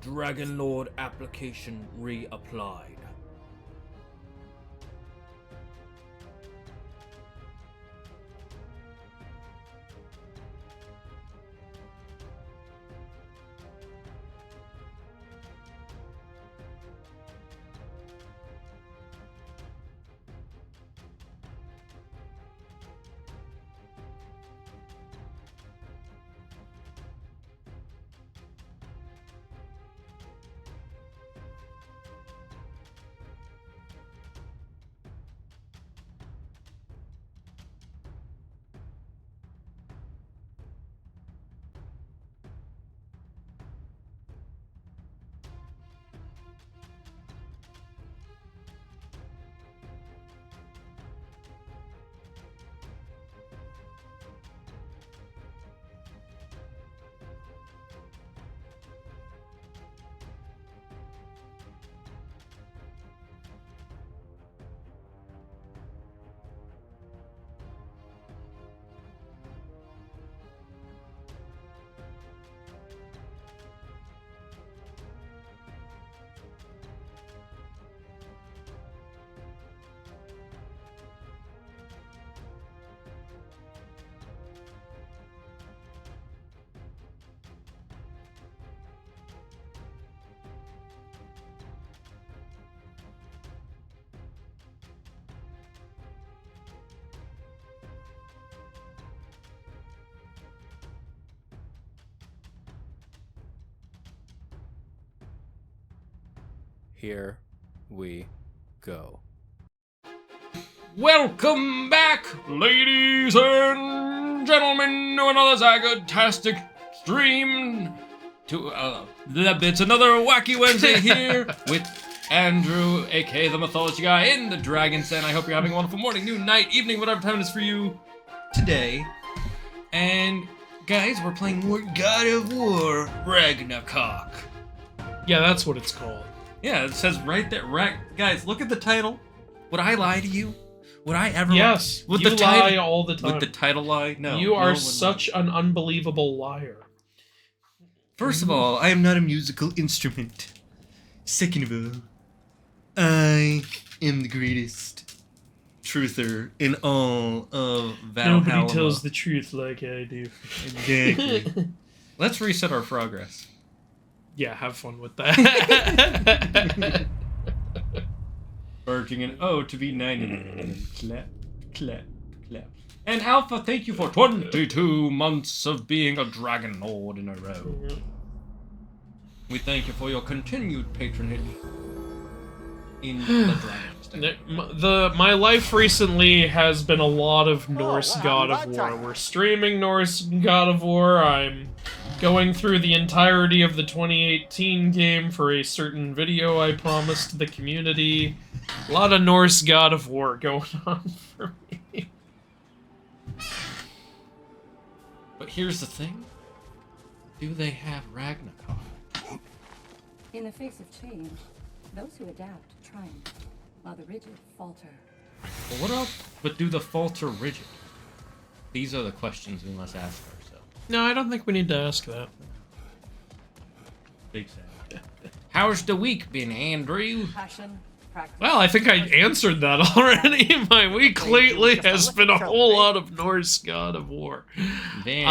Dragon Lord application reapplied. Here we go. Welcome back, ladies and gentlemen, to another Zagotastic stream. It's another Wacky Wednesday here with Andrew AKA TheMythologyGuy in the Dragon's Den. I hope you're having a wonderful morning, noon, night, evening, whatever time it is for you today. And guys, we're playing more God of War Ragnarök. Yeah, that's what it's called. Yeah, it says right there. Guys, look at the title. Would I lie to you? Would I ever? Yes, would you the lie all the time. Would the title lie? No. You are such an unbelievable liar. First of all, I am not a musical instrument. Second of all, I am the greatest truther in all of Valhalla. Nobody tells the truth like I do. Exactly. Let's reset our progress. Yeah, have fun with that. Urging an O to be 90. Clap, clap, clap. And Alpha, thank you for 22 months of being a Dragon Lord in a row. We thank you for your continued patronage in the Dragon's Den. My life recently has been a lot of Norse God of War. We're streaming Norse God of War. I'm going through the entirety of the 2018 game for a certain video I promised the community. A lot of Norse God of War going on for me. But here's the thing. Do they have Ragnarök? In the face of change, those who adapt triumph, while the rigid falter. Well, what else? But do the falter rigid? These are the questions we must ask ourselves. No, I don't think we need to ask that. Big sad. How's the week been, Andrew? Passion, practice. Well, I think I answered that already. My week lately has been a whole lot of Norse God of War. Very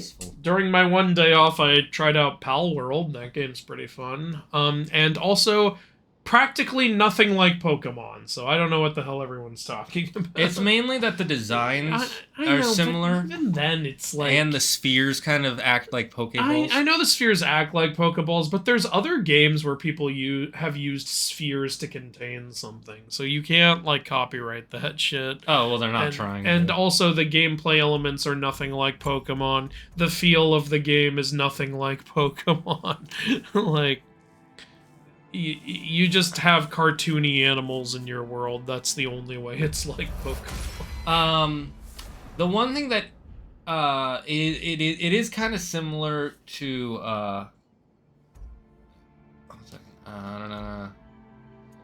stressful. During my one day off, I tried out Palworld. That game's pretty fun. And also, practically nothing like Pokemon, so I don't know what the hell everyone's talking about. It's mainly that the designs I are know, similar. But even then, it's like... And the spheres kind of act like Pokeballs. I know the spheres act like Pokeballs, but there's other games where people have used spheres to contain something, so you can't, like, copyright that shit. Oh, well, they're not trying to. And also, the gameplay elements are nothing like Pokemon. The feel of the game is nothing like Pokemon. Like... You just have cartoony animals in your world. That's the only way it's like Pokemon. The one thing that it is kind of similar to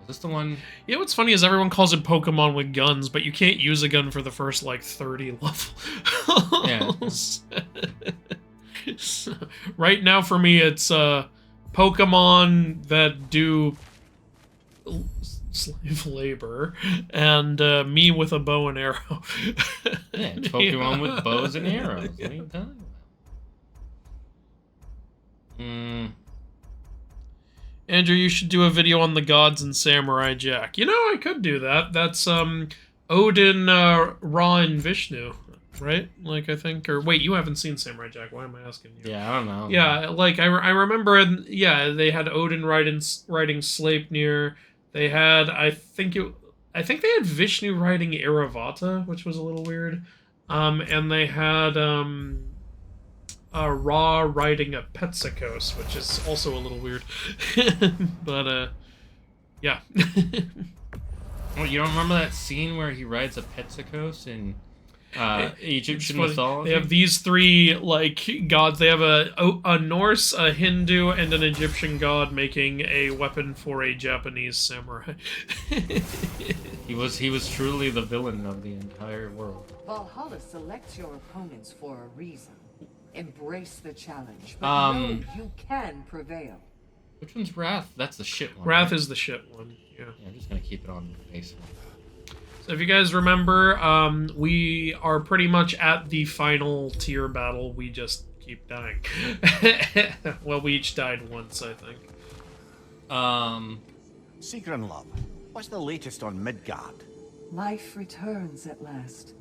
is this the one? Yeah, what's funny is everyone calls it Pokemon with guns, but you can't use a gun for the first like 30 levels. Yeah. So, right now for me it's Pokemon that do slave labor, and me with a bow and arrow. Yeah, Pokemon with bows and arrows. What are you talking about? Andrew, you should do a video on the gods and Samurai Jack. You know, I could do that. That's Odin, Ra, and Vishnu, right? Like, I think, or wait, you haven't seen Samurai Jack. Why am I asking you? Yeah, I don't know. Yeah, like, I remember, they had Odin riding Sleipnir. They had, I think they had Vishnu riding Iravata, which was a little weird. And they had, Ra riding a Petsakos, which is also a little weird. But, yeah. Oh, you don't remember that scene where he rides a Petsakos in Egyptian mythology? They have these three, like, gods. They have a Norse, a Hindu, and an Egyptian god making a weapon for a Japanese samurai. He was truly the villain of the entire world. Valhalla selects your opponents for a reason. Embrace the challenge, but know you can prevail. Which one's Wrath? That's the shit one. Wrath right? is the shit one, yeah. Yeah, I'm just gonna keep it on the base one. So if you guys remember, we are pretty much at the final tier battle. We just keep dying. Well, we each died once, I think. Seeker and Love, what's the latest on Midgard? Life returns at last.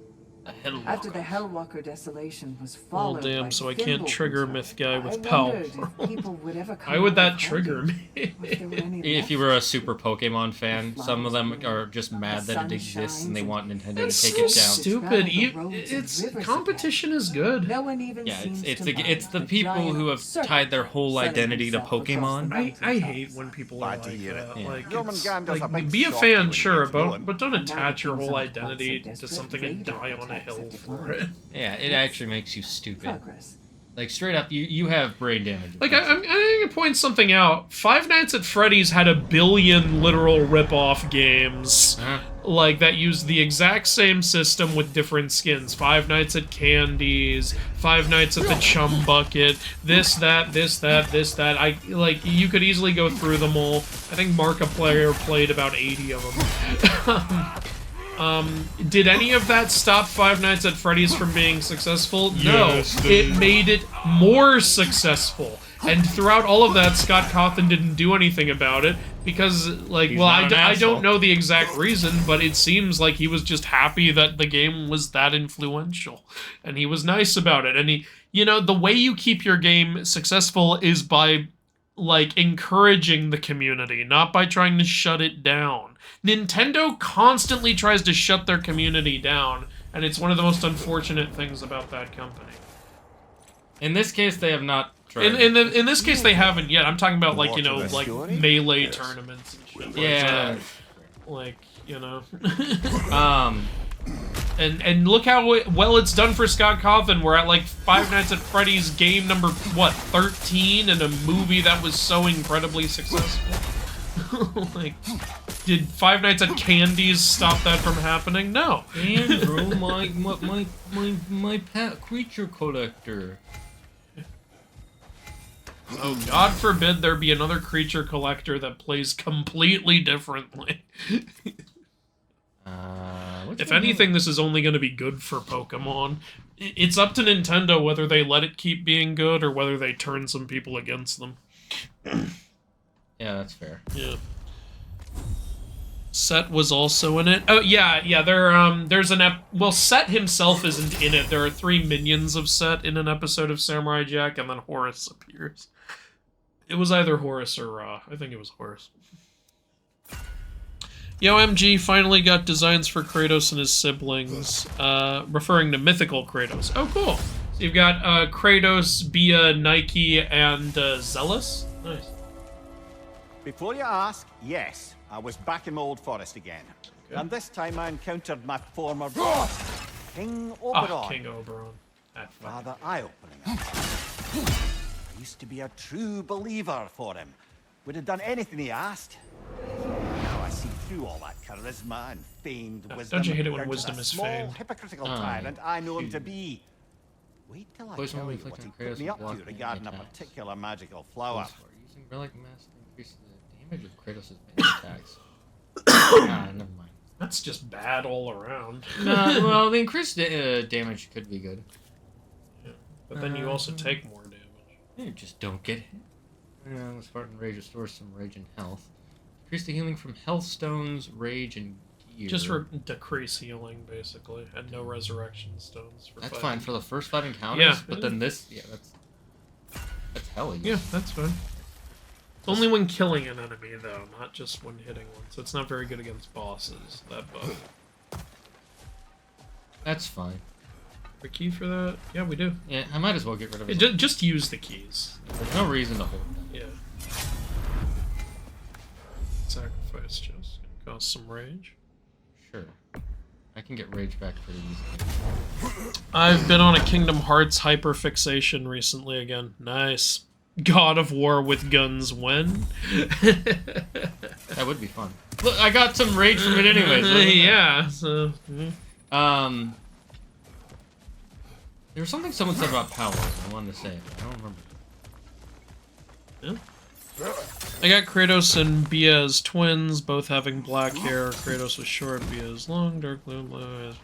Hellwalker. After the Hellwalker desolation was Oh followed by damn, so I can't Fimbulwinter, trigger Myth Guy with I wondered if Palworld. people would ever come Why would out that of trigger hiding, me? or if there were any If left. you were a super Pokemon fan, some of them are just mad that it exists and they want Nintendo to take it down. Stupid. The roads and It's rivers competition is good. No one even Yeah, seems it's to the mind people giant who have serpent tied their whole sunning identity to himself across the Pokemon. I mountaintops. hate when people are Glad to like hear that. it. Yeah. Like, Norman it's, Gandalf's a like big be a softy fan, when you sure, get to know but him. don't attach your whole Now the identity kingdoms to of something and desperate die on a attacks hill at for it. Yeah, it actually makes you stupid. Progress. Like straight up, you have brain damage. Like, I'm going to point something out. Five Nights at Freddy's had 1 billion literal rip-off games. Huh? Like, that used the exact same system with different skins. Five Nights at Candy's, Five Nights at the Chum Bucket, this, that. You could easily go through them all. I think Markiplier played about 80 of them. Did any of that stop Five Nights at Freddy's from being successful? Yes, No. It made it more successful. And throughout all of that, Scott Cawthon didn't do anything about it because, like, He's well, not an I asshole. don't know the exact reason, but it seems like he was just happy that the game was that influential. And he was nice about it. And he, the way you keep your game successful is by, like, encouraging the community, not by trying to shut it down. Nintendo constantly tries to shut their community down, and it's one of the most unfortunate things about that company. In this case, they have not tried. In this case, they haven't yet. I'm talking about, like, Watch the like story? melee tournaments and shit. Yeah. Like, Um. And look how well it's done for Scott Cawthon. We're at, like, Five Nights at Freddy's game number, 13, and a movie that was so incredibly successful. Like, did Five Nights at Candy's stop that from happening? No. Andrew, my pet creature collector. Oh, God forbid there be another creature collector that plays completely differently. If anything, this is only going to be good for Pokemon. It's up to Nintendo whether they let it keep being good or whether they turn some people against them. Yeah, that's fair. Yeah. Set was also in it. Oh, yeah. There's well, Set himself isn't in it. There are 3 minions of Set in an episode of Samurai Jack, and then Horus appears. It was either Horus or Ra. I think it was Horus. Yo, MG finally got designs for Kratos and his siblings, referring to Mythical Kratos. Oh, cool. So you've got Kratos, Bia, Nike, and Zealous. Nice. Before you ask, yes, I was back in my old forest again. Okay. And this time I encountered my former boss, King Oberon. Ah, King Oberon. That fucking- Rather eye-opening. I used to be a true believer for him. Would have done anything he asked. Now I see through all that charisma and feigned wisdom. Don't you hate it when down to wisdom the is small, feigned? hypocritical tyrant I know him to be. Wait till I Poison tell will you inflict what he on put Kratos me with up to blocking regarding a attacks. particular magical flower. Casting Relic Mask increases the damage of Kratos' melee attacks. Ah, never mind. That's just bad all around. No, well, the increased damage could be good. Yeah. But then you also take more damage. You just don't get hit. The Spartan Rage restores some rage and health. Increase the healing from health stones, rage, and gear. Just for decrease healing, basically, and no resurrection stones. For that's fighting. fine for the first 5 encounters, Yeah. but then this, that's hell. Yeah, that's fine. Only when killing an enemy, though, not just when hitting one. So it's not very good against bosses, that buff. That's fine. A key for that? Yeah, we do. Yeah, I might as well get rid of it. Just use the keys. There's no reason to hold them. Yeah. Sacrifice just cause some rage. Sure. I can get rage back pretty easily. I've been on a Kingdom Hearts hyperfixation recently again. Nice. God of War with guns when? That would be fun. Look, I got some rage from it anyways. Yeah, so... There was something someone said about Palworld I wanted to say. I don't remember. Yeah. I got Kratos and Bia as twins, both having black hair. Kratos was short, Bia is long, dark blue, blue eyes,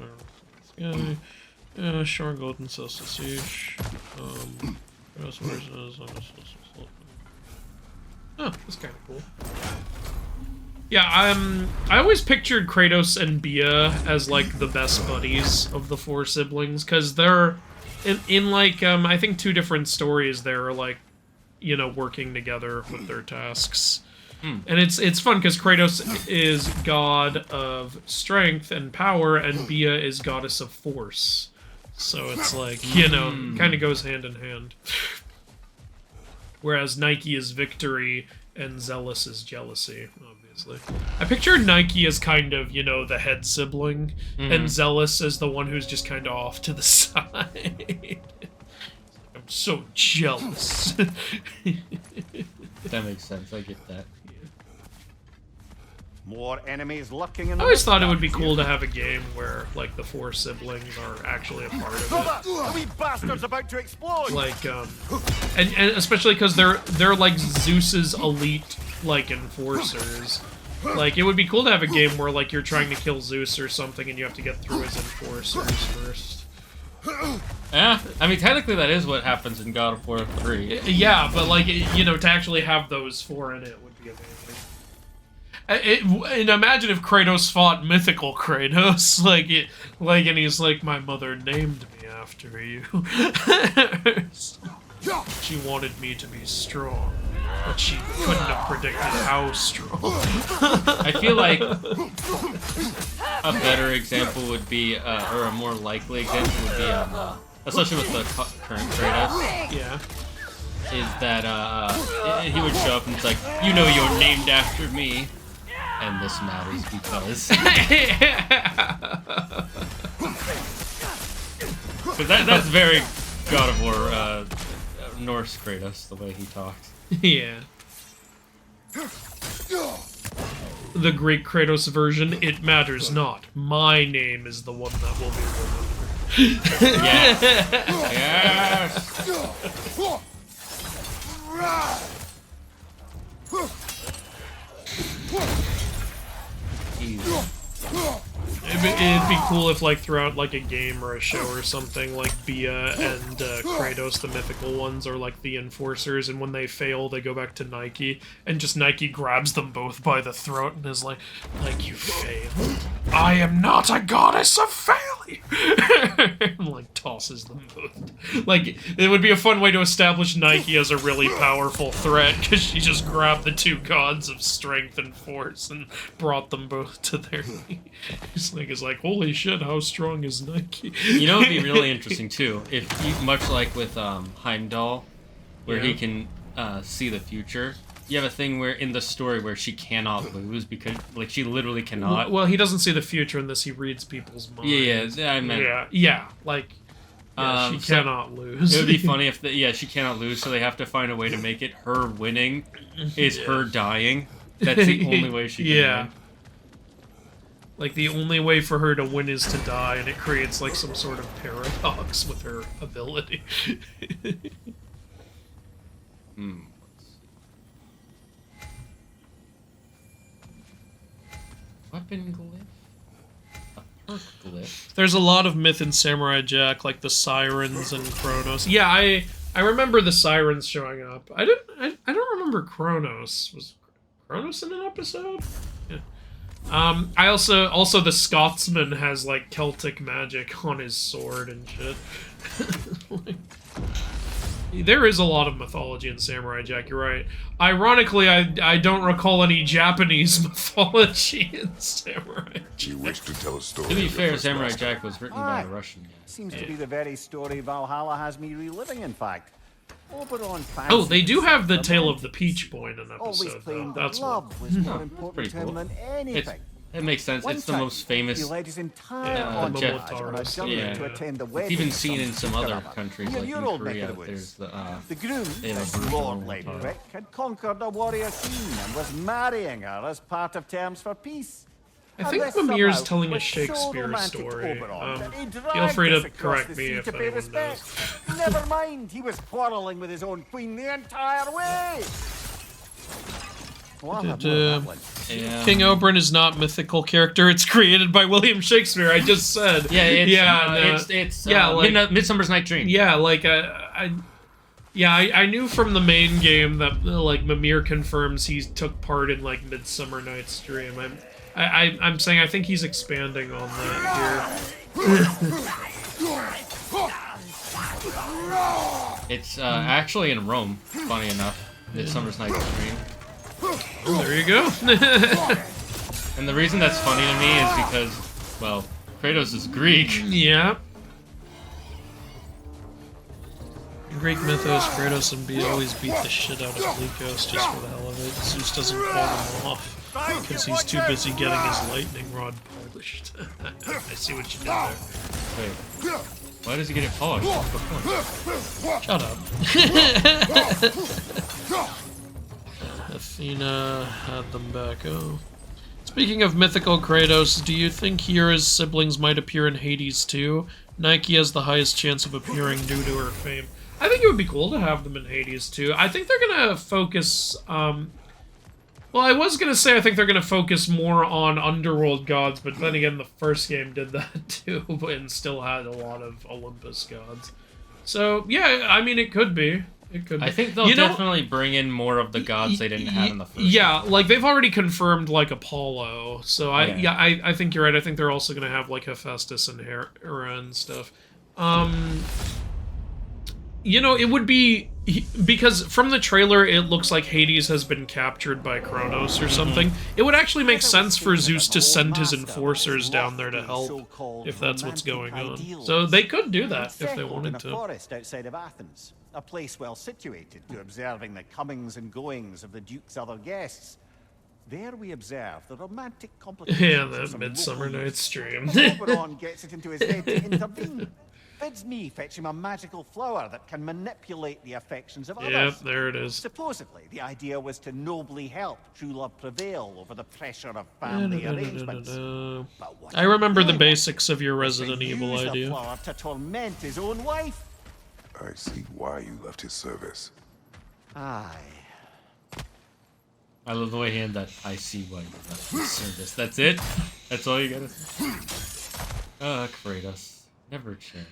sky. Short golden sausage. Kratos versus... Oh, that's kind of cool. Yeah, I always pictured Kratos and Bia as, like, the best buddies of the 4 siblings, because they're, in like, I think 2 different stories, they're, like, you know, working together with their tasks. And it's fun, because Kratos is god of strength and power, and Bia is goddess of force. So it's like, you know, kind of goes hand in hand. Whereas Nike is victory, and Zealous is jealousy, obviously. I picture Nike as kind of, you know, the head sibling, and Zealous as the one who's just kind of off to the side. I'm so jealous. That makes sense. I get that. More enemies lurking in the I always thought it would be cool to have a game where, like, the 4 siblings are actually a part of it. The wee bastard's about to explode! Like, and especially because they're like Zeus's elite, like, enforcers. Like, it would be cool to have a game where, like, you're trying to kill Zeus or something and you have to get through his enforcers first. Yeah, I mean, technically that is what happens in God of War 3. Yeah, but, like, you know, to actually have those 4 in it would be amazing. And imagine if Kratos fought Mythical Kratos, and he's like, my mother named me after you. She wanted me to be strong, but she couldn't have predicted how strong. I feel like a better example would be, or a more likely example would be, especially with the current Kratos. Yeah. Is that he would show up and it's like, you know, you're named after me. And this matters because... But that's very God of War, Norse Kratos, the way he talks. Yeah. The Greek Kratos version, it matters not. My name is the one that will be remembered. Yes! It'd be cool if, like, throughout, like, a game or a show or something, like, Bia and Kratos, the mythical ones, are, like, the enforcers, and when they fail, they go back to Nike, and just Nike grabs them both by the throat and is like, you failed. I am not a goddess of failure! And, like, tosses them both. Like, it would be a fun way to establish Nike as a really powerful threat, because she just grabbed the 2 gods of strength and force and brought them both to their knees. It's like, holy shit, how strong is Nike? You know, it'd be really interesting too if you, much like with Heimdall, where he can see the future. You have a thing where in the story where she cannot lose because, like, she literally cannot. Well, he doesn't see the future in this. He reads people's minds. Yeah, I meant. Yeah, like. Yeah, she cannot lose. It would be funny if she cannot lose, so they have to find a way to make it her winning is her dying. That's the only way she can win. Like, the only way for her to win is to die, and it creates, like, some sort of paradox with her ability. weapon glyph? A perk glyph? There's a lot of myth in Samurai Jack, like the sirens and Kronos. Yeah, I remember the sirens showing up. I don't remember Kronos. Was Kronos in an episode? Yeah. I also the Scotsman has like Celtic magic on his sword and shit. Like, there is a lot of mythology in Samurai Jack, you're right. Ironically, I don't recall any Japanese mythology in Samurai Jack. You wish to tell a story. To be of fair, your Samurai first Jack was written by a Russian guy. Seems to be the very story Valhalla has me reliving, in fact. Oh, they do have the Tale of the Peach Boy in an episode, though. That's what. love was more important pretty to him cool. than anything. It makes sense. One It's the time, most famous. He led his entire Jeff entourage on a journey yeah. to attend the It's wedding. even of seen in some something other clever. countries, Near like your in old neck Korea. of the woods. There's The groom, Yeah, as Bruce Lord Valentine. Leidrick, had conquered a warrior queen and was marrying her as part of terms for peace. I think Mimir's telling a Shakespeare story. Feel free to correct me if anyone knows. Never mind, he was quarreling with his own queen the entire way. Well, I'll have more of that one. Yeah. King Oberyn is not mythical character. It's created by William Shakespeare. I just said. Yeah, it's like Midsummer's Night Dream. Yeah, like I knew from the main game that like Mimir confirms he took part in like Midsummer Night's Dream. I'm saying I think he's expanding on that here. It's actually in Rome. Funny enough, Midsummer's Night's Dream. Oh, there you go. And the reason that's funny to me is because, well, Kratos is Greek. Yeah. In Greek mythos, Kratos and always beat the shit out of Lycos just for the hell of it. Zeus doesn't call him off because he's too busy getting his lightning rod polished. I see what you did there. Wait, why does he get it polished? Shut up. Athena had them back. Oh. Speaking of mythical Kratos, do you think Hera's siblings might appear in Hades too? Nike has the highest chance of appearing due to her fame. I think it would be cool to have them in Hades too. I think they're gonna focus, well, I was gonna say I think they're gonna focus more on underworld gods, but then again the first game did that too, and still had a lot of Olympus gods. So, yeah, I mean, it could be. It could be. I think they'll definitely bring in more of the gods they didn't have in the first Yeah, game. like, they've already confirmed, like, Apollo. So, I think you're right. I think they're also going to have, like, Hephaestus and Hera and stuff. You know, it would be... Because from the trailer, it looks like Hades has been captured by Kronos or something. It would actually make sense for Zeus to send his enforcers down there to help, if that's what's going on. So they could do that if they wanted to. In a forest outside of Athens, a place well situated to observing the comings and goings of the Duke's other guests. There we observe the romantic complications. Yeah, of that some Midsummer local Night's Dream. Oberon gets it into his head to intervene. Bids me fetch him a magical flower that can manipulate the affections of others. Yep, there it is. Supposedly, the idea was to nobly help true love prevail over the pressure of family arrangements. But what I remember the he basics of your wants Resident to Evil use the idea. flower to torment his own wife. I see why you left his service. Aye. I love the way he had that. I see why you left the service. That's it? That's all you gotta say? Kratos. Never change.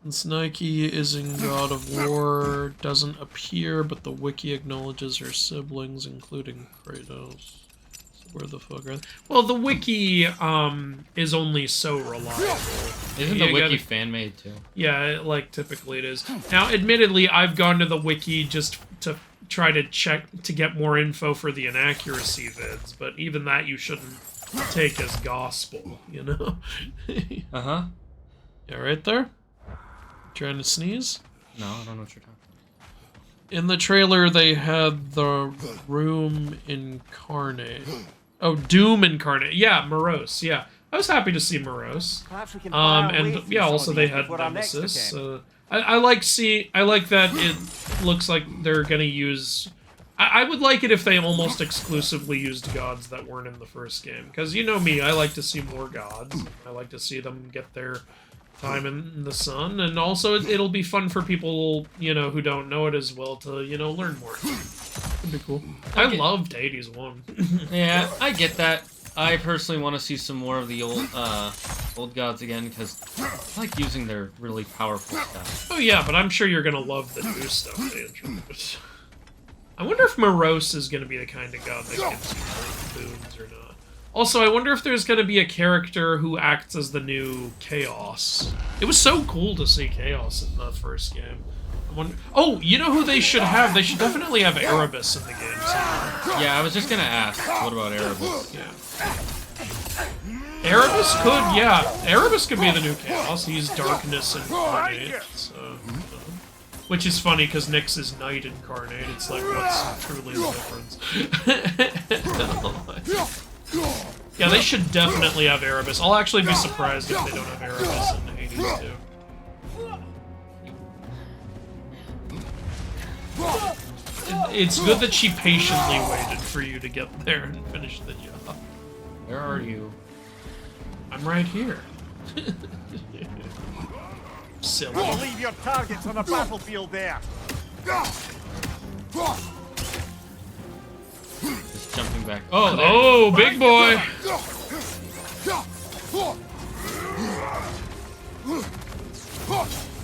Since Nike is in God of War, doesn't appear, but the wiki acknowledges her siblings, including Kratos. So where the fuck are they? Well, the wiki is only so reliable. Isn't the wiki fan-made too? Yeah, like typically it is. Now, admittedly, I've gone to the wiki just to try to check to get more info for the inaccuracy vids, but even that you shouldn't take as gospel, you know? Uh-huh. Yeah, right there? Trying to sneeze? No, I don't know what you're talking about. In the trailer, they had the room incarnate. Oh, Doom incarnate. Yeah, Morose. Yeah, I was happy to see Morose. And yeah, also they had Nemesis. I like that it looks like they're gonna use. I would like it if they almost exclusively used gods that weren't in the first game, because you know me, I like to see more gods. I like to see them get their time in the sun, and also it'll be fun for people, you know, who don't know it as well to, you know, learn more. It'd be cool. I loved 81. Yeah, I get that. I personally want to see some more of the old gods again, because I like using their really powerful stuff. Oh yeah, but I'm sure you're gonna love the new stuff they introduced. I wonder if Morose is gonna be the kind of god that gives you boons or not. Also, I wonder if there's gonna be a character who acts as the new Chaos. It was so cool to see Chaos in the first game. Oh, you know who they should have? They should definitely have Erebus in the game somewhere. Yeah, I was just gonna ask, what about Erebus? Yeah. Erebus could, yeah. Erebus could be the new Chaos. He's darkness incarnate, so... Which is funny, because Nyx is night incarnate. It's like, what's truly the difference? Yeah, they should definitely have Erebus. I'll actually be surprised if they don't have Erebus in Hades, too. It's good that she patiently waited for you to get there and finish the job. Where are you? I'm right here. Silly. Don't leave your targets on the battlefield there. Just jumping back. Oh, there. Oh, big boy!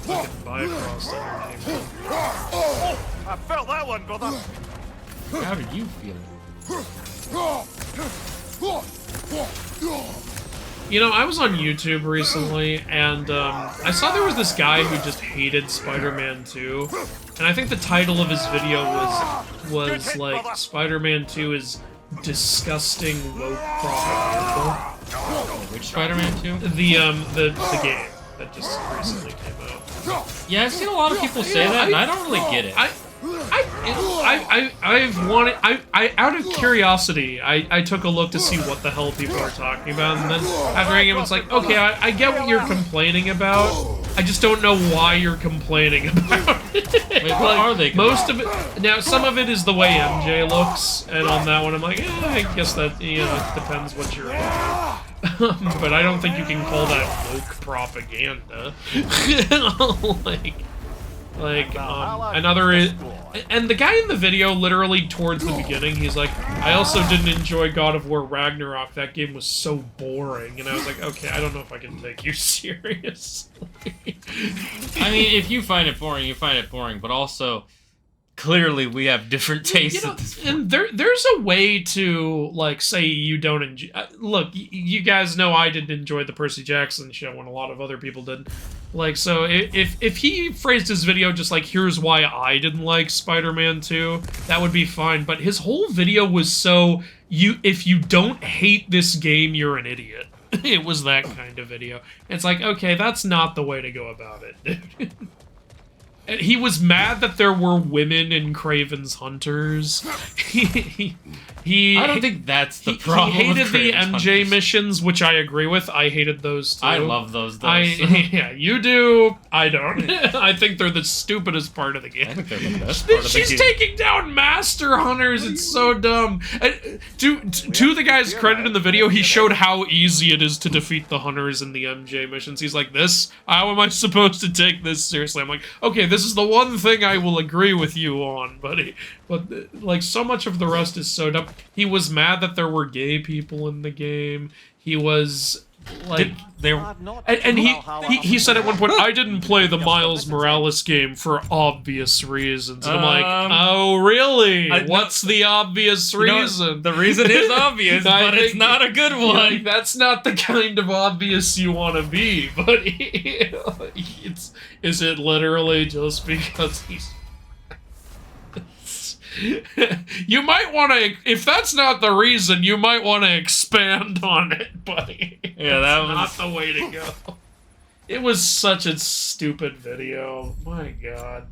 Fucking Bifrost underneath. I felt that one, brother. How did you feel? You know, I was on YouTube recently, and I saw there was this guy who just hated Spider-Man 2, and I think the title of his video was like, Spider-Man 2 is disgusting woke propaganda. Which Spider-Man 2? The game that just recently came out. Yeah, I've seen a lot of people say that, and I don't really get it. Out of curiosity, I took a look to see what the hell people are talking about, and then after reading it, it's like, okay, I get what you're complaining about. I just don't know why you're complaining about it. Wait, what are they? Most of it, now some of it is the way MJ looks, and on that one, I'm like, I guess that it depends what you're about. But I don't think you can call that woke propaganda. Another is, and the guy in the video, literally towards the beginning, he's like, I also didn't enjoy God of War Ragnarok. That game was so boring. And I was like, okay, I don't know if I can take you seriously. I mean, if you find it boring, you find it boring. But also, clearly, we have different tastes at this point. And there's a way to, like, say you don't enjoy... look, you guys know I didn't enjoy the Percy Jackson show when a lot of other people did. Like, so if he phrased his video just like, here's why I didn't like Spider-Man 2, that would be fine. But his whole video was so, if you don't hate this game, you're an idiot. It was that kind of video. It's like, okay, that's not the way to go about it, dude. He was mad that there were women in Kraven's Hunters. I don't think that's the problem. He hated the MJ Hunters. missions, which I agree with. I hated those too. I love those. Yeah, you do. I don't. I think they're the stupidest part of the game. I think they're the best part of the game. She's taking down Master Hunters. It's so dumb. To the guy's credit in the video, he showed how easy it is to defeat the Hunters in the MJ missions. He's like, how am I supposed to take this seriously? I'm like, okay, this is the one thing I will agree with you on, buddy. But, like, so much of the rest is so dumb. He was mad that there were gay people in the game. He was, like... he said at one point, I didn't play the Miles Morales game for obvious reasons. And I'm like, oh, really? What's the obvious reason? The reason is obvious, but it's not a good one. Like, that's not the kind of obvious you want to be, but is it literally just because he's... You might want to, if that's not the reason, you might want to expand on it, buddy. Yeah, that was not the way to go. It was such a stupid video. My God.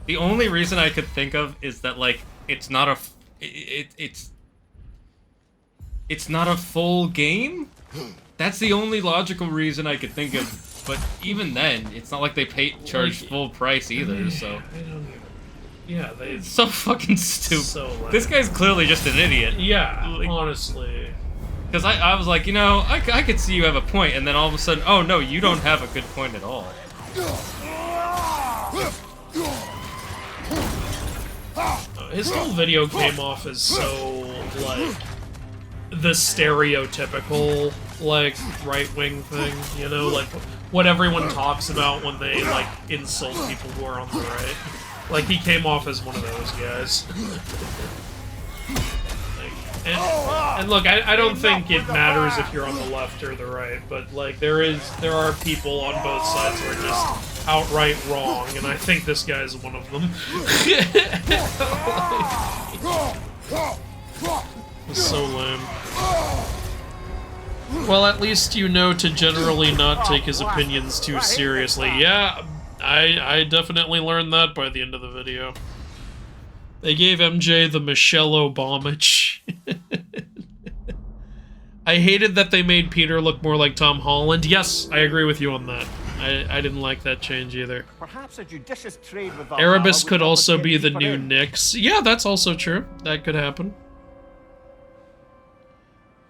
The only reason I could think of is that, like, it's not a full game. That's the only logical reason I could think of. But even then, it's not like they charge full price either. So. I don't even. Yeah, it's so fucking stupid. So this guy's clearly just an idiot. Yeah, like, honestly. Because I was like, you know, I could see you have a point, and then all of a sudden, oh no, you don't have a good point at all. His whole video came off as so, like, the stereotypical, like, right-wing thing, you know? Like, what everyone talks about when they, like, insult people who are on the right. Like, he came off as one of those guys. And look, I don't think it matters if you're on the left or the right, but, like, there are people on both sides who are just outright wrong, and I think this guy is one of them. It's so lame. Well, at least you know to generally not take his opinions too seriously. Yeah, I definitely learned that by the end of the video. They gave MJ the Michelle Obamage. I hated that they made Peter look more like Tom Holland. Yes, I agree with you on that. I didn't like that change either. Perhaps a judicious trade with Valhalla Erebus would could help also us be get the deeper new in. Nyx. Yeah, that's also true. That could happen.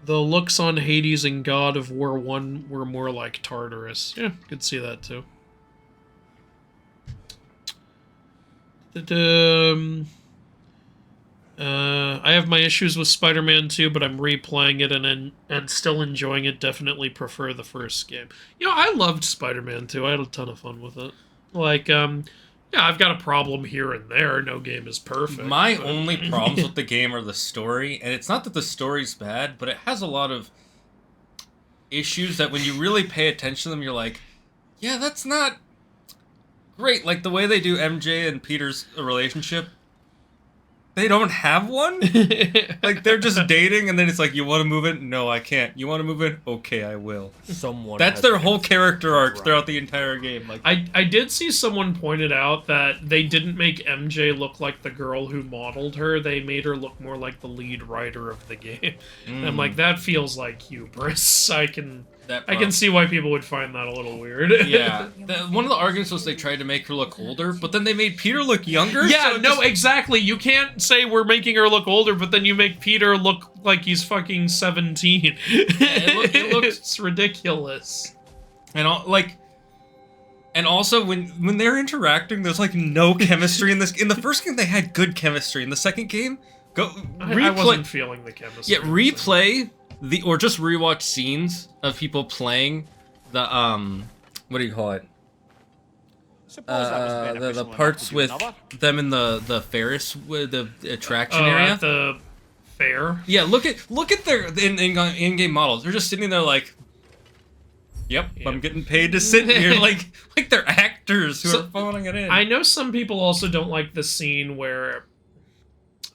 The looks on Hades and God of War 1 were more like Tartarus. Yeah, could see that too. I have my issues with Spider-Man 2, but I'm replaying it and still enjoying it. Definitely prefer the first game. You know, I loved Spider-Man 2. I had a ton of fun with it. Like, yeah, I've got a problem here and there. No game is perfect. My only problems with the game are the story, and it's not that the story's bad, but it has a lot of issues that when you really pay attention to them, you're like, yeah, that's not great. Like, the way they do MJ and Peter's relationship, they don't have one? Like, they're just dating, and then it's like, you want to move it? No, I can't. You want to move it? Okay, I will. Someone. That's their whole character arc throughout the entire game. Like, I did see someone pointed out that they didn't make MJ look like the girl who modeled her. They made her look more like the lead writer of the game. And I'm like, that feels like hubris. I can see why people would find that a little weird. Yeah. One of the arguments was they tried to make her look older, but then they made Peter look younger. Yeah, so no, exactly. You can't say we're making her look older, but then you make Peter look like he's fucking 17. It looks It's ridiculous. and also when they're interacting, there's like no chemistry in this. In the first game, they had good chemistry. In the second game, I wasn't feeling the chemistry. Yeah, replay or just rewatch scenes of people playing the what do you call it? Suppose that was beneficial The enough parts to do with another. them in the Ferris with the attraction Oh, area. at the fair. Yeah, look at their in-game models. They're just sitting there like, yep, I'm getting paid to sit here. like they're actors who are phoning it in. I know some people also don't like the scene where,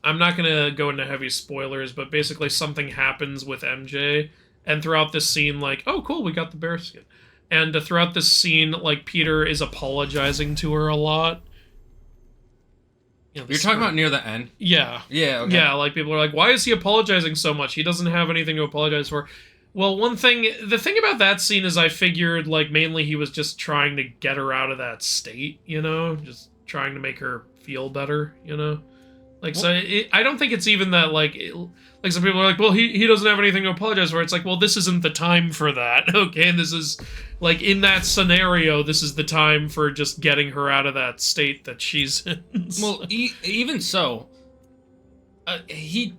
I'm not gonna go into heavy spoilers, but basically something happens with MJ, and throughout this scene, like, oh cool, we got the bear skin. And throughout this scene, like, Peter is apologizing to her a lot. You know, You're talking about near the end? Yeah. Yeah, okay. Yeah, like, people are like, why is he apologizing so much? He doesn't have anything to apologize for. Well, the thing about that scene is I figured, like, mainly he was just trying to get her out of that state, you know? Just trying to make her feel better, you know? Like, so I don't think it's even that, like, like some people are like, well, he doesn't have anything to apologize for. It's like, well, this isn't the time for that, okay? This is, like, in that scenario, this is the time for just getting her out of that state that she's in. Well, even so, he,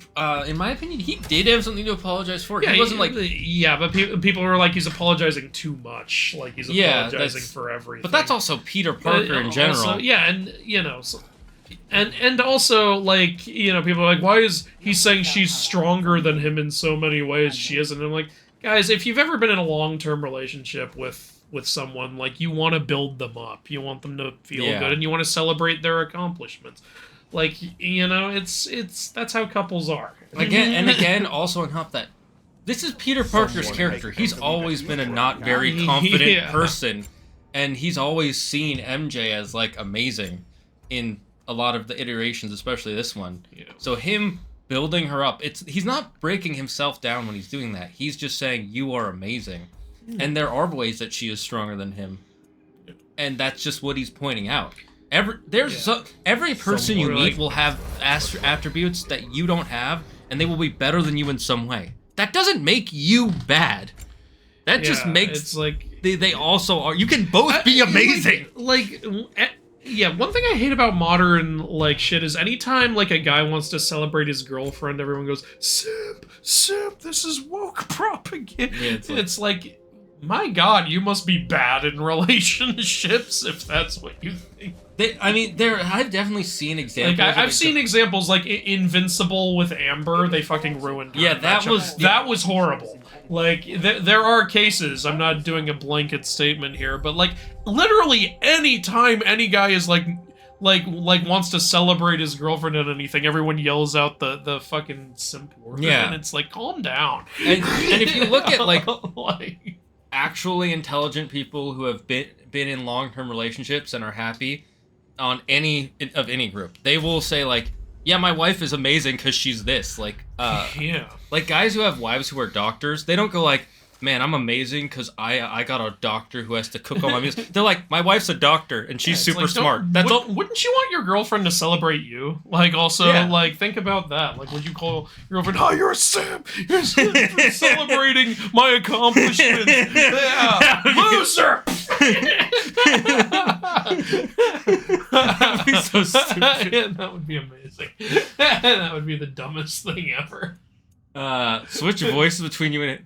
in my opinion, he did have something to apologize for. Yeah, he wasn't like... Yeah, but people were like, he's apologizing too much. Like, he's apologizing for everything. But that's also Peter Parker in general. Also, yeah, and, you know... So, and also, like, you know, people are like, why is he saying she's stronger than him in so many ways? She isn't. And I'm like, guys, if you've ever been in a long-term relationship with someone, like, you want to build them up. You want them to feel good, and you want to celebrate their accomplishments. Like, you know, it's that's how couples are. Again, also on top that, this is Peter Parker's character. He's always been a not very confident person, and he's always seen MJ as, like, amazing in a lot of the iterations, especially this one. Yeah. So him building her up, he's not breaking himself down when he's doing that. He's just saying, you are amazing. And there are ways that she is stronger than him. And that's just what he's pointing out. Every person you meet will have attributes that you don't have, and they will be better than you in some way. That doesn't make you bad. That just makes... It's like... They also are... You can both be amazing! Like Yeah, one thing I hate about modern, like, shit is anytime, like, a guy wants to celebrate his girlfriend, everyone goes, simp, this is woke propaganda. Yeah, it's like, my god, you must be bad in relationships if that's what you think. I've definitely seen examples. Like, I've seen examples, like, Invincible with Amber, they fucking ruined her. Yeah, that was horrible. Like, there are cases, I'm not doing a blanket statement here, but, like, literally any time any guy is, like wants to celebrate his girlfriend and anything, everyone yells out the fucking simp word. Yeah. And it's like, calm down. And if you look at, like actually intelligent people who have been in long-term relationships and are happy on any group, they will say, like, yeah, my wife is amazing because she's this. Like, yeah. Like, guys who have wives who are doctors, they don't go like, man, I'm amazing because I got a doctor who has to cook all my meals. They're like, my wife's a doctor and she's super smart. That's all. Wouldn't you want your girlfriend to celebrate you? Like, also, like, think about that. Like, would you call your girlfriend, oh, you're a simp. You're a simp for celebrating my accomplishments. Yeah, loser. That'd be so stupid. Yeah, that would be amazing. That would be the dumbest thing ever. Switch voices between you and it.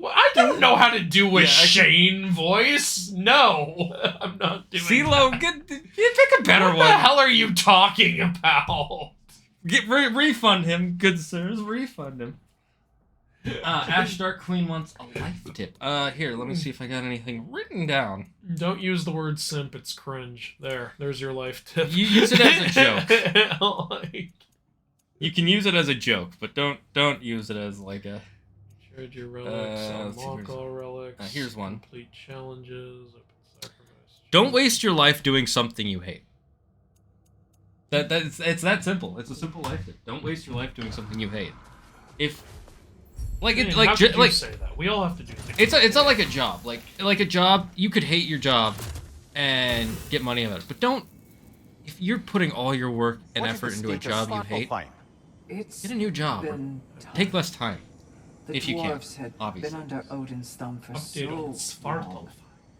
Well, I don't know how to do a Shane voice. No, I'm not doing CeeLo, pick a better one. What the hell are you talking about? Refund him, good sirs. Refund him. Ash Dark Queen wants a life tip. Here, let me see if I got anything written down. Don't use the word simp, it's cringe. There's your life tip. You use it as a joke. You can use it as a joke, but don't use it as like a... Trade your relics, unlock all relics. Here's one. Complete challenges, open sacrifice. Don't waste your life doing something you hate. It's that simple. It's a simple life tip. Don't waste your life doing something you hate. If... Like, Man, it's like... How could you say that? We all have to do things. It's not like a job. Like a job, you could hate your job and get money out of it. But don't... If you're putting all your work and effort into a job you hate, get a new job. Take less time. If you can, obviously. Been under Odin's thumb for so long.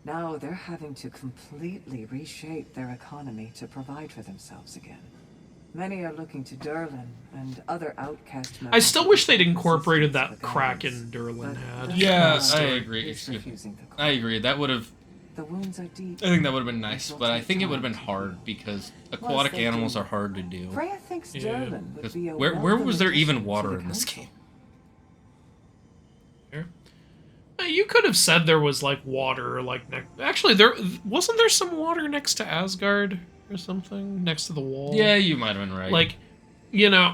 Now they're having to completely reshape their economy to provide for themselves again. Many are looking to Durlin and other outcast members. I still wish they'd incorporated that Kraken Durlin had. Yeah, I agree. I agree. That would have... The wounds are deep. I think that would have been nice, but I think it would have been hard because aquatic animals are hard to do. Freya thinks Durlin would be a where was there even water in this game? You could have said there was, like, water, like, actually, wasn't there some water next to Asgard or something? Next to the wall? Yeah, you might have been right. Like, you know...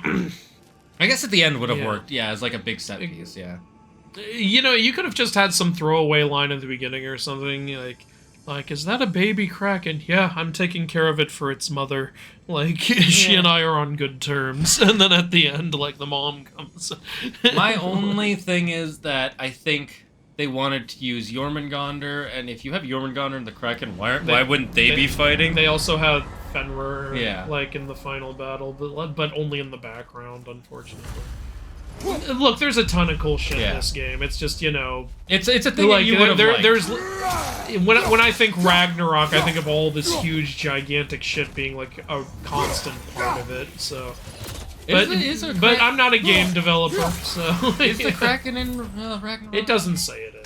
I guess at the end would have worked, yeah, as, like, a big set piece, yeah. You know, you could have just had some throwaway line at the beginning or something, like, is that a baby Kraken? Yeah, I'm taking care of it for its mother. Like, she and I are on good terms. And then at the end, like, the mom comes. My only thing is that I think... They wanted to use Jormungandr, and if you have Jormungandr and the Kraken, why wouldn't they be fighting? They also had Fenrir, like, in the final battle, but only in the background, unfortunately. Look, there's a ton of cool shit in this game. It's just, you know... It's a thing like, that you would have liked. There's... When I think Ragnarok, I think of all this huge, gigantic shit being, like, a constant part of it, so... But I'm not a game developer, so... Is the Kraken in Ragnarok? It doesn't say it is.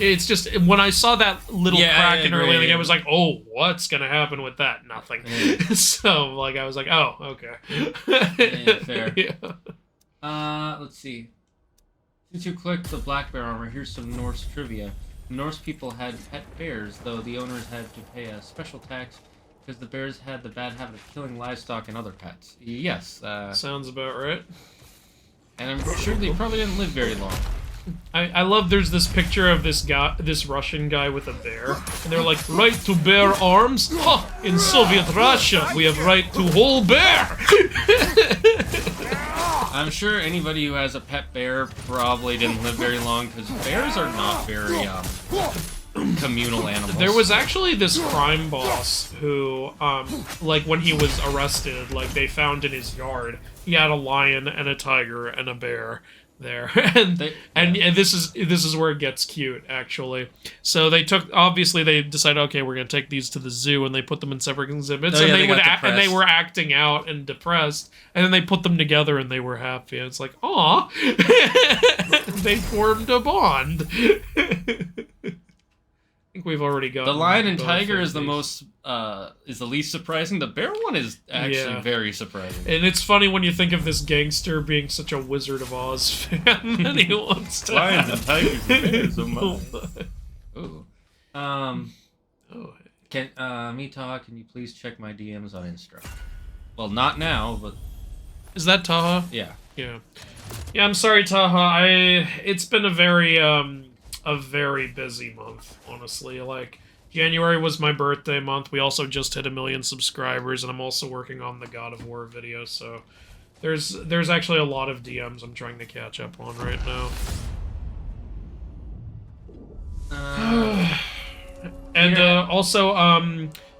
It's just, when I saw that little Kraken earlier, I was like, oh, what's gonna happen with that? Nothing. Yeah. So, like, I was like, oh, okay. Yeah, fair. Let's see. Since you clicked the black bear armor, here's some Norse trivia. Norse people had pet bears, though the owners had to pay a special tax because the bears had the bad habit of killing livestock and other pets. Yes. Sounds about right. And I'm sure they probably didn't live very long. I love there's this picture of this Russian guy with a bear, and they're like, right to bear arms? Huh, in Soviet Russia, we have right to whole bear! I'm sure anybody who has a pet bear probably didn't live very long, because bears are not very, communal animals. There was actually this crime boss who, like, when he was arrested, like, they found in his yard, he had a lion and a tiger and a bear. there. and this is where it gets cute, actually. So they decided, okay, we're gonna take these to the zoo, and they put them in separate exhibits, and they were acting out and depressed, and then they put them together and they were happy. And it's like, aw, they formed a bond. I think we've already got the lion and tiger is the least surprising. The bear one is actually very surprising. And it's funny when you think of this gangster being such a Wizard of Oz fan that he wants to lions and tigers and bears. Ooh. Mita, can you please check my DMs on Insta? Well, not now, but is that Taha? Yeah. Yeah. I'm sorry, Taha. It's been a very busy month, honestly. Like, January was my birthday month. We also just hit 1 million subscribers, and I'm also working on the God of War video, so there's actually a lot of DMs I'm trying to catch up on right now. Also,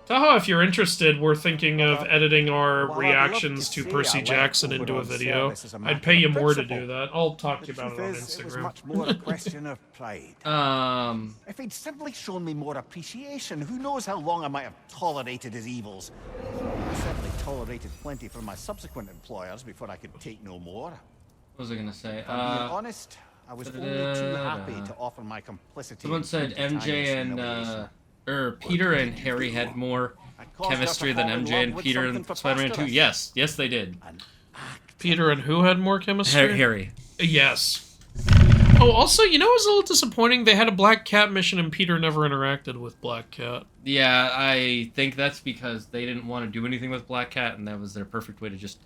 Taha, if you're interested, we're thinking of editing our reactions to Percy Jackson into a video. I'd pay you more to do that. I'll talk to you about it on Instagram. It was much more a question of pride. If he'd simply shown me more appreciation, who knows how long I might have tolerated his evils. I certainly tolerated plenty from my subsequent employers before I could take no more. What was I gonna say? If I'm being honest, I was only too happy to offer my complicity. Someone said MJ and Peter and Harry had more chemistry than MJ and Peter in Spider-Man 2. Yes, they did. Peter and who had more chemistry? Harry. Yes. Oh, also, you know what was a little disappointing? They had a Black Cat mission and Peter never interacted with Black Cat. Yeah, I think that's because they didn't want to do anything with Black Cat, and that was their perfect way to just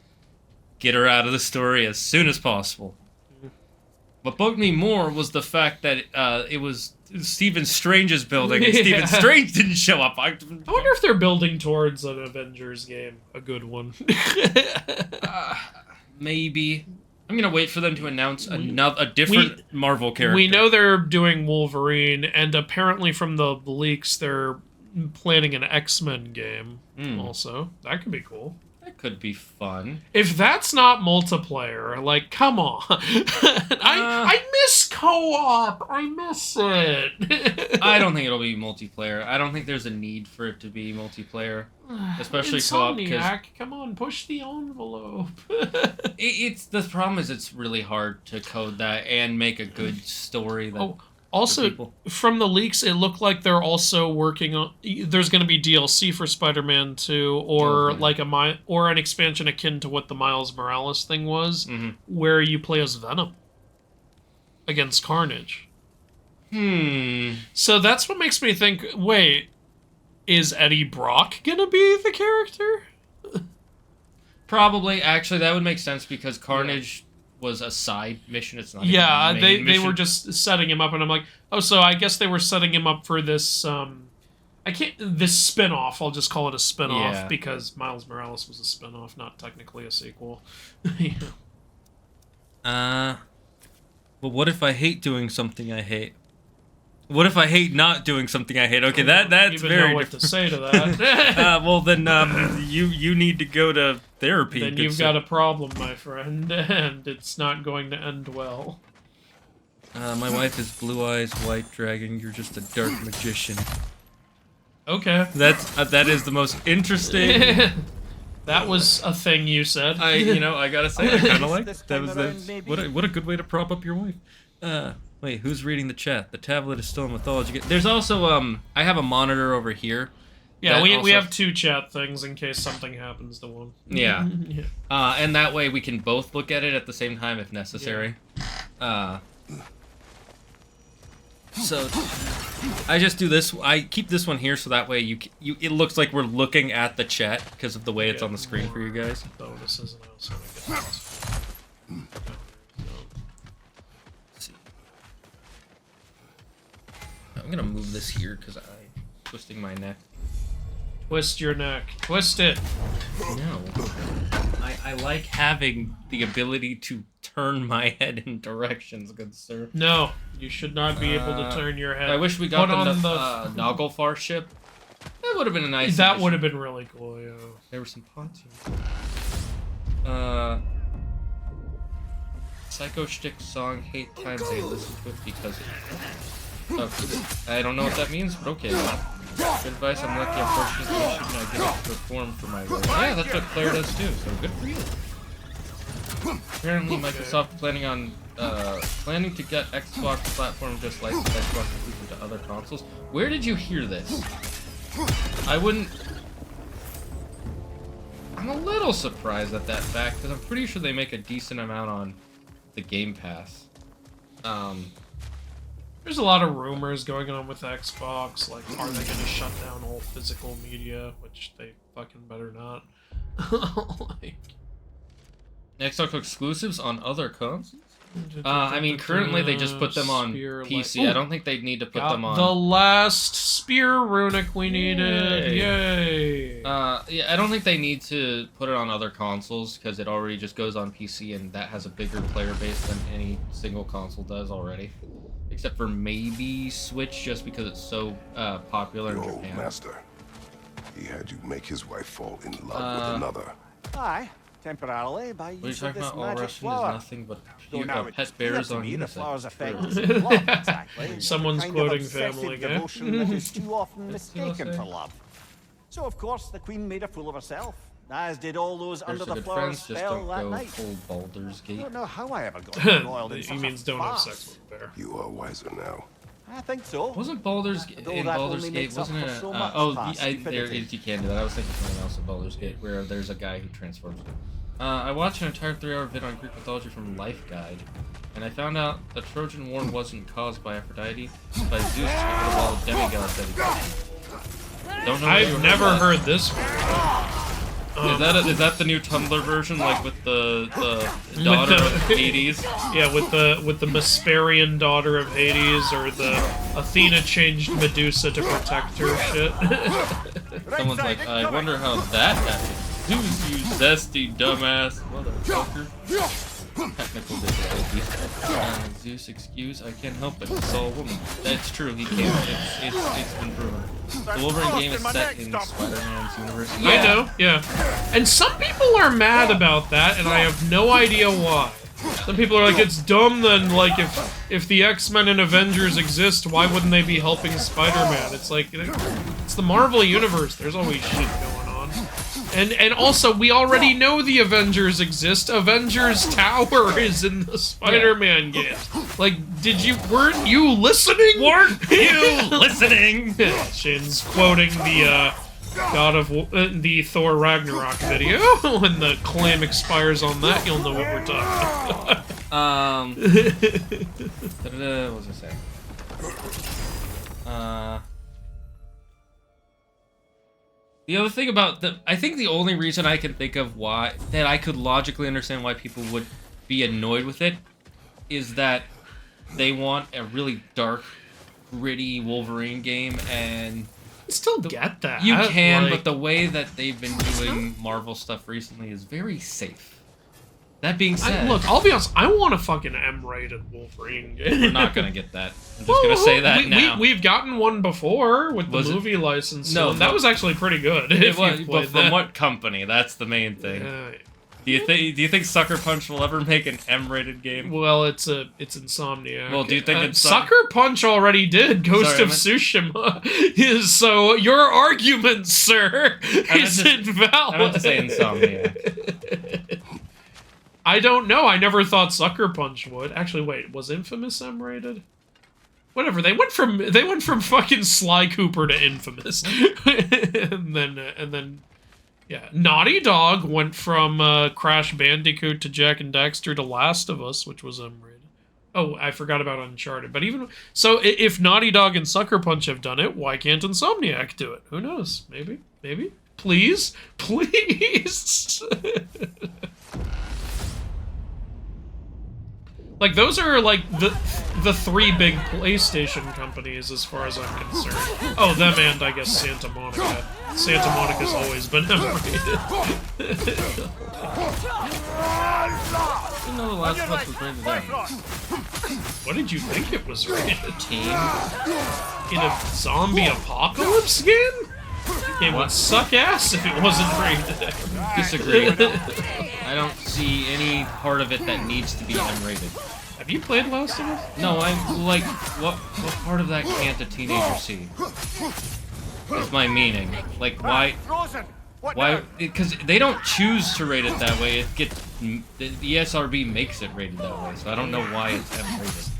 get her out of the story as soon as possible. What bugged me more was the fact that it was Stephen Strange's building, and Stephen Strange didn't show up. I wonder if they're building towards an Avengers game. A good one. Maybe. I'm gonna wait for them to announce a different Marvel character. We know they're doing Wolverine, and apparently from the leaks, they're planning an X-Men game also. That could be cool. That could be fun. If that's not multiplayer, like, come on. I miss co-op. I miss it. I don't think it'll be multiplayer. I don't think there's a need for it to be multiplayer. Especially co-op. Come on, push the envelope. The problem is it's really hard to code that and make a good story that... Also, from the leaks, it looked like they're also working on... There's going to be DLC for Spider-Man 2, or or an expansion akin to what the Miles Morales thing was, where you play as Venom against Carnage. So that's what makes me think, wait, is Eddie Brock going to be the character? Probably. Actually, that would make sense because Carnage... was a side mission. It's not. They were just setting him up, and I'm like, oh, so I guess they were setting him up for this. This spin-off. I'll just call it a spin-off because Miles Morales was a spin-off, not technically a sequel. But what if I hate doing something I hate? What if I hate not doing something I hate? Okay, that's very know what to say to that. Well, then you need to go to therapy. Then you've got a problem, my friend, and it's not going to end well. My wife is Blue Eyes White Dragon. You're just a dark magician. Okay. That is the most interesting. That was a thing you said. I gotta say, I kind of like that. What a good way to prop up your wife. Wait, who's reading the chat? The tablet is still in Mythology. There's also, I have a monitor over here. Yeah, we have two chat things in case something happens to one. Yeah. And that way we can both look at it at the same time if necessary. So, I just do this. I keep this one here so that way it looks like we're looking at the chat because of the way it's on the screen for you guys. Bonuses and also I'm gonna move this here because I'm twisting my neck. Twist your neck. Twist it. No. I like having the ability to turn my head in directions, good sir. No, you should not be able to turn your head. I wish we got the Naglfar ship. That would have been a nice. That would have been really cool, yeah. There were some pots here. Psycho Shtick song Hate Times 8. Listen to it because I don't know what that means, but okay. Good advice. I'm lucky. Unfortunately, I should not get to perform for my work. Yeah, that's what Claire does too. So good for you. Apparently, Microsoft planning to get Xbox platform just license Xbox exclusive to other consoles. Where did you hear this? I'm a little surprised at that fact because I'm pretty sure they make a decent amount on the Game Pass. There's a lot of rumors going on with Xbox, like, are they gonna shut down all physical media, which they fucking better not. Like... Xbox exclusives on other consoles? I mean, currently they just put them on PC. I don't think they'd need to put them on... The last Spear Runic we needed! Yay! Yeah, I don't think they need to put it on other consoles, because it already just goes on PC, and that has a bigger player base than any single console does already. Except for maybe Switch, just because it's so popular in Your Japan. master. He had you make his wife fall in love with another. Aye, temporarily by What are you use of talking this about? All magic Russian flower. is nothing but Though now it's pet clear bears to on me the unisex. flower's effect Sure. isn't love, exactly. Someone's The kind quoting of obsessive Family Guy. devotion that is too often What's he mistaken say? for love. So of course the queen made a fool of herself, as did all those There's under the good flower's friends, just spell don't that go night. full Baldur's I Gate. don't know how I ever got embroiled in He such means a don't have farce. sex with a bear. You are wiser now. I think so. Wasn't Baldur's Though in that Baldur's only Gate? makes up Wasn't for it? so much past There stupidity. is. You can do that. I was thinking something else in Baldur's Gate, where there's a guy who transforms. I watched an entire 3-hour vid on Greek mythology from Life Guide, and I found out the Trojan War wasn't caused by Aphrodite, but by Zeus of all the demigods that exist. Don't know. I've never heard this one. Is that the new Tumblr version, like with the daughter of Hades? Yeah, with the Hesperian daughter of Hades, or the Athena changed Medusa to protect her shit. Someone's like, I wonder how that happened. Zeus, you zesty dumbass motherfucker. Technical difficulties. Zeus, excuse, I can't help it. It's all a woman. That's true, he can't. It's been proven. The Wolverine game is set in Spider-Man's universe. I know, yeah. And some people are mad about that, and I have no idea why. Some people are like, it's dumb then, like, if the X-Men and Avengers exist, why wouldn't they be helping Spider-Man? It's like, it's the Marvel Universe, there's always shit going on. And also, we already know the Avengers exist. Avengers Tower is in the Spider-Man game. Like, weren't you listening? Weren't you listening? Shane's quoting the the Thor Ragnarok video. When the claim expires on that, you'll know what we're talking about. What was I saying? The other thing about I think the only reason I can think of that I could logically understand why people would be annoyed with it is that they want a really dark, gritty Wolverine game, and still get that. You can, but the way that they've been doing Marvel stuff recently is very safe. That being said... Look, I'll be honest, I want a fucking M-rated Wolverine game. We're not gonna get that. I'm just gonna say that now. We've gotten one before with the movie license. No, that was actually pretty good. It was, but from what company? That's the main thing. Do you think Sucker Punch will ever make an M-rated game? Well, it's Insomniac. Well, do you think Sucker Punch already did Ghost of Tsushima? So your argument, sir, isn't valid. I meant to say Insomniac. I don't know. I never thought Sucker Punch would. Actually, wait, was Infamous M-rated? Whatever. They went from fucking Sly Cooper to Infamous, and then. Yeah, Naughty Dog went from Crash Bandicoot to Jak and Daxter to Last of Us, which was M-rated. Oh, I forgot about Uncharted. But even so, if Naughty Dog and Sucker Punch have done it, why can't Insomniac do it? Who knows? Maybe. Please. Like, those are, like, the three big PlayStation companies, as far as I'm concerned. Oh, them and, I guess, Santa Monica. Santa Monica's always been M-rated. You know, the Last of Us was rated M. What did you think it was rated? Team? In a zombie apocalypse game? Game would suck ass if it wasn't rated M. Disagree. I don't see any part of it that needs to be M-rated. Have you played Last of Us? No, I'm like, what part of that can't a teenager see? That's my meaning. Like, why? Why? Because they don't choose to rate it that way. It gets the ESRB makes it rated that way, so I don't know why it's M-rated.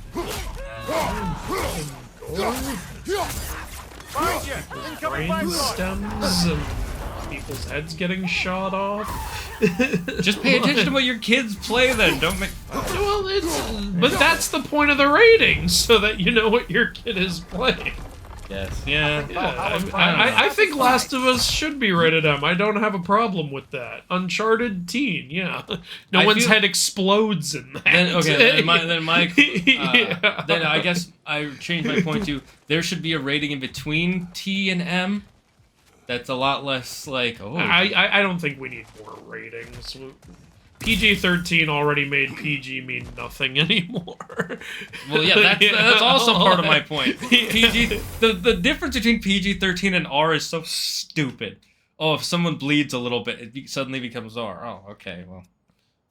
Brain stems and people's heads getting shot off. Just pay attention to what your kids play, then. Don't make. Well, but that's the point of the rating, so that you know what your kid is playing. Yes. Yeah. I think Last of Us should be rated M. I don't have a problem with that. Uncharted teen, yeah. No one's head explodes in that. Then I guess I changed my point to there should be a rating in between T and M. That's a lot less like, oh. I don't think we need more ratings. PG-13 already made PG mean nothing anymore. Well, yeah, that's also part of my point. PG, the difference between PG-13 and R is so stupid. Oh, if someone bleeds a little bit, it suddenly becomes R. Oh, okay, well.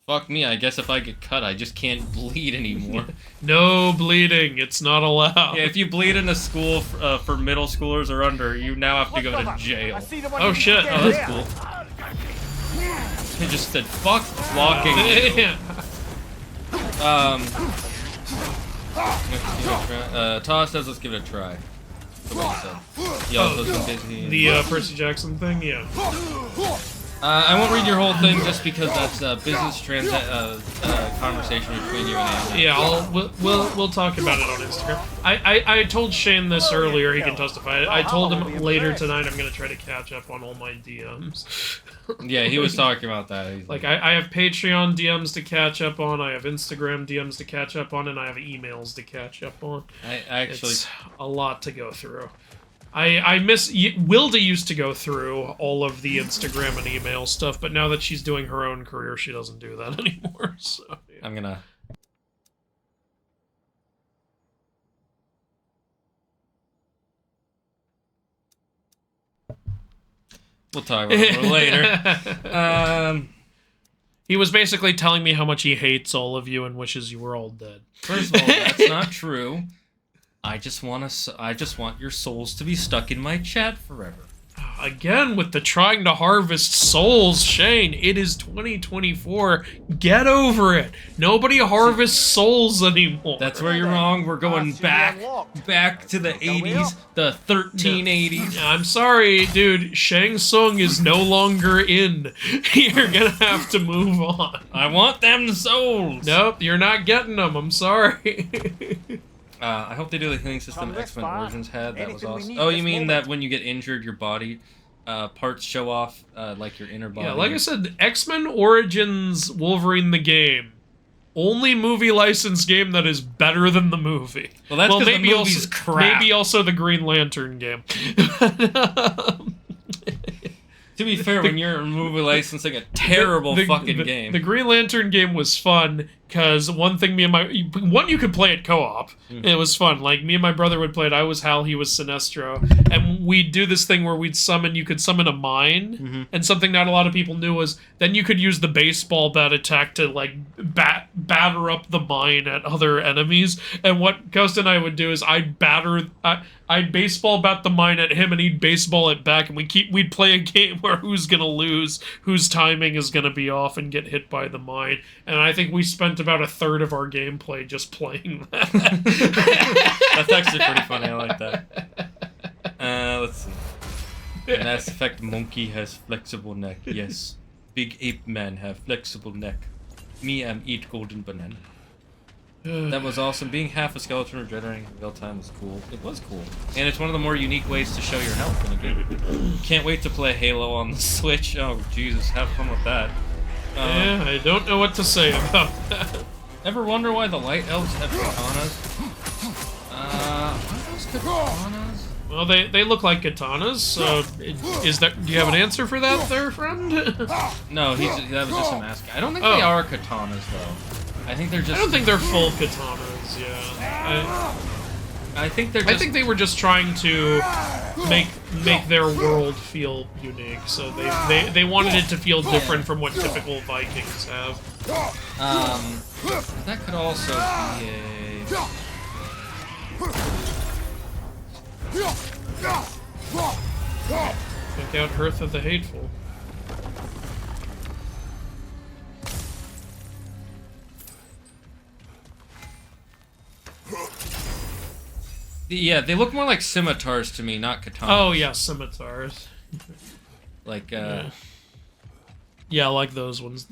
Fuck me, I guess if I get cut, I just can't bleed anymore. No bleeding, it's not allowed. Yeah, if you bleed in a school for middle schoolers or under, you now have to go to jail. Oh shit, oh that's cool. He just said, fuck blocking you. Toss says let's give it a try. The Percy Jackson thing, yeah. I won't read your whole thing just because that's a business conversation between you and Andrew. Yeah, we'll talk about it on Instagram. I told Shane this earlier, he can testify. I told him later tonight I'm going to try to catch up on all my DMs. Yeah, he was talking about that. Like, I have Patreon DMs to catch up on, I have Instagram DMs to catch up on, and I have emails to catch up on. It's a lot to go through. I miss... Wilda used to go through all of the Instagram and email stuff, but now that she's doing her own career, she doesn't do that anymore, so... Yeah. I'm gonna... We'll talk about it later. He was basically telling me how much he hates all of you and wishes you were all dead. First of all, that's not true. I just want your souls to be stuck in my chat forever. Again, with the trying to harvest souls, Shane, it is 2024. Get over it. Nobody harvests souls anymore. That's where you're wrong. We're going back to the 80s, the 1380s. I'm sorry, dude. Shang Tsung is no longer in. You're gonna have to move on. I want them souls. Nope, you're not getting them. I'm sorry. I hope they do the healing system X-Men Origins had. That was awesome. Oh, you mean that when you get injured, your body parts show off, like your inner body? Yeah, like I said, X-Men Origins Wolverine the game. Only movie licensed game that is better than the movie. Well, that's because the movie's crap. Maybe also the Green Lantern game. To be fair, when you're movie licensing a terrible fucking game. The Green Lantern game was fun, because one thing you could play it co-op. It was fun. Like, me and my brother would play it. I was Hal, he was Sinestro. And we'd do this thing where you could summon a mine. And something not a lot of people knew was, then you could use the baseball bat attack to, like, batter up the mine at other enemies. And what Ghost and I would do is, I'd baseball bat the mine at him, and he'd baseball it back, and we'd play a game where who's gonna lose, whose timing is gonna be off, and get hit by the mine. And I think we spent about a third of our gameplay just playing that. That's actually pretty funny. I like that. Let's see. Mass Effect monkey has flexible neck. Yes. Big ape man have flexible neck. Me am eat golden banana. That was awesome. Being half a skeleton regenerating in real time was cool. It was cool. And it's one of the more unique ways to show your health in a game. Can't wait to play Halo on the Switch. Oh, Jesus. Have fun with that. Yeah, I don't know what to say about that. Ever wonder why the Light Elves have katanas? Are those katanas? Well, they look like katanas. Do you have an answer for that there, friend? No, that was just him asking. I don't think they are katanas, though. I think they're just... I don't think they're full katanas, yeah. I think they're. I think they were just trying to make their world feel unique, so they wanted it to feel different from what typical Vikings have. That could also be a. Check out Hearth of the Hateful. Yeah, they look more like scimitars to me, not katanas. Oh yeah, scimitars. Like yeah, like those ones.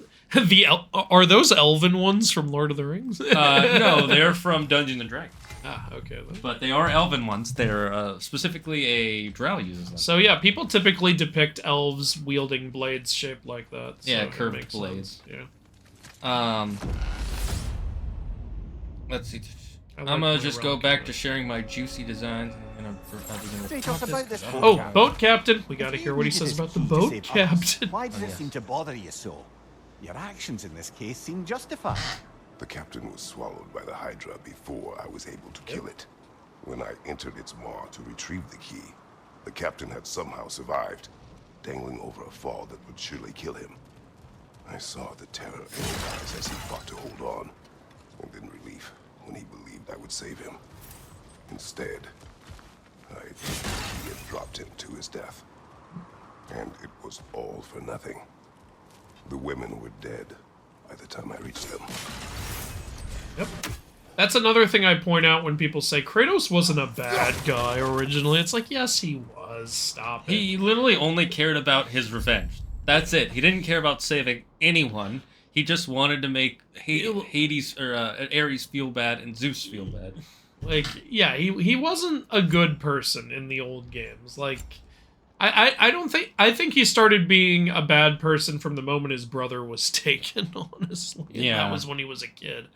Are those elven ones from Lord of the Rings? No, they're from Dungeons and Dragons. Ah, okay. Then. But they are elven ones. They're specifically a drow uses them. So yeah, people typically depict elves wielding blades shaped like that. So yeah, it curved makes blades. Sense. Yeah. Let's see. Like I'm gonna just go back to sharing my juicy designs. Oh, boat captain! We gotta hear what he says about the boat captain. Why does it seem to bother you so? Your actions in this case seem justified. The captain was swallowed by the Hydra before I was able to kill it. When I entered its maw to retrieve the key, the captain had somehow survived, dangling over a fall that would surely kill him. I saw the terror in his eyes as he fought to hold on, and in relief when he believed I would save him. Instead, I took the key and dropped him to his death. And it was all for nothing. The women were dead by the time I reached them. Yep. That's another thing I point out when people say Kratos wasn't a bad guy originally. It's like, yes, he was. Stop it. He literally only cared about his revenge. That's it. He didn't care about saving anyone. He just wanted to make Hades or Ares feel bad and Zeus feel bad. Like, yeah, he wasn't a good person in the old games. Like, I think he started being a bad person from the moment his brother was taken, honestly. Yeah. That was when he was a kid.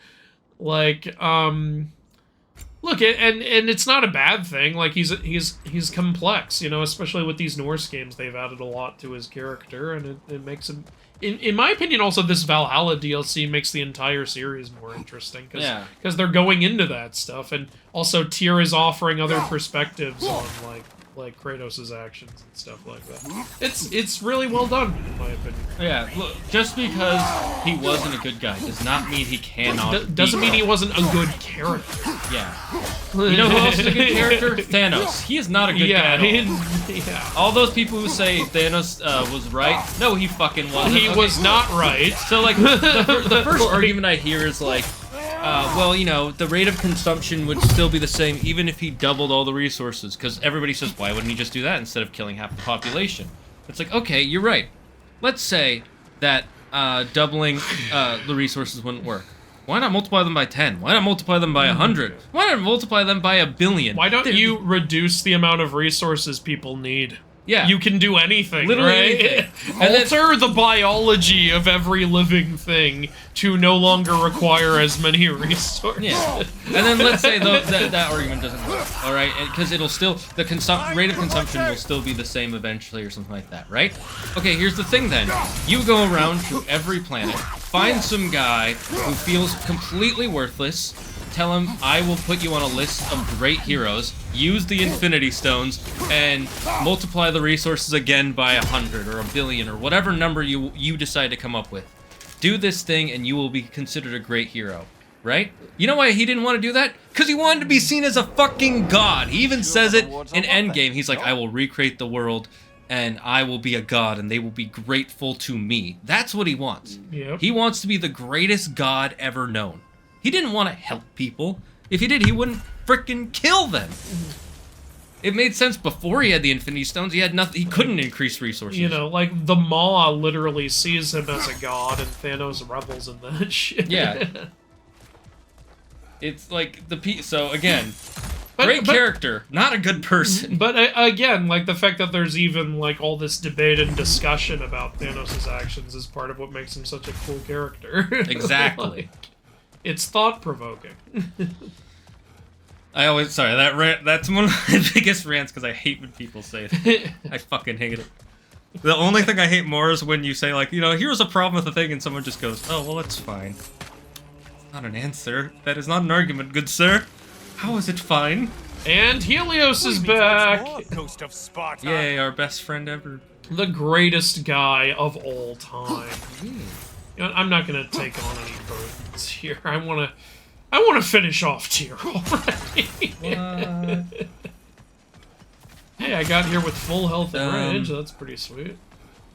Like, look, and it's not a bad thing. Like, he's complex, you know, especially with these Norse games. They've added a lot to his character, and it makes him... In my opinion, also, this Valhalla DLC makes the entire series more interesting, because they're going into that stuff, and also Tyr is offering other perspectives on, like Kratos' actions and stuff like that. It's really well done, in my opinion. Yeah, look, just because he wasn't a good guy does not mean he cannot doesn't mean he wasn't a good character. Yeah. You know who else is a good character? Thanos. He is not a good guy at all. Yeah. All those people who say Thanos was right, no, he fucking wasn't. He was not right. So, like, the first argument I hear is, like, well, you know, the rate of consumption would still be the same even if he doubled all the resources, because everybody says, why wouldn't he just do that instead of killing half the population? It's like, okay, you're right. Let's say that doubling the resources wouldn't work. Why not multiply them by 10? Why not multiply them by 100? Why not multiply them by 1 billion? Why don't you reduce the amount of resources people need? Yeah. You can do anything, Literally right? anything. Alter the biology of every living thing to no longer require as many resources. Yeah. And then let's say that argument doesn't work, all right? Because it'll still, the rate of consumption will still be the same eventually or something like that, right? Okay, here's the thing then. You go around to every planet, find some guy who feels completely worthless, tell him, I will put you on a list of great heroes, use the Infinity Stones, and multiply the resources again by 100 or 1 billion or whatever number you decide to come up with. Do this thing and you will be considered a great hero, right? You know why he didn't want to do that? Because he wanted to be seen as a fucking god. He even says it in Endgame. He's like, I will recreate the world and I will be a god and they will be grateful to me. That's what he wants. Yep. He wants to be the greatest god ever known. He didn't want to help people. If he did, he wouldn't frickin' kill them. It made sense before he had the Infinity Stones. He had nothing. He couldn't increase resources. You know, like, the Maw literally sees him as a god, and Thanos revels in that shit. Yeah. It's like so again, great character, not a good person. But again, like, the fact that there's even, like, all this debate and discussion about Thanos' actions is part of what makes him such a cool character. Exactly. Like, it's thought-provoking. That's one of my biggest rants, because I hate when people say it. I fucking hate it. The only thing I hate more is when you say, like, you know, here's a problem with the thing, and someone just goes, oh, well, that's fine. It's not an answer. That is not an argument, good sir. How is it fine? And Helios is back! Ghost of Sparta. Yay, our best friend ever. The greatest guy of all time. You know, I'm not gonna take on any burdens here. I wanna finish off tier already. Hey, I got here with full health and range. That's pretty sweet.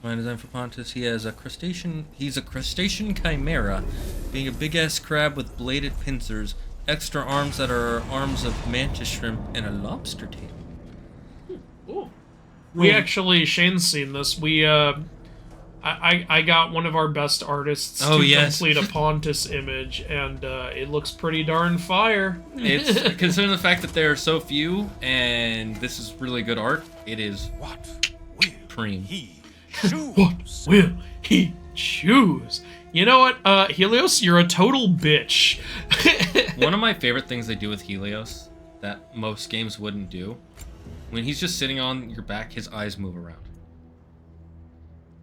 My design for Pontis, he's a crustacean chimera, being a big-ass crab with bladed pincers, extra arms that are arms of mantis shrimp, and a lobster tail. Ooh. We actually, Shane's seen this. We, I got one of our best artists to complete a Pontis image, and it looks pretty darn fire. It's considering the fact that there are so few, and this is really good art. It is supreme. What will he choose? You know what, Helios, you're a total bitch. One of my favorite things they do with Helios that most games wouldn't do, when he's just sitting on your back, his eyes move around.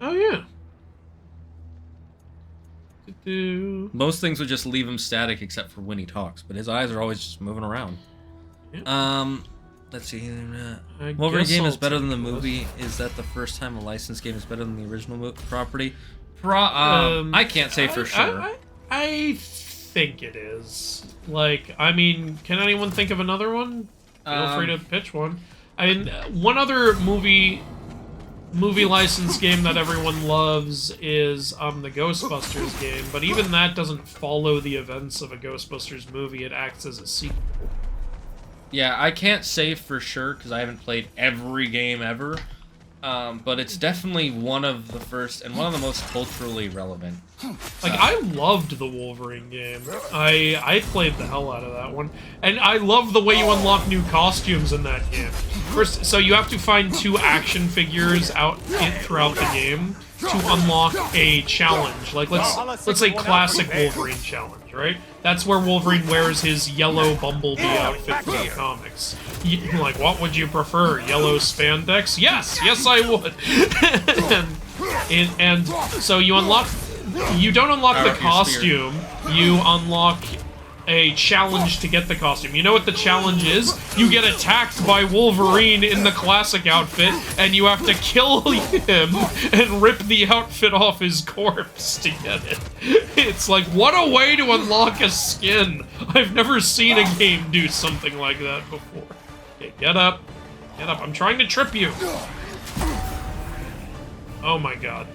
Oh, yeah. Most things would just leave him static except for when he talks, but his eyes are always just moving around. Yeah. Let's see. Wolverine game is better than the movie. Is that the first time a licensed game is better than the original property? I can't say for sure. I think it is. Like, I mean, can anyone think of another one? Feel free to pitch one. I mean, one other movie license game that everyone loves is the Ghostbusters game, but even that doesn't follow the events of a Ghostbusters movie. It acts as a sequel. Yeah, I can't say for sure because I haven't played every game ever, but it's definitely one of the first and one of the most culturally relevant. Like, I loved the Wolverine game. I played the hell out of that one. And I love the way you unlock new costumes in that game. First, so you have to find 2 action figures throughout the game to unlock a challenge. Like, let's say classic Wolverine challenge, right? That's where Wolverine wears his yellow Bumblebee outfit from the comics. Like, what would you prefer? Yellow spandex? Yes! Yes, I would! and so you unlock... You don't unlock the costume, you unlock a challenge to get the costume. You know what the challenge is? You get attacked by Wolverine in the classic outfit, and you have to kill him and rip the outfit off his corpse to get it. It's like, what a way to unlock a skin! I've never seen a game do something like that before. Okay, get up. Get up. I'm trying to trip you. Oh my god.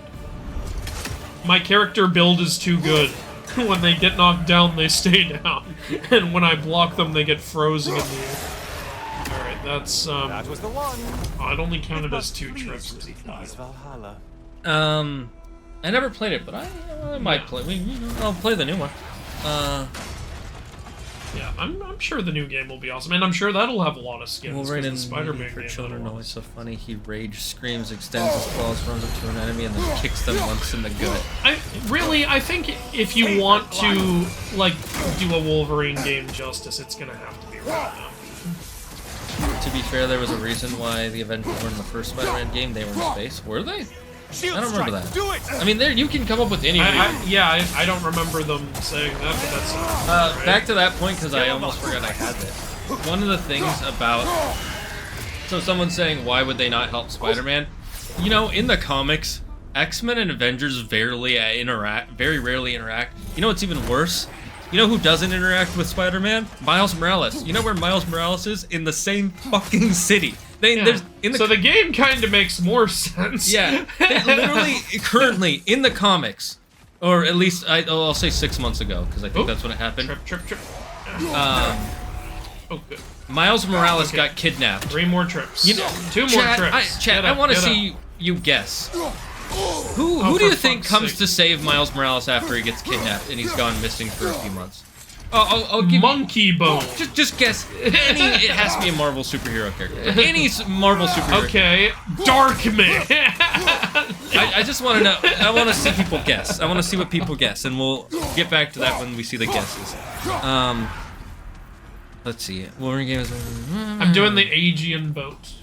My character build is too good. When they get knocked down, they stay down. And when I block them, they get frozen in the air. Alright, that's, That was the one. Oh, it only counted as 2 trips. Valhalla. I never played it, but I might play. I'll play the new one. Yeah, I'm sure the new game will be awesome, and I'm sure that'll have a lot of skins. Wolverine in Spider-Man for game children always so funny. He rage screams, extends his claws, runs up to an enemy, and then kicks them once in the gut. I think if you want to, like, do a Wolverine game justice, it's gonna have to be right now. To be fair, there was a reason why the Avengers were in the first Spider-Man game. They were in space. Were they? I don't remember that. Do it! I mean, you can come up with any reason. I don't remember them saying that, but that's right. Back to that point, because I almost forgot I had this. One of the things about... So someone's saying, why would they not help Spider-Man? You know, in the comics, X-Men and Avengers very rarely interact. You know what's even worse? You know who doesn't interact with Spider-Man? Miles Morales. You know where Miles Morales is? In the same fucking city. So the game kind of makes more sense. Yeah, literally, currently, in the comics, or at least, I'll say 6 months ago, because I think that's when it happened. Trip. Oh, good. Miles Morales got kidnapped. 3 more trips. You know, 2 more trips. I want to see you guess. Who do you think comes to save Miles Morales after he gets kidnapped and he's gone missing for a few months? I'll give Monkey Bone. Just guess. It has to be a Marvel superhero character. Any Marvel superhero. Okay, Darkman. I just want to know. I want to see people guess. I want to see what people guess, and we'll get back to that when we see the guesses. Let's see. Wolverine game is. I'm doing the Aegean boat.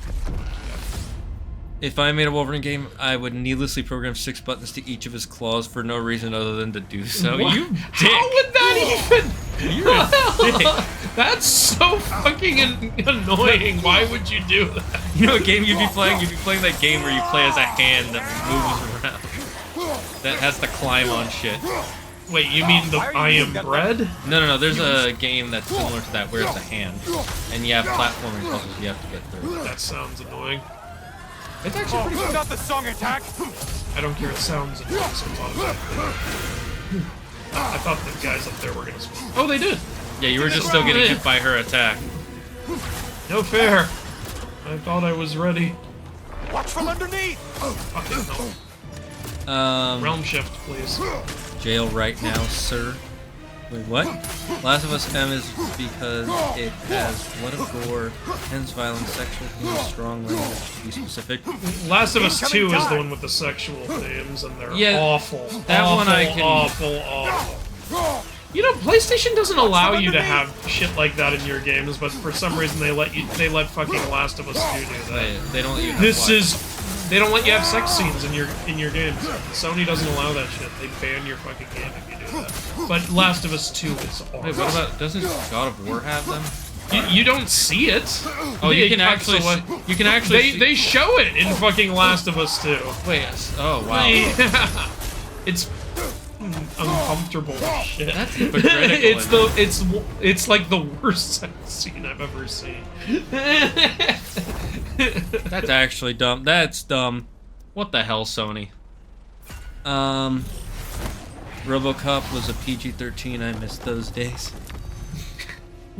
If I made a Wolverine game, I would needlessly program 6 buttons to each of his claws for no reason other than to do so. What? You dick. How would that even? You're a dick. That's so fucking annoying. Why would you do that? You know what game you'd be playing? You'd be playing that game where you play as a hand that moves around. That has to climb on shit. Wait, you mean the I Am Bread? No. There's a game that's similar to that where it's a hand. And you have platforming puzzles you have to get through. That sounds annoying. It's actually pretty good. Got the song attack. I don't care, it sounds annoying sometimes. I thought the guys up there were gonna swim. Oh, they did! Yeah, you were just still getting hit by her attack. No fair. I thought I was ready. Watch from underneath. Fucking hell. Realm shift, please. Jail right now, sir. Wait, what? Last of Us M is because it has blood of gore, hence violence, sexual themes, strong language, to be specific. Last of Us 2 is the one with the sexual themes, and they're awful. That awful, one I can... awful. You know, PlayStation doesn't allow you to have shit like that in your games, but for some reason they let fucking Last of Us 2 do that. They don't let you have They don't let you have sex scenes in your games. Sony doesn't allow that shit. They ban your fucking game if you do that. But Last of Us 2 is awesome. Wait, what about... Doesn't God of War have them? You don't see it. Oh, you can actually... They show it in fucking Last of Us 2. Wait, oh, wow. It's uncomfortable shit. That's hypocritical. It's like the worst sex scene I've ever seen. That's actually dumb. That's dumb. What the hell, Sony? RoboCop was a PG-13. I missed those days.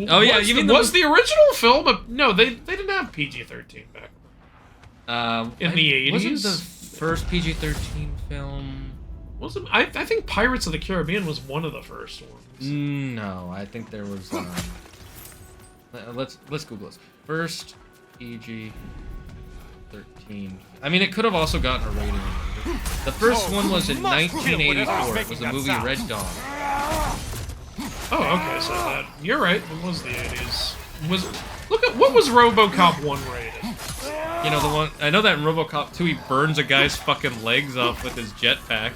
Oh yeah, you mean was the original film? No, they didn't have PG-13 back. In the 80s. Wasn't the first PG-13 film? Wasn't I think Pirates of the Caribbean was one of the first ones. No, I think there was. Let's Google this. First PG-13. I mean, it could have also gotten a rating. The first one was in 1984. It was the movie Red Dawn. Oh, okay, so you're right. It was the 80s. Look at what was RoboCop 1 rated? You know the one. I know that in RoboCop 2 he burns a guy's fucking legs off with his jetpack.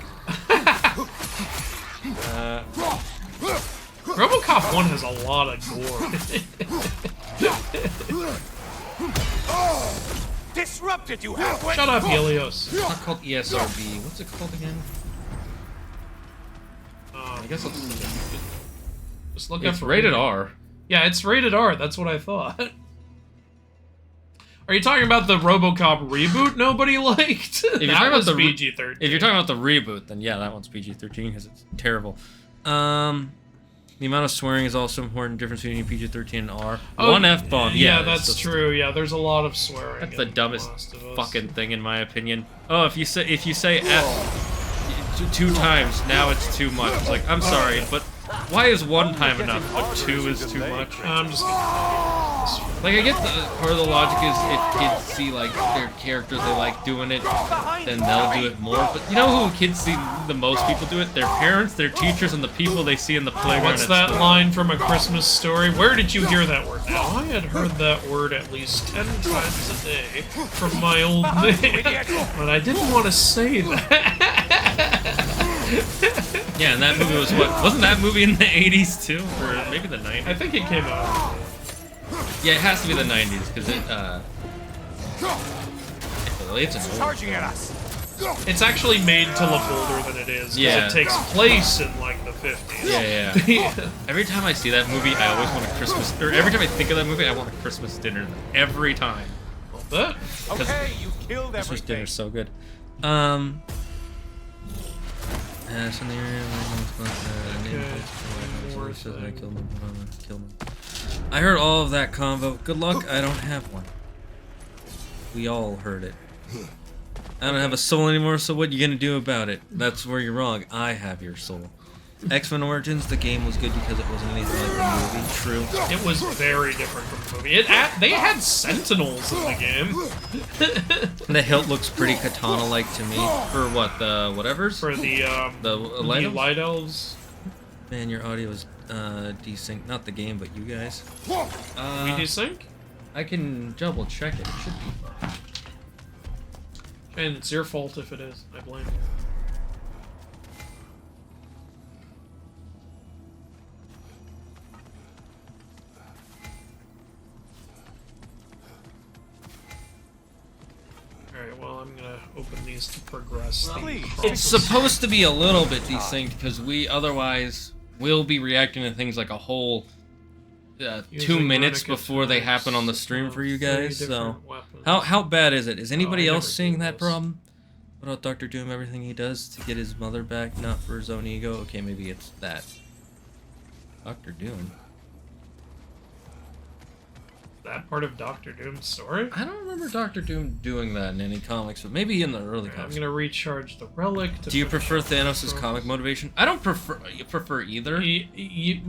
RoboCop 1 has a lot of gore. Disrupted, you halfway. Shut up, Helios. It's not called ESRB. What's it called again? I guess I'll just look up. It's rated R. Yeah, it's rated R. That's what I thought. Are you talking about the RoboCop reboot nobody liked? If you're talking about the PG-13. If you're talking about the reboot, then yeah, that one's PG-13 because it's terrible. The amount of swearing is also important. Difference between PG-13 and R. One F-bomb. Yeah, that's true. Yeah, there's a lot of swearing. That's the dumbest fucking thing in my opinion. Oh, if you say F 2 times, now it's too much. It's like, I'm sorry, but why is 1 time enough, but 2 is too much? I'm just like, I get part of the logic is if kids see like their characters they like doing it, then they'll do it more. But you know who kids see the most people do it? Their parents, their teachers, and the people they see in the playground. What's that line from A Christmas Story? Where did you hear that word? Now, I had heard that word at least 10 times a day from my old man, but I didn't want to say that. Yeah, and that movie was what? Wasn't that movie in the 80s too? Or maybe the 90s? I think it came out. Yeah, it has to be the 90s, because it's Charging at us. It's actually made to look older than it is, because Yeah. it takes place in, like, the 50s. Yeah. Every time I see that movie, I always want a Christmas... Or every time I think of that movie, I want a Christmas dinner. Every time. I'll bet. Okay, you killed Christmas everything. dinner's so good. I heard all of that convo. Good luck, I don't have one. We all heard it. I don't have a soul anymore, so what you gonna do about it? That's where you're wrong. I have your soul. X-Men Origins, the game was good because it wasn't anything like the movie. True. It was very different from the movie. They had Sentinels in the game. The hilt looks pretty katana-like to me. For what, the whatevers? For the light elves. Man, your audio is desync. Not the game, but you guys. We desync? I can double check it. It should be. And it's your fault if it is. I blame you. I'm gonna open these to progress. It's supposed to be a little bit desynced because we otherwise will be reacting to things like a whole 2 minutes before they happen on the stream for you guys. So how bad is it? Is anybody else seeing that problem? What about Dr. Doom? Everything he does to get his mother back, not for his own ego. Okay, maybe it's that. Dr. Doom. That part of Doctor Doom's story? I don't remember Dr. Doom doing that in any comics, but maybe in the early comics. I'm gonna recharge the relic. Do you prefer Thanos' comic motivation? I don't prefer either.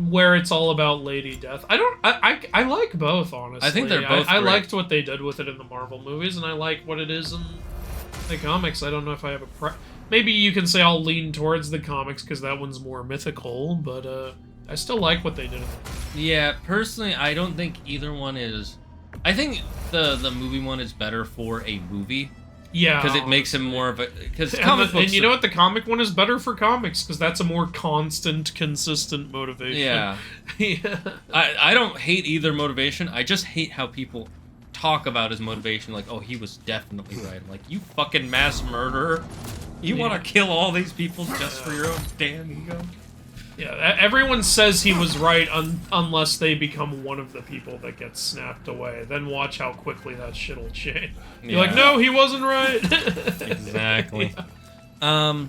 Where it's all about Lady Death. I like both, honestly. I think they're both I great. liked what they did with it in the Marvel movies, and I like what it is in the comics. I don't know if I have a maybe you can say I'll lean towards the comics because that one's more mythical, but I still like what they did. Yeah, personally, I don't think either one is. I think the movie one is better for a movie. Yeah, because it makes him more of a. Because comic books. And you know what? The comic one is better for comics because that's a more constant, consistent motivation. Yeah. Yeah. I don't hate either motivation. I just hate how people talk about his motivation like, oh, he was definitely right. I'm like, you fucking mass murderer. You want to kill all these people just for your own damn ego? Yeah, everyone says he was right unless they become one of the people that gets snapped away. Then watch how quickly that shit'll change. You're like, no, he wasn't right. Exactly. Yeah.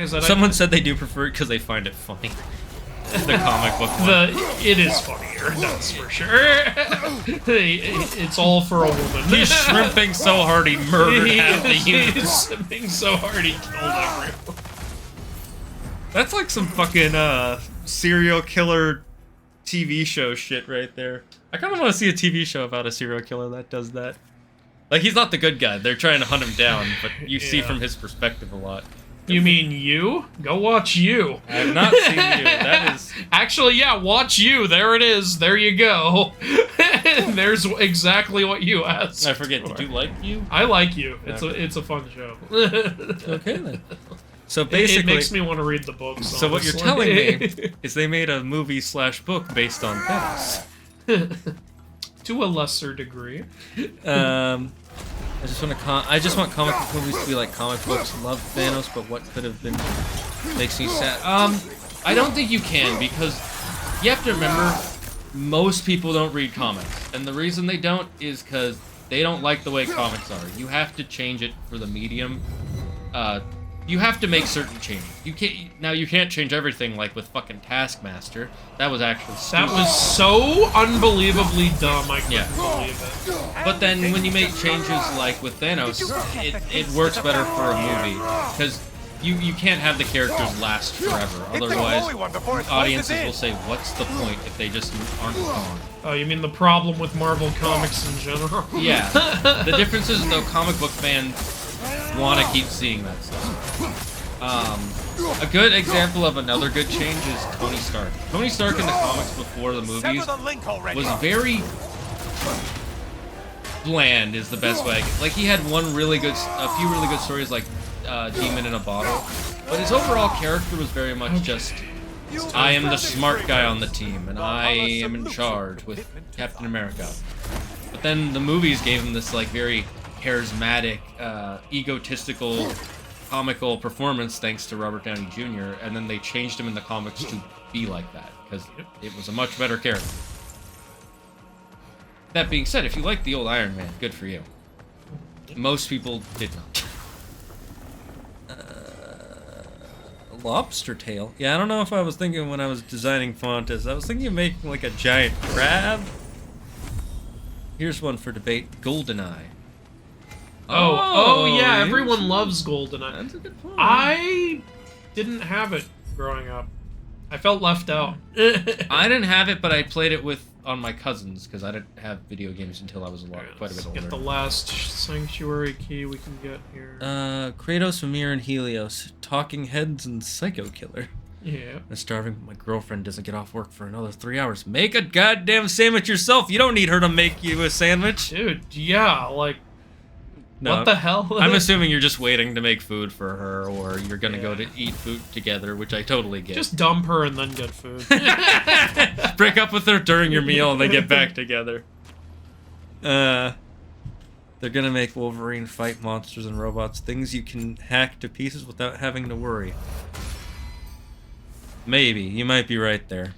Someone said they do prefer it because they find it funny. The comic book one. It is funnier, that's for sure. It's all for a woman. He's shrimping so hard he murdered half the universe. He's shrimping so hard he killed everyone. That's like some fucking serial killer TV show shit right there. I kind of want to see a TV show about a serial killer that does that. Like, he's not the good guy. They're trying to hunt him down, but you see from his perspective a lot. You mean You? Go watch You. I have not seen You. That is... Actually, yeah, watch You. There it is. There you go. There's exactly what you asked. I forget. Did you like You? I like You. It's a fun show. Okay, then. So basically... It makes me want to read the books, So what you're telling me is they made a movie/book based on Thanos. To a lesser degree. I just want comic book movies to be like comic books. Love Thanos, but what could have been makes me sad. I don't think you can, because you have to remember most people don't read comics, and the reason they don't is because they don't like the way comics are. You have to change it for the medium. You have to make certain changes. You can't change everything like with fucking Taskmaster. That was actually stupid. That was so unbelievably dumb. I couldn't believe it. But then when you make changes like with Thanos, it works better for a movie because you can't have the characters last forever. Otherwise, audiences will say, "What's the point if they just aren't gone?" Oh, you mean the problem with Marvel Comics in general? Yeah. The difference is though, comic book fans want to keep seeing that stuff. A good example of another good change is Tony Stark. Tony Stark in the comics before the movies was very bland, is the best way. Like, he had a few really good stories like Demon in a Bottle, but his overall character was very much just, I am the smart guy on the team, and I am in charge with Captain America. But then the movies gave him this like very charismatic, egotistical, comical performance thanks to Robert Downey Jr., and then they changed him in the comics to be like that, because it was a much better character. That being said, if you like the old Iron Man, good for you. Most people did not. Lobster tail? Yeah, I don't know if I was thinking when I was designing Pontis. I was thinking of making like a giant crab. Here's one for debate. GoldenEye. Oh yeah, everyone loves GoldenEye. That's a good point. I didn't have it growing up. I felt left out. I didn't have it, but I played it on my cousins because I didn't have video games until I was quite a bit older. Get the last sanctuary key we can get here. Kratos, Mimir, and Helios, Talking Heads, and Psycho Killer. Yeah. I'm starving, but my girlfriend doesn't get off work for another 3 hours. Make a goddamn sandwich yourself. You don't need her to make you a sandwich. Dude, yeah, like... No, what the hell? I'm assuming you're just waiting to make food for her, or you're gonna go to eat food together, which I totally get. Just dump her and then get food. Break up with her during your meal and then get back together. They're gonna make Wolverine fight monsters and robots, things you can hack to pieces without having to worry. Maybe. You might be right there.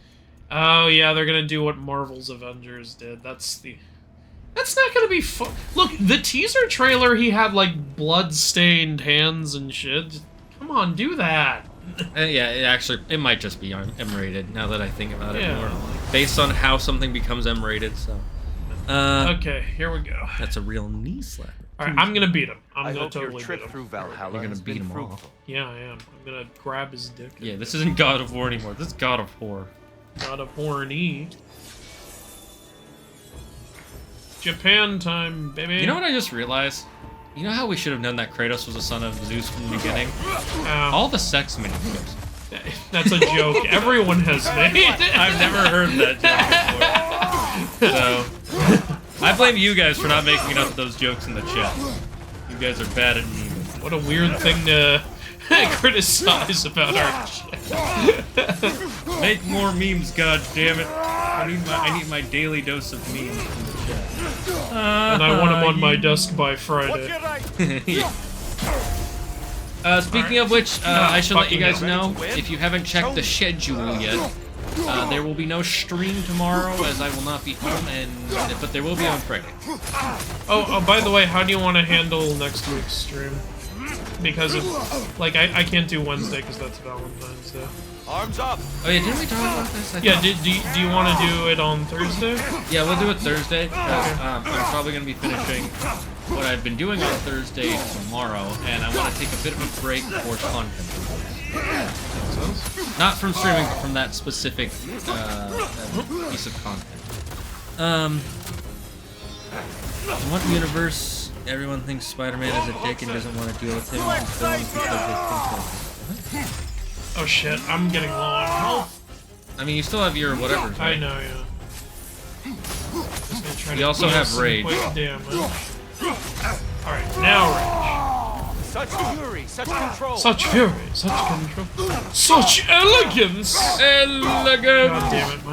Oh, yeah, they're gonna do what Marvel's Avengers did. That's not gonna be fun. Look, the teaser trailer, he had, like, blood-stained hands and shit. Come on, do that. Yeah, it might just be M-rated, now that I think about it more. Like, based on how something becomes M-rated, so... okay, here we go. That's a real knee slapper. Alright, I'm gonna beat him. I'm gonna totally totally your trip beat him. through Valhalla You're gonna beat him all. Yeah, I am. I'm gonna grab his dick. Yeah, this isn't God of War anymore. This is God of War. God of Horny. Japan time, baby. You know what I just realized? You know how we should have known that Kratos was the son of Zeus from the beginning? All the sex minigames. That's a joke everyone has made. I've never heard that joke before. So, I blame you guys for not making enough of those jokes in the chat. You guys are bad at memes. What a weird thing to criticize about our chat. Make more memes, god damn it! I need my daily dose of memes from the chat. And I want them on my desk by Friday. Speaking of which, I should let you guys know, if you haven't checked the schedule yet, there will be no stream tomorrow, as I will not be home, but there will be on Friday. Oh, by the way, how do you want to handle next week's stream? Because of, like, I can't do Wednesday because that's Valentine's Day. Arms up! Oh yeah, didn't we talk about this? Yeah, do you want to do it on Thursday? Yeah, we'll do it Thursday. I'm probably going to be finishing what I've been doing on Thursday tomorrow, and I want to take a bit of a break for content. Not from streaming, but from that specific piece of content. In what universe everyone thinks Spider-Man is a dick and doesn't want to deal with him in films because they think that... Oh shit, I'm getting low on health. I mean, you still have your whatever. Right? I know, yeah. Just gonna try You to also deal have some rage. quick damage. Alright, now rage. Such fury, such control. Such fury, such control. Such elegance! Elegant! God damn it,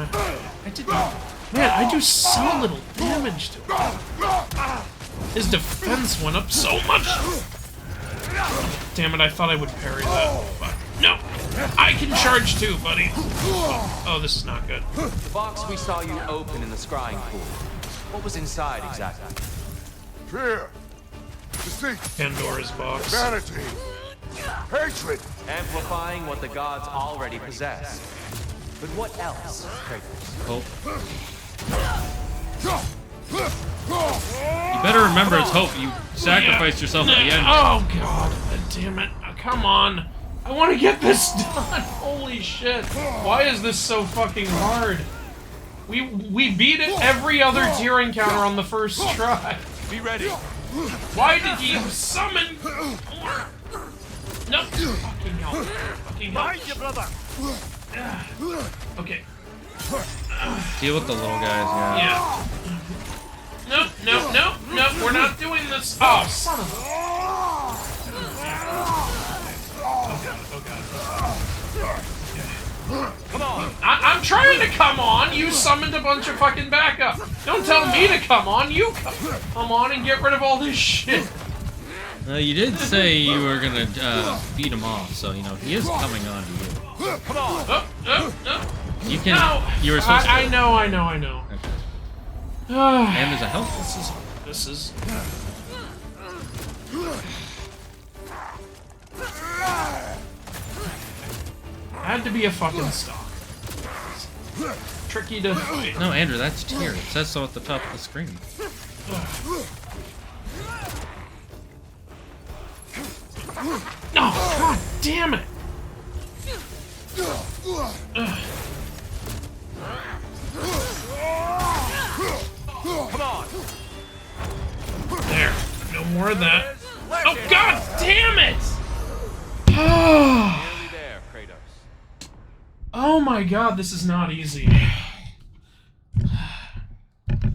I did not. Man, I do so little damage to him. His defense went up so much! Damn it, I thought I would parry that. But no! I can charge too, buddy! Oh, this is not good. The box we saw you open in the scrying pool. What was inside exactly? Fear, deceit, Pandora's box. vanity, hatred. Amplifying what the gods already possess. But what else, Kratos? Hope. You better remember it's hope. You sacrificed yourself at the end. Oh god, damn it. Oh, come on. I want to get this done. Holy shit. Why is this so fucking hard? We beat it every other tier encounter on the first try. Be ready. Why did you summon? No. Fucking hell. Fucking hell. Behind you, brother. Okay. Deal with the little guys, yeah. Yeah. No, we're not doing this. Oh, son of a... Oh, God. Come on. I'm trying to come on. You summoned a bunch of fucking backup. Don't tell me to come on. You come on and get rid of all this shit. You did say you were gonna beat him off, so you know he is coming on to you. Come on. No. You can. No. You were supposed to. I know. Okay. And there's a health. This is. Had to be a fucking stock. Tricky to fight. No, Andrew, that's tier. It says so at the top of the screen. No, god damn it! Come on. There. No more of that. Oh god damn it! Nearly there, Kratos. Oh my god, this is not easy.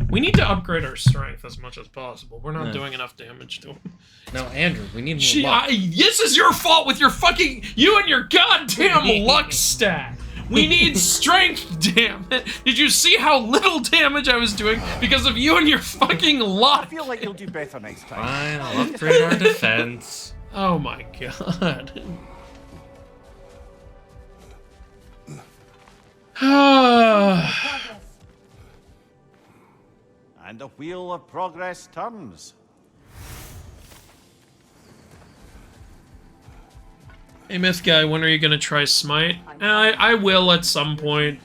We need to upgrade our strength as much as possible. We're not doing enough damage to him. No, Andrew, we need more luck. This is your fault with your fucking... You and your goddamn luck stat! We need strength, damn it! Did you see how little damage I was doing because of you and your fucking luck? I feel like you'll do better next time. Fine, I'll upgrade our defense. Oh my god. And the wheel of progress turns. Hey, Myth Guy, when are you gonna try Smite? I will at some point.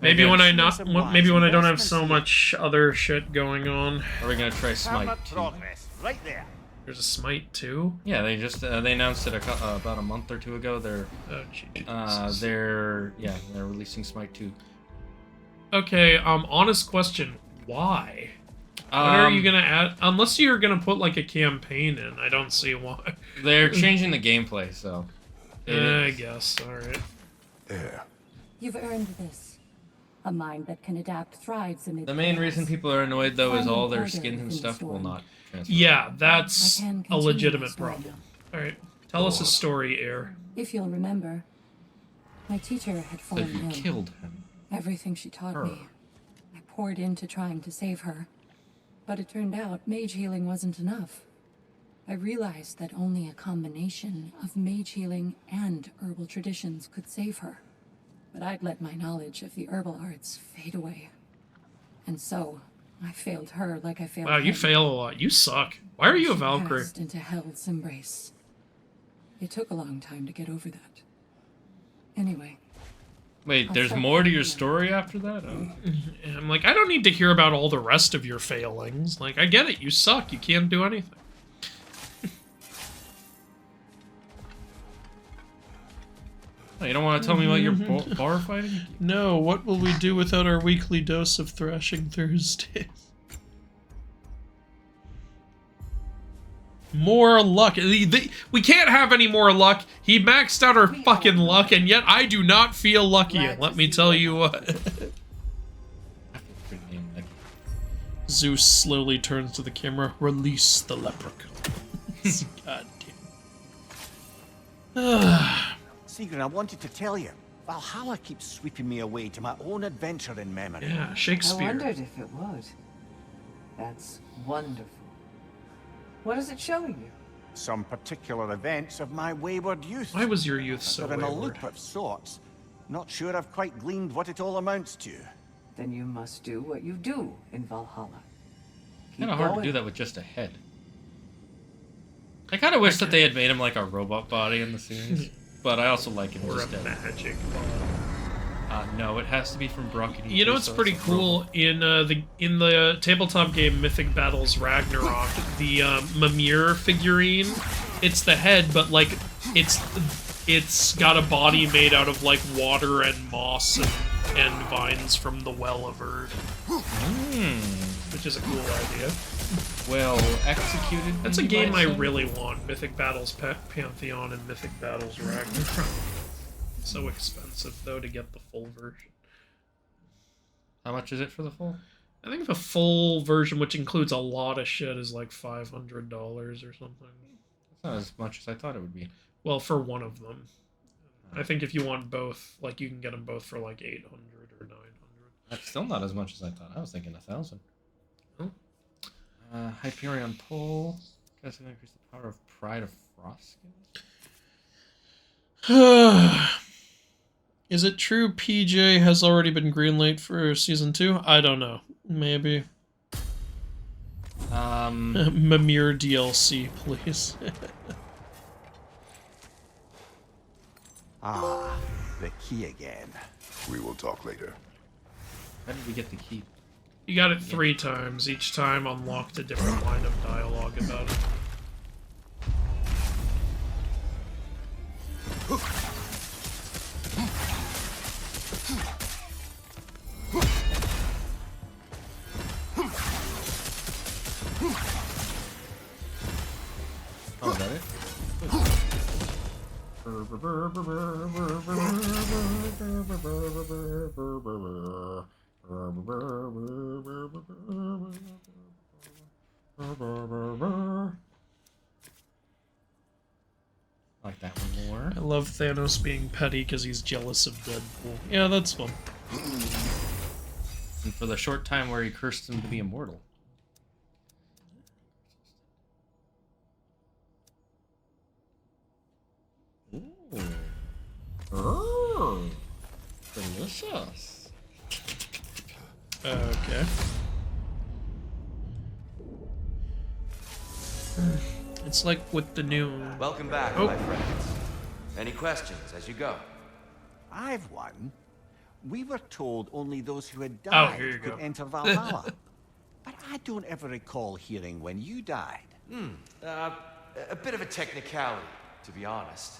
Maybe when I don't have so much other shit going on. Are we gonna try Smite 2? Progress, right there. There's a Smite 2? Yeah, they just they announced it about a month or two ago. They're releasing Smite 2. Okay, honest question. Why? What are you gonna add? Unless you're gonna put like a campaign in, I don't see why. They're changing the gameplay, so. I guess. All right. Yeah. You've earned this. A mind that can adapt thrives amid The main chaos. reason people are annoyed, though, is all their Harder skins and within the stuff will storm. not transfer. Yeah, that's I can a continue legitimate this right problem. now. All right, tell us a story, Air. If you'll remember, my teacher had So fallen you ill. killed him. Everything she taught Her. me, I poured into trying to save her. But it turned out mage healing wasn't enough. I realized that only a combination of mage healing and herbal traditions could save her. But I'd let my knowledge of the herbal arts fade away. And so, I failed her like I failed Wow, you him. fail a lot. You suck. Why are you a She Valkyrie? passed into hell's embrace. It took a long time to get over that. Anyway, Wait, I'll there's start more to from your here. story after that? Oh. And I'm like, I don't need to hear about all the rest of your failings. Like, I get it. You suck. You can't do anything. Oh, you don't want to tell me about your bar fighting? No, what will we do without our weekly dose of Thrashing Thursdays? More luck. We can't have any more luck. He maxed out our fucking luck, and yet I do not feel lucky. Let me tell you what. Zeus slowly turns to the camera. Release the leprechaun. God damn. Sigrid, I wanted to tell you, Valhalla keeps sweeping me away to my own adventure in memory. Yeah, I Shakespeare. wondered if it would. That's wonderful. What is it showing you? Some particular events of my wayward youth. Why was your youth so They're in a wayward? loop of sorts. Not sure I've quite gleaned what it all amounts to. Then you must do what you do in Valhalla. Keep Kind of hard to going. do that with just a head. I kind of wish that they had made him like a robot body in the series, but I also like him Or just a dead. magic. No, it has to be from Brock. You know what's pretty cool in the tabletop game Mythic Battles Ragnarok, the Mimir figurine. It's the head, but like it's got a body made out of like water and moss and vines from the Well of Erd, which is a cool idea. Well executed. That's a you game might I say. really want. Mythic Battles Pantheon and Mythic Battles Ragnarok. So expensive though to get the full version. How much is it for the full? I think the full version, which includes a lot of shit, is like $500 or something. That's not as much as I thought it would be. Well, for one of them. I think if you want both, like, you can get them both for like 800 or 900. That's still not as much as I thought. I was thinking 1,000. Oh. Hyperion Pull. Guys have increased the power of Pride of Frost skills. Is it true PJ has already been greenlit for season 2? I don't know. Maybe. Mimir DLC, please. Ah, the key again. We will talk later. How did we get the key? You got it 3 times. Each time unlocked a different line of dialogue about it. Oh, is that it? I Like that one more. love love Thanos being petty because he's jealous of Deadpool. Yeah, that's fun. And for the short time where he cursed him to be immortal. Ooh. Oh, delicious. Okay. It's like with the new... Welcome back, my friends. Any questions as you go? I've one. We were told only those who had Oh, died here you could go. enter Valhalla. But I don't ever recall hearing when you died. A bit of a technicality, to be honest.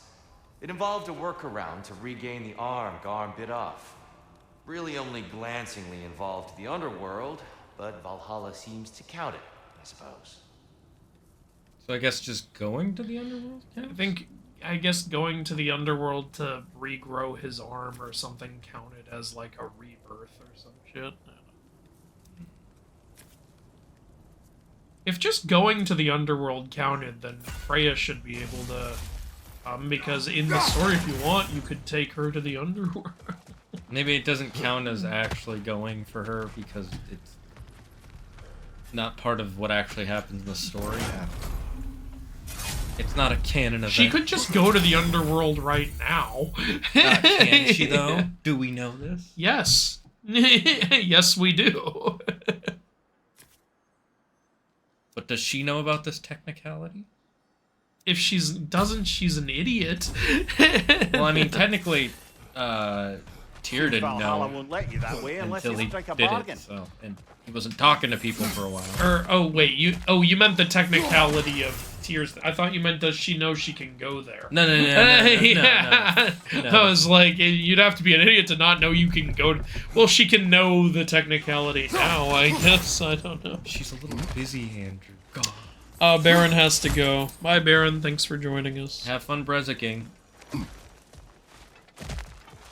It involved a workaround to regain the arm Garm bit off. Really only glancingly involved the underworld, but Valhalla seems to count it, I suppose. So I guess just going to the underworld? I guess going to the underworld to regrow his arm or something counted as like a rebirth or some shit. I don't know. If just going to the underworld counted, then Freya should be able to, because in the story, if you want, you could take her to the underworld. Maybe it doesn't count as actually going for her because it's not part of what actually happens in the story. It's not a canon event. She could just go to the underworld right now. Can she, though? Do we know this? Yes. Yes, we do. But does she know about this technicality? If she's an idiot. Well, I mean, technically, Tyr didn't Valhalla know won't let you that way unless until you he strike a did bargain. it. So, and he wasn't talking to people for a while. Oh wait, you meant the technicality of Tyr's. I thought you meant does she know she can go there? No. Yeah. I was like, you'd have to be an idiot to not know you can go. Well, she can know the technicality now, I guess. I don't know. She's a little busy, Andrew. God. Baron has to go. Bye, Baron. Thanks for joining us. Have fun brezzicking.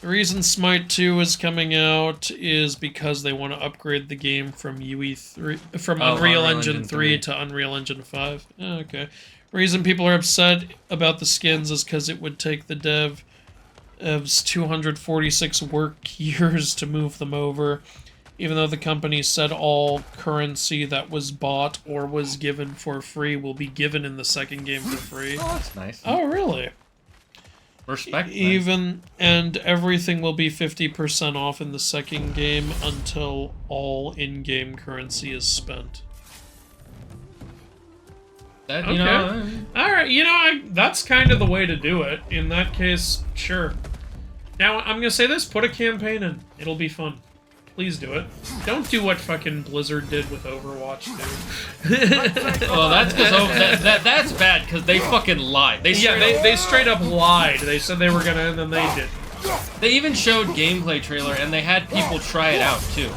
The reason Smite 2 is coming out is because they want to upgrade the game from Unreal Engine 3 to Unreal Engine 5. Okay. Reason people are upset about the skins is because it would take the devs 246 work years to move them over, even though the company said all currency that was bought or was given for free will be given in the second game for free. Oh, that's nice. Oh, really? Respect. And everything will be 50% off in the second game until all in-game currency is spent. That, Okay. Alright, that's kind of the way to do it. In that case, sure. Now, I'm gonna say this, put a campaign in. It'll be fun. Please do it. Don't do what fucking Blizzard did with Overwatch 2. Well, that's because that's bad because they fucking lied. They straight up lied. They said they were gonna, and then they did. They even showed gameplay trailer and they had people try it out too.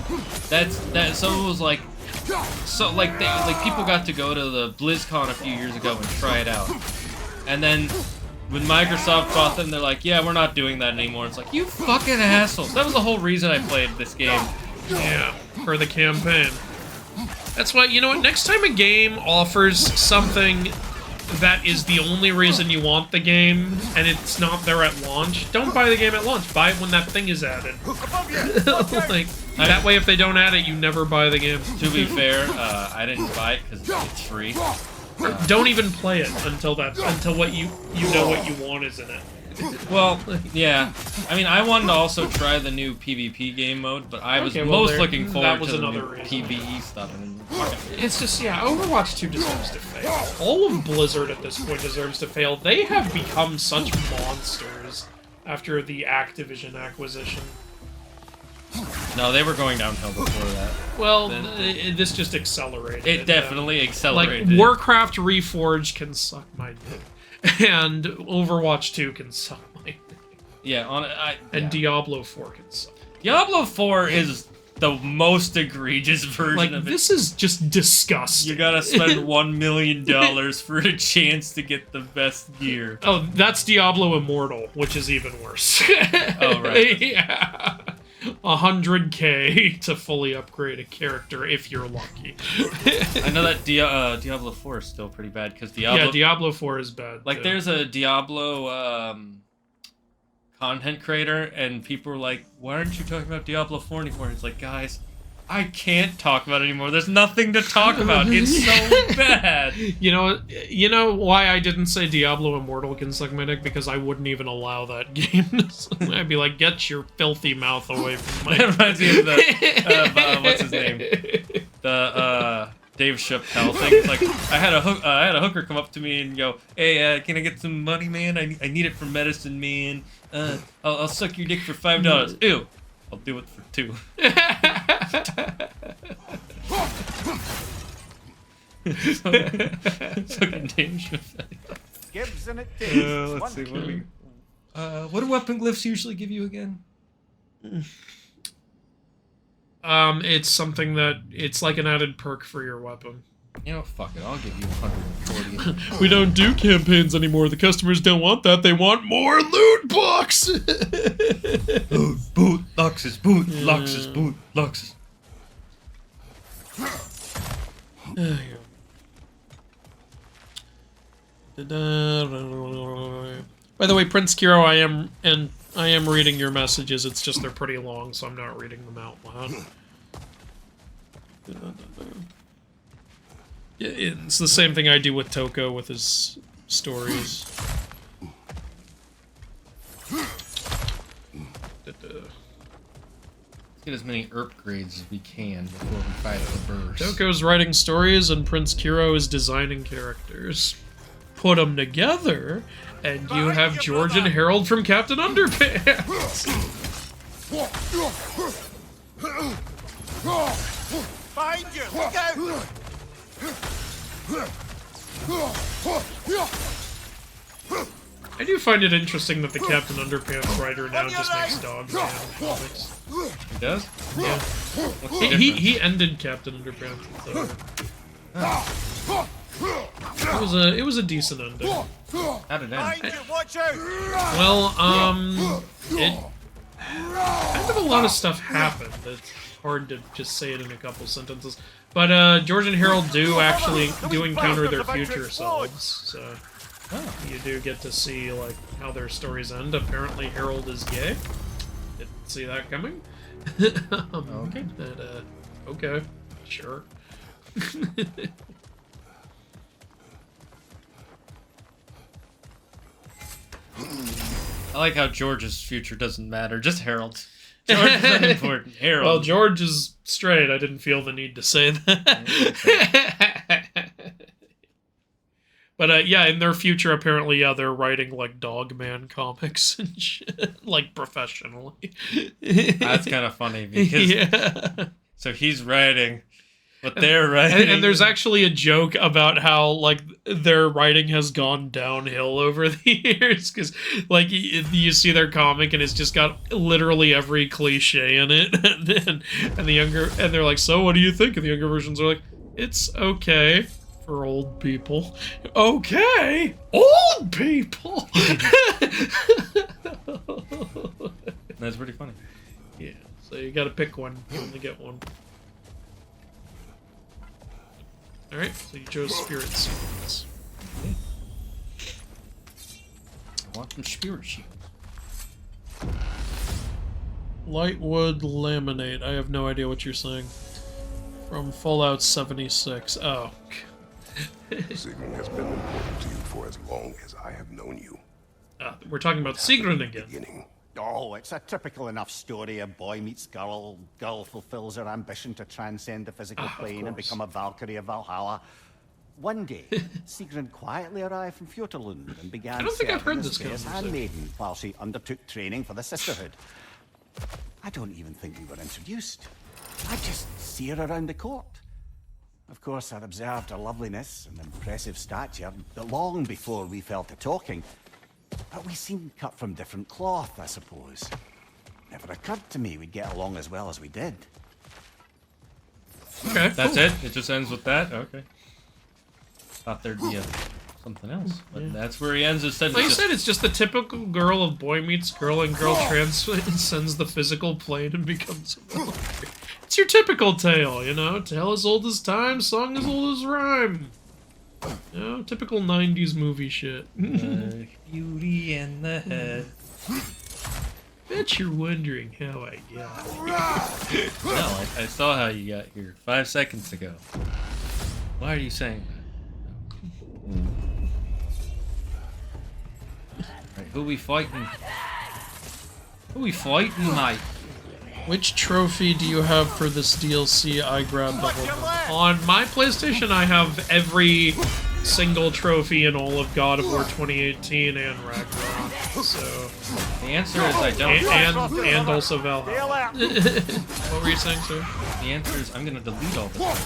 So it was like, people got to go to the BlizzCon a few years ago and try it out, and then when Microsoft bought them, they're like, yeah, we're not doing that anymore. It's like, you fucking assholes. That was the whole reason I played this game. Yeah, for the campaign. That's why, you know what, next time a game offers something that is the only reason you want the game, and it's not there at launch, don't buy the game at launch. Buy it when that thing is added. That way, if they don't add it, you never buy the game. To be fair, I didn't buy it because it's free. Don't even play it until what you know what you want is in it. Well, yeah. I mean, I wanted to also try the new PvP game mode, but I was looking forward to the new PvE stuff. And it's just, yeah, Overwatch 2 deserves to fail. All of Blizzard at this point deserves to fail. They have become such monsters after the Activision acquisition. No, they were going downhill before that. Well, this just accelerated. It definitely accelerated. Like, Warcraft Reforged can suck my dick. And Overwatch 2 can suck my dick. Yeah, and Diablo 4 can suck. Diablo 4 is the most egregious version of it. This is just disgusting. You gotta spend $1 million for a chance to get the best gear. Oh, that's Diablo Immortal, which is even worse. Oh, right. Yeah. 100k to fully upgrade a character if you're lucky. I know that Diablo 4 is still pretty bad because Diablo. Yeah, Diablo 4 is bad. Like, too. there's a Diablo content creator, and people were like, "Why aren't you talking about Diablo 4 anymore?" It's like, guys, I can't talk about it anymore. There's nothing to talk about. It's so bad. You know why I didn't say Diablo Immortal can suck my dick? Because I wouldn't even allow that game. I'd be like, get your filthy mouth away from my... That reminds me of the, what's his name? The, Dave Chappelle thing. It's like, I had a hooker come up to me and go, "Hey, can I get some money, man? I need it for medicine, man. I'll suck your dick for $5. Ew. I'll do it for $2. Fucking Dave Chappelle. Gibbs and it takes. Let's see. What do weapon glyphs usually give you again? It's something that it's like an added perk for your weapon. You know, fuck it. I'll give you 140. We don't do campaigns anymore. The customers don't want that. They want more loot box. Boot, Luxus, boot, Luxus, boot, Luxus. By the way, Prince Kiro, I am reading your messages. It's just they're pretty long, so I'm not reading them out loud. It's the same thing I do with Toko with his stories. Let's get as many ERP grades as we can before we fight the burst. Toko's writing stories and Prince Kiro is designing characters. Put them together, and you have George and Harold from Captain Underpants. Find you! Look out! I do find it interesting that the Captain Underpants writer now just makes Dog Man comics. He does? Yeah. What's the He ended Captain Underpants. It was a decent ending. How did it end? Watch out! Well, it kind of a lot of stuff happened. It's hard to just say it in a couple sentences. But George and Harold do encounter their future selves, so you do get to see like how their stories end. Apparently, Harold is gay. Didn't see that coming. Okay. But, okay, sure. I like how George's future doesn't matter, just Harold's. George is unimportant. Harold. Well, George is straight. I didn't feel the need to say that. But yeah, in their future, apparently, yeah, they're writing like Dogman comics and shit, like professionally. That's kind of funny because so he's writing, but they're writing, and there's actually a joke about how like their writing has gone downhill over the years because like you see their comic and it's just got literally every cliche in it, and they're like, so what do you think? And the younger versions are like, it's okay. For old people. Okay! Old people! That's pretty funny. Yeah, so you gotta pick one. You only get one. Alright, so you chose Spirit Sequence. I want some spirit shields. Lightwood Laminate. I have no idea what you're saying. From Fallout 76. Oh. Sigrun has been important to you for as long as I have known you. We're talking about Sigrun again. Beginning. Oh, it's a typical enough story. A boy meets girl, girl fulfills her ambition to transcend the physical plane and become a Valkyrie of Valhalla. One day, Sigrun quietly arrived from Fjotalund and began serving as Freya's handmaiden while she undertook training for the Sisterhood. I don't even think we were introduced. I just see her around the court. Of course, I'd observed her loveliness and impressive stature long before we fell to talking. But we seemed cut from different cloth, I suppose. Never occurred to me we'd get along as well as we did. Okay, that's it? It just ends with that? Okay. Thought there'd be something else, but that's where he ends his sentence. Like you said, it's just the typical girl of boy meets girl and girl transcends the physical plane and becomes a Valkyrie. It's your typical tale, you know? Tale as old as time, song as old as rhyme. You know, typical 90s movie shit. Beauty and the Head. Bet you're wondering how I got here. No, I saw how you got here 5 seconds ago. Why are you saying that? Right, who we fighting? Who we fighting, mate? Which trophy do you have for this DLC? I grabbed the whole thing. On my PlayStation, I have every single trophy in all of God of War 2018 and Ragnarok. So the answer is I don't. And also Valhalla. What were you saying, sir? The answer is I'm gonna delete all the trophies.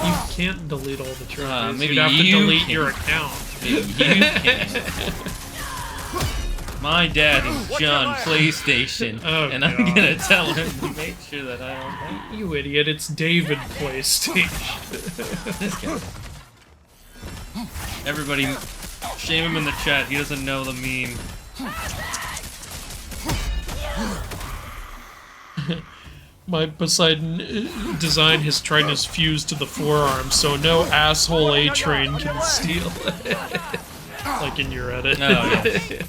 You can't delete all the trophies. Maybe you'd have to delete can. your account. Maybe you can. My dad is John PlayStation, and I'm gonna tell him to make sure that I don't. You idiot! It's David PlayStation. This guy. Everybody, shame him in the chat. He doesn't know the meme. My Poseidon design has Trident's fused to the forearm, so no asshole A-Train can steal. Like in your edit. Oh, yeah.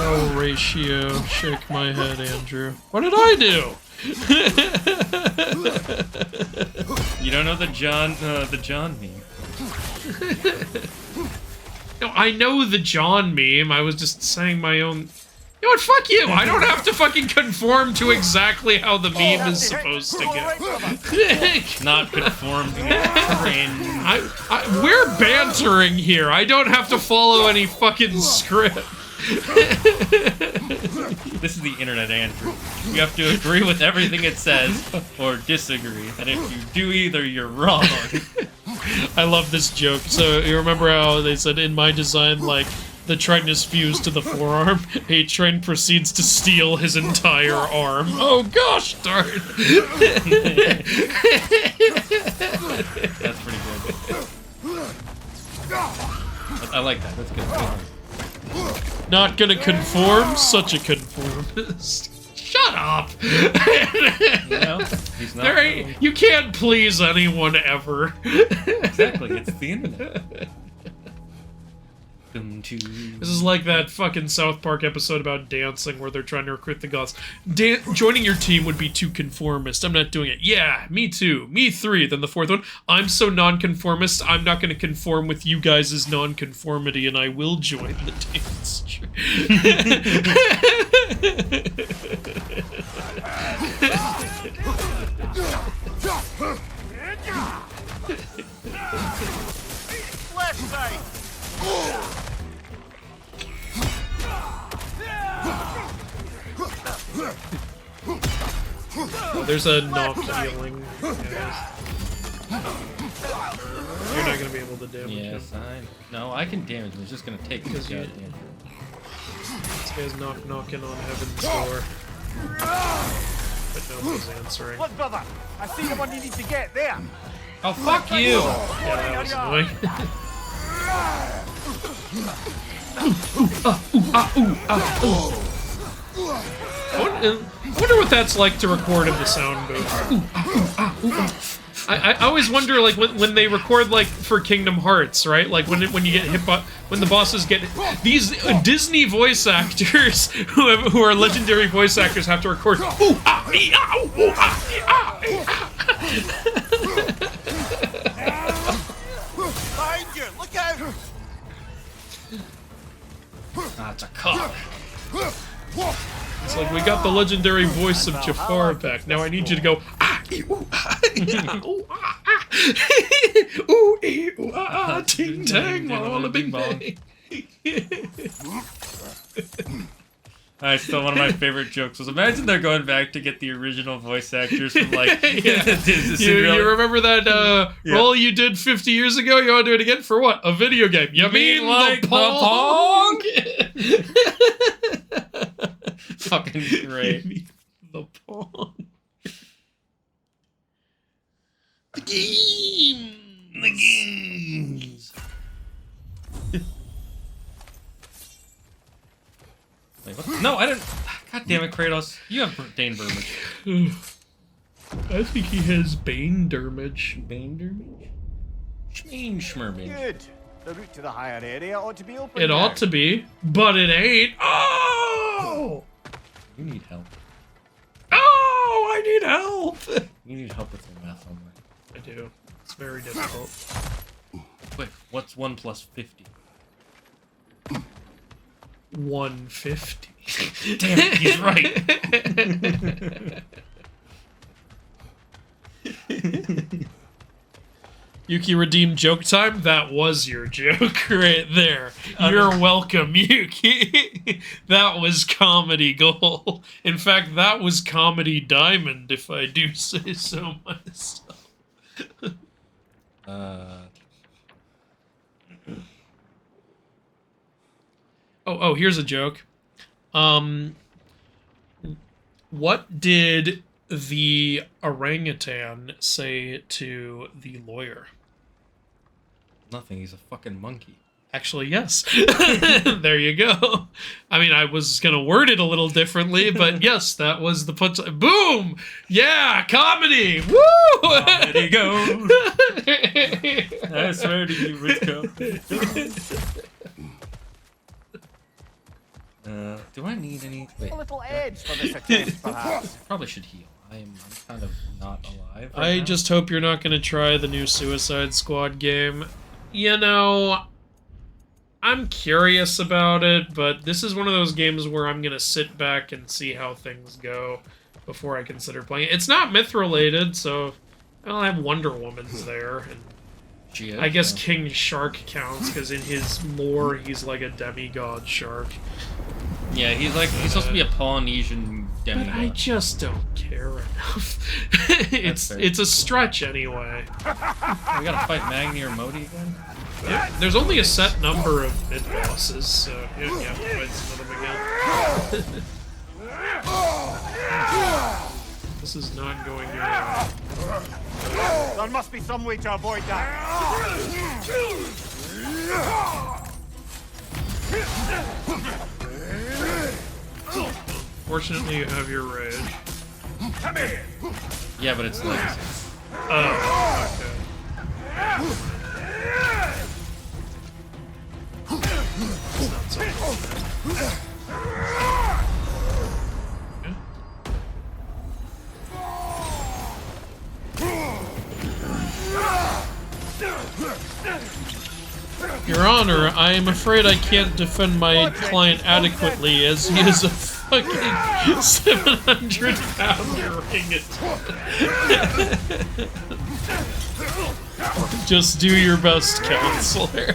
Oh, ratio. Shake my head, Andrew. What did I do? You don't know the John meme. No, I know the John meme. I was just saying my own. You know what? Fuck you! I don't have to fucking conform to exactly how the meme is supposed to go. Not conform to your trend. We're bantering here. I don't have to follow any fucking script. This is the internet, Andrew. You have to agree with everything it says, or disagree. And if you do either, you're wrong. I love this joke. So, you remember how they said in my design, like, the Trident is fused to the forearm. A-Train proceeds to steal his entire arm. Oh gosh darn! That's pretty good. I like that. That's good. Not gonna conform? Such a conformist. Shut up! He's not. You can't please anyone ever. Exactly, it's the internet. This is like that fucking South Park episode about dancing where they're trying to recruit the gods. Joining your team would be too conformist. I'm not doing it. Yeah, me too. Me 3. Then the 4th one. I'm so non-conformist, I'm not going to conform with you guys' non-conformity, and I will join the dance. Left side. Oh, there's a knock healing. You're not gonna be able to damage him. Yes, no, I can damage him. It's just gonna take his goddamn. This guy's knocking on heaven's door. But no one's answering. Look, brother, I see the one you need to get there. Oh, fuck you! Yeah, that was annoying. I wonder what that's like to record in the sound booth. I always wonder, like, when they record, like, for Kingdom Hearts, right? Like, when you get hit by, when the bosses get, these Disney voice actors, who are legendary voice actors, have to record, Behind you, look out! Ah, it's a cock. It's like, we got the legendary voice of Jafar back. Now I need you to go, ting tang, on a big bang. Still one of my favorite jokes was, imagine they're going back to get the original voice actors from, like, You remember that role you did 50 years ago? You want to do it again? For what? A video game. You mean like the Pong? Fucking great. The Pong. The game. The games. Wait, what? No, I didn't. God damn it, Kratos. You have Dane Vermage. I think he has Bane Dermage. Bane Dermage? Schmeen Schmerbage. Good. The route to the higher area ought to be open. It now. ought to be, but it ain't. Oh! You need help. Oh, I need help. You need help with your math homework. I do. It's very difficult. Wait, what's 1 plus 50? 150. Damn it, he's right. Yuki redeemed joke time? That was your joke right there. You're welcome, Yuki. That was comedy gold. In fact, that was comedy diamond, if I do say so myself. Oh, here's a joke. What did the orangutan say to the lawyer? Nothing, he's a fucking monkey. Actually, yes. There you go. I mean, I was gonna word it a little differently, but yes, that was the punch. Boom! Yeah, comedy! Woo! Comedy goes. I swear to you, Rico. Do I need any? Wait. A little edge for this attempt, perhaps. Probably should heal. I'm kind of not alive. I now. just hope you're not gonna try the new Suicide Squad game. You know, I'm curious about it, but this is one of those games where I'm gonna sit back and see how things go before I consider playing it. It's not myth-related, so I'll have Wonder Woman's there, and She is, I guess yeah. King Shark counts, because in his lore, he's like a demigod shark. Yeah, he's supposed to be a Polynesian But demigod. I just don't care enough. fair. It's a stretch anyway. We gotta fight Magni or Modi again? Yeah, there's only a set number of mid bosses, so you don't have to fight some of them again. This is not going your way. There must be some way to avoid that. Fortunately, you have your rage. Come here. Yeah, but it's legacy. Oh, okay. It's not so bad. Your Honor, I am afraid I can't defend my client adequately, as he is a fucking 700-pound orangutan. Just do your best, counselor.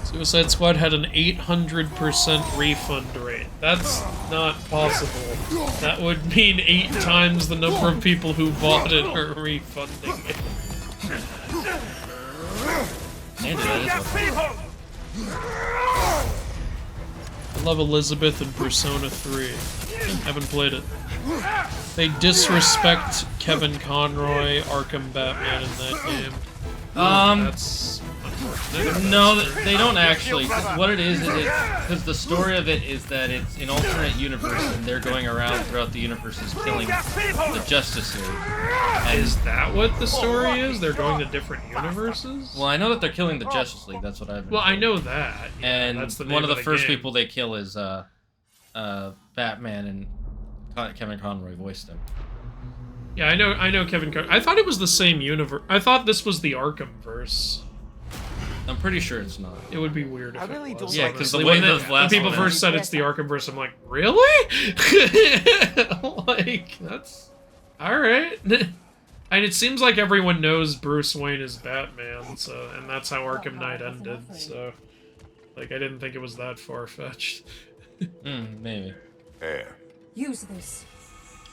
Suicide Squad had an 800% refund rate. That's not possible. That would mean 8 times the number of people who bought it are refunding it. Andy, that is what- I love Elizabeth in Persona 3. Haven't played it. They disrespect Kevin Conroy, Arkham Batman in that game. That's unfortunate. No, they don't actually. 'Cause what it is because the story of it is that it's an alternate universe and they're going around throughout the universes killing the Justice League. And, Is that what the story is? They're going to different universes? well, I know that they're killing the Justice League. That's what I've been Well, I told. know that. Yeah, And that's the one name of the first game. people they kill is Batman, and Kevin Conroy voiced him. Yeah, I know Kevin Conroy. I thought it was the same universe. I thought this was the Arkham verse. I'm pretty sure it's not. It would be weird if I really it don't was. Yeah, 'cause the honestly. way when, those last when people one first is- said it's the Arkham verse, I'm like, really? Like, that's alright. And it seems like everyone knows Bruce Wayne is Batman, so, and that's how Arkham Knight ended, so, like, I didn't think it was that far-fetched. Maybe. Air. Use this.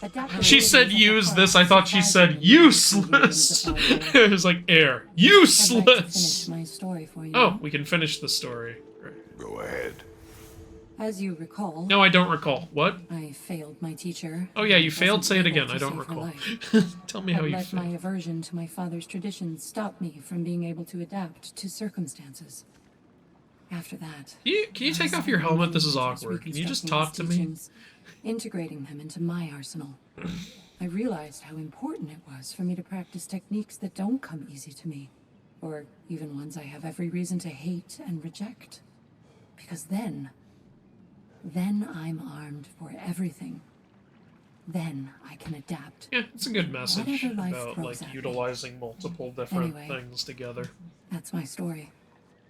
Adapt She said use this, I thought she said useless! It was like, air. I'd like to finish Useless! my story for you. Oh, we can finish the story. Great. Go ahead. As you recall, No, I don't recall. What? I failed my teacher. Oh yeah, you and failed? wasn't Say it able again, to I don't save her recall. life. Tell me how I you let my failed. aversion to my father's traditions stop me from being able to adapt to circumstances. After that, Can you take off your helmet? This is awkward. Can you just talk to me? Integrating them into my arsenal. I realized how important it was for me to practice techniques that don't come easy to me, or even ones I have every reason to hate and reject. Because then I'm armed for everything. Then I can adapt. Yeah, it's a good message Whatever life about throws like at me. utilizing multiple different Anyway. things together. That's my story.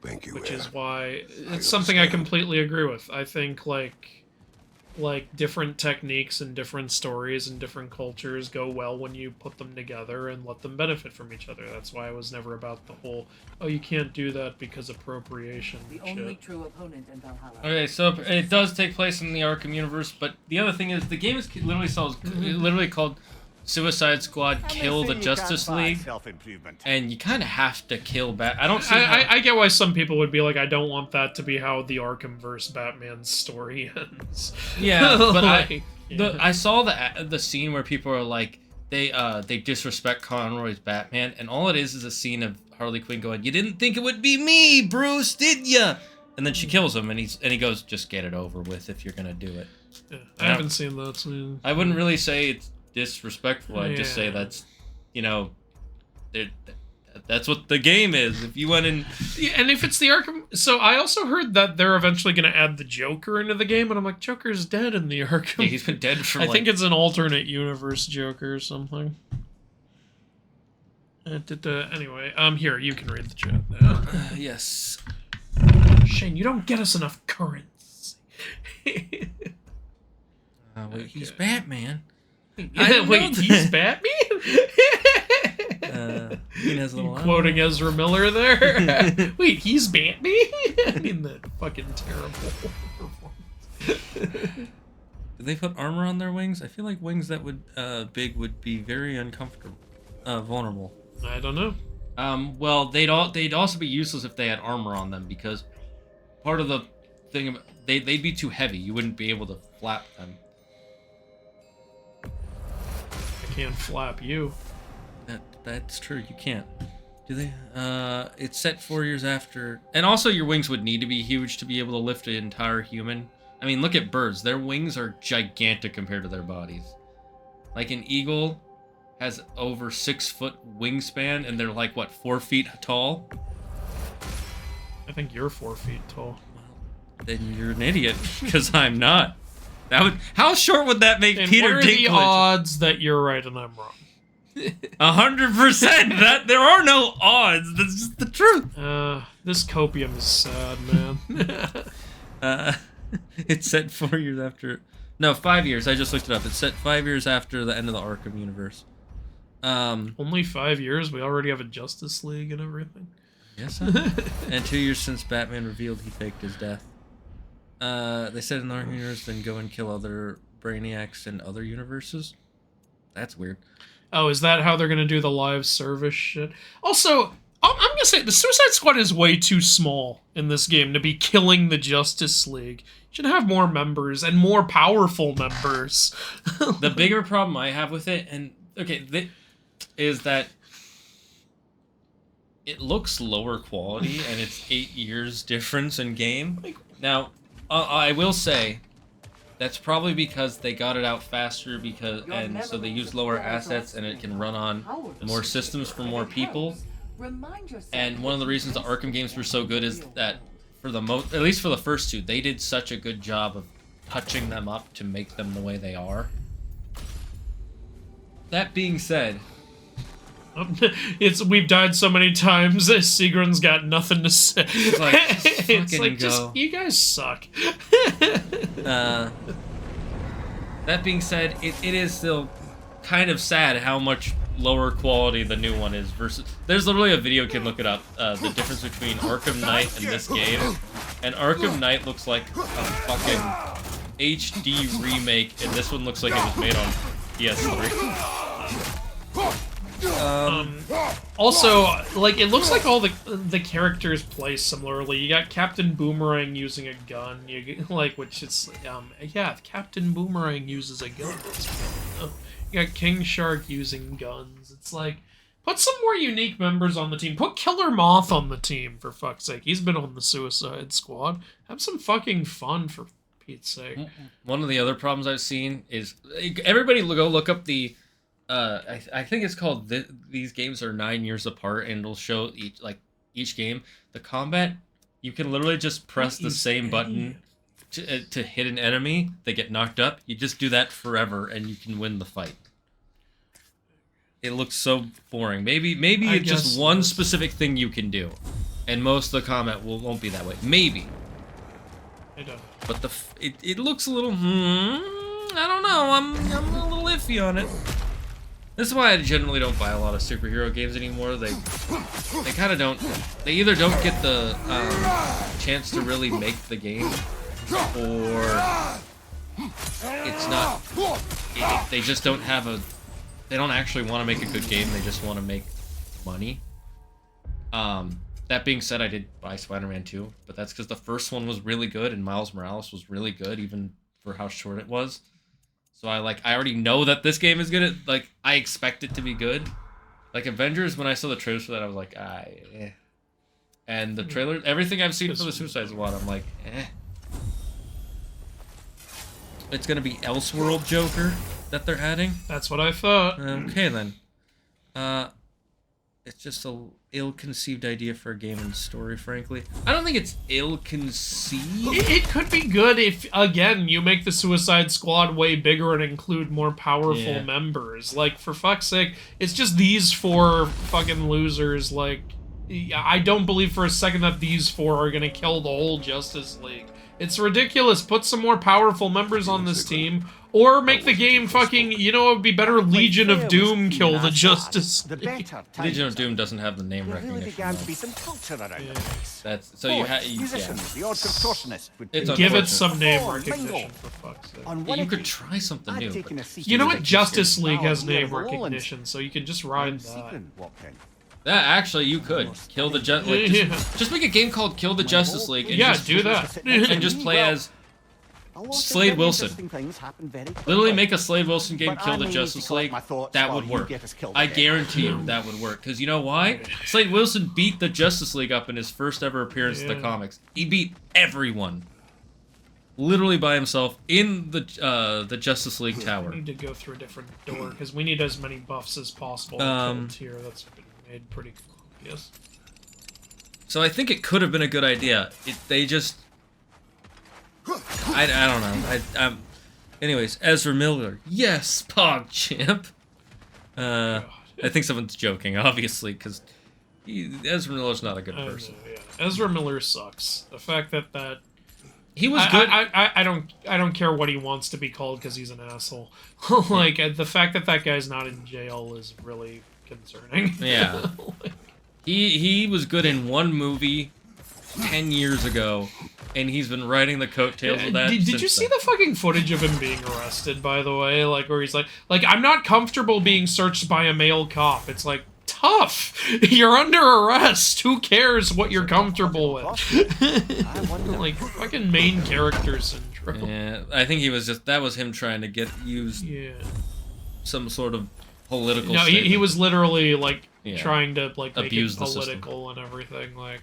Thank you, Which Anna. is why it's something I understand. completely agree with. I think like different techniques and different stories and different cultures go well when you put them together and let them benefit from each other. That's why I was never about the whole, oh, you can't do that because appropriation The shit. only true opponent in Valhalla. Okay, so it does take place in the Arkham universe, but the other thing is the game is literally called Suicide Squad Kill the Justice League, and you kind of have to kill I don't see I get why some people would be like, I don't want that to be how the Arkhamverse Batman's story ends. Yeah, but Like, I saw the scene where people are like they disrespect Conroy's Batman, and all it is a scene of Harley Quinn going, "You didn't think it would be me, Bruce, did ya?" And then she kills him, and he goes, "Just get it over with if you're gonna do it." yeah, I haven't seen that scene. I wouldn't really say it's disrespectful. I'd just say Yeah. that's, that's what the game is. If you went in, Yeah, and if it's the Arkham... So I also heard that they're eventually going to add the Joker into the game, and I'm like, Joker's dead in the Arkham. yeah, he's been dead for I think it's an alternate universe Joker or something. Anyway, here, you can read the chat now. yes. Shane, you don't get us enough currency. Wait, he's Batman. Wait, he's Batman? He has a little Quoting Ezra Miller there. Wait, he's Batman? I mean, that fucking terrible performance. Do they put armor on their wings? I feel like wings that would would be very uncomfortable, vulnerable. I don't know. Well, they'd also be useless if they had armor on them, because part of the thing about they'd be too heavy. You wouldn't be able to flap them. I can't flap you. That's true. You can't. Do they? It's set 4 years after, and also your wings would need to be huge to be able to lift an entire human. I mean, look at birds. Their wings are gigantic compared to their bodies. Like an eagle has over 6 foot wingspan, and they're like what, 4 feet tall. I think you're 4 feet tall. Then you're an idiot, because I'm not. How short would that make And Peter what are the Dinklage? odds that you're right and I'm wrong? 100%. That there are no odds. That's just the truth. This copium is sad, man. It's set 4 years after. No, 5 years. I just looked it up. It's set 5 years after the end of the Arkham universe. Only 5 years? We already have a Justice League and everything? Yes. And 2 years since Batman revealed he faked his death. They said in the Arkham universe, then go and kill other Brainiacs in other universes. That's weird. Oh, is that how they're gonna do the live service shit? Also, I'm gonna say, the Suicide Squad is way too small in this game to be killing the Justice League. You should have more members, and more powerful members. The bigger problem I have with it, and is that it looks lower quality, and it's 8 years difference in game. Now, I will say, that's probably because they got it out faster, and so they use lower assets, and it can run on more systems for more people. And one of the reasons the Arkham games were so good is that, for the at least for the first two, they did such a good job of touching them up to make them the way they are. That being said, We've died so many times that Sigrun's got nothing to say. It's like, It's like, go. you guys suck. That being said, it is still kind of sad how much lower quality the new one is versus... There's literally a video, you can look it up, the difference between Arkham Knight and this game. And Arkham Knight looks like a fucking HD remake, and this one looks like it was made on PS3. Also, like, it looks like all the characters play similarly. You got Captain Boomerang using a gun, which is, yeah, Captain Boomerang uses a gun. You got King Shark using guns. It's like, Put some more unique members on the team. Put Killer Moth on the team, for fuck's sake. He's been on the Suicide Squad. Have some fucking fun, for Pete's sake. One of the other problems I've seen is everybody go look up the I think it's called these games are 9 years apart, and it'll show each game. The combat, you can literally just press the same button to hit an enemy. They get knocked up. You just do that forever, and you can win the fight. It looks so boring. Maybe it's just one specific thing you can do, and most of the combat won't be that way. Maybe. I don't know. But it looks a little. I don't know. I'm a little iffy on it. This is why I generally don't buy a lot of superhero games anymore. They kind of don't. They either don't get the chance to really make the game, or it's not. They just don't have a. They don't actually want to make a good game. They just want to make money. That being said, I did buy Spider-Man 2, but that's because the first one was really good and Miles Morales was really good, even for how short it was. So I already know that this game is gonna, I expect it to be good. Like Avengers, when I saw the trailers for that, I was like, eh. And the trailer, everything I've seen for the Suicide Squad, I'm like, eh. It's gonna be Elseworld Joker that they're adding? That's what I thought. Okay then. It's just a ill-conceived idea for a game and story, frankly. I don't think it's ill-conceived. It could be good if, again, you make the Suicide Squad way bigger and include more powerful members. Like, for fuck's sake, it's just these 4 fucking losers. Like, I don't believe for a second that these 4 are gonna kill the whole Justice League. It's ridiculous. Put some more powerful members on this team. Or make the game fucking, you know, it would be better Legion of Doom kill the Justice League. Legion of Doom doesn't have the name recognition. That's so you give it some name recognition, for fuck's sake. You could try something new. You know what? Justice League has name recognition, so you can just ride that. That actually, you could kill the just make a game called Kill the Justice League. And do that. And just play as Slade Wilson. Literally make a Slade Wilson game, Kill the Justice League. That would work. I guarantee you that would work. Because you know why? Slade Wilson beat the Justice League up in his first ever appearance in the comics. He beat everyone. Literally by himself in the Justice League tower. We need to go through a different door, because we need as many buffs as possible to tier. That's been made pretty obvious. So I think it could have been a good idea. They just... I don't know. Anyways, Ezra Miller. Yes, PogChamp. I think someone's joking, obviously, because Ezra Miller's not a good person. Ezra Miller sucks. The fact that he was good. I don't care what he wants to be called because he's an asshole. Like the fact that guy's not in jail is really concerning. Yeah. He was good in one movie 10 years ago. And he's been riding the coattails of that. Did you see the fucking footage of him being arrested, by the way? Like, where he's like, I'm not comfortable being searched by a male cop. It's like, tough. You're under arrest. Who cares what you're comfortable with? Like, fucking main character syndrome. Yeah, I think he was just, that was him trying to use some sort of political statement. He was literally, like, trying to, like, abuse make it political and everything, like,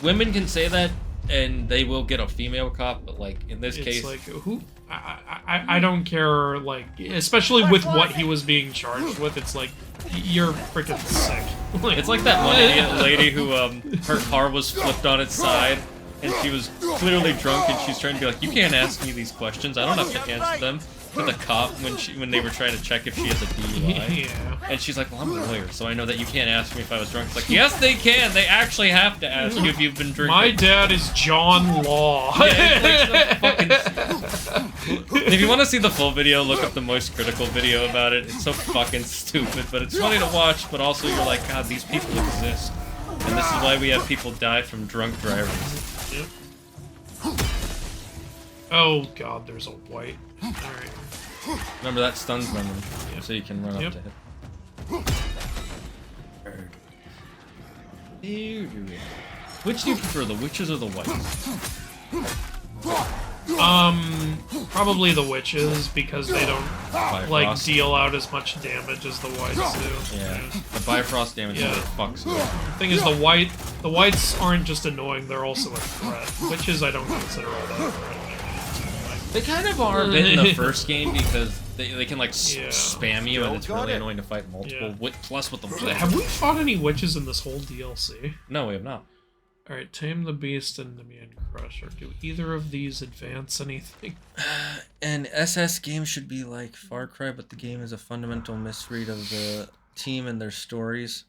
women can say that, and they will get a female cop, but like in this case, like who? I don't care. Like especially with what he was being charged with, it's like you're freaking sick. Like, it's like that one idiot lady who her car was flipped on its side, and she was clearly drunk, and she's trying to be like, you can't ask me these questions. I don't have to answer them. To the cop when they were trying to check if she has a DUI. And she's like, well, I'm a lawyer, so I know that you can't ask me if I was drunk. It's like, yes, they can. They actually have to ask you if you've been drinking. My dad is John Law. If you want to see the full video, look up the Moist Critical video about it. It's so fucking stupid, but it's funny to watch, but also you're like, God, these people exist. And this is why we have people die from drunk drivers. Yep. Oh, God, there's a white. Alright. Remember, that stuns them, so you can run up to it. Which do you prefer, the witches or the whites? Probably the witches, because they don't like Bifrost. deal out as much damage as the whites do. Yeah, the Bifrost damage really fucks with it. The thing is, the whites aren't just annoying; they're also a threat. Witches, I don't consider all that a threat. They kind of are a bit in the first game because they can like spam you, and it's really annoying to fight multiple. Plus with the have we fought any witches in this whole DLC? No, we have not. All right, Tame the Beast and the Man Crusher. Do either of these advance anything? An SS game should be like Far Cry, but the game is a fundamental misread of the team and their stories.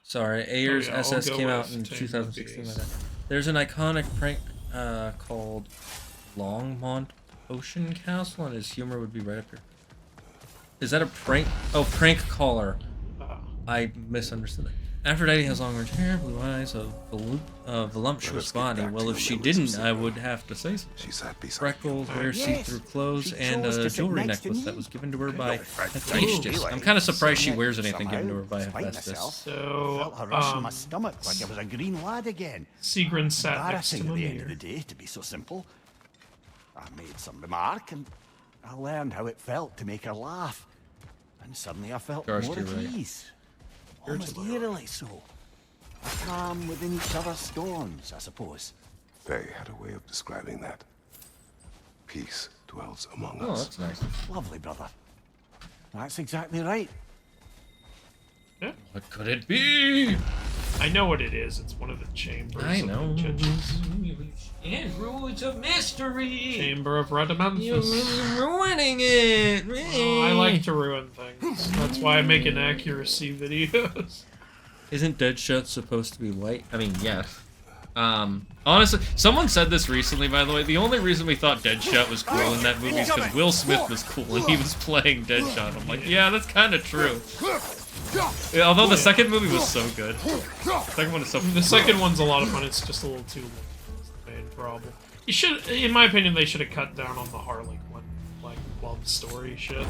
Sorry, Ayer's SS came out in 2016. There's an iconic prank called Longmont Ocean Castle, and his humor would be right up here. Is that a prank? Oh, prank caller. I misunderstood it. Aphrodite has long orange hair, blue eyes, a voluptuous body. Well, if she didn't, I would have to say so. She's happy. Freckles, wears see-through clothes, and a jewelry necklace that was given to her by Hephaestus. I'm kind of surprised she wears anything given to her by Hephaestus. So, felt a rush in my stomach like I was a green lad again. Sigrun sat next to Embarrassing at the end Mimir. of the day, to be so simple. I made some remark, and I learned how it felt to make her laugh. And suddenly I felt Gosh, more you're at right. ease. Almost eerily so. A calm within each other's storms, I suppose. They had a way of describing that. Peace dwells among Oh, us. that's nice. Lovely, brother. That's exactly right. What could it be? I know what it is. It's one of the chambers. I of know. Andrew, it's a mystery. Chamber of Rhadamanthus. Ruining it. Oh, I like to ruin things. That's why I make inaccuracy videos. Isn't Deadshot supposed to be white? I mean, yes. Honestly, someone said this recently, by the way. The only reason we thought Deadshot was cool in that movie is because Will Smith was cool and he was playing Deadshot. I'm like, yeah, that's kind of true. Yeah, although the second movie was so good. The second one's a lot of fun. It's just a little too long. That's the main problem. You should, in my opinion, they should have cut down on the Harley Quinn, like, love story shit.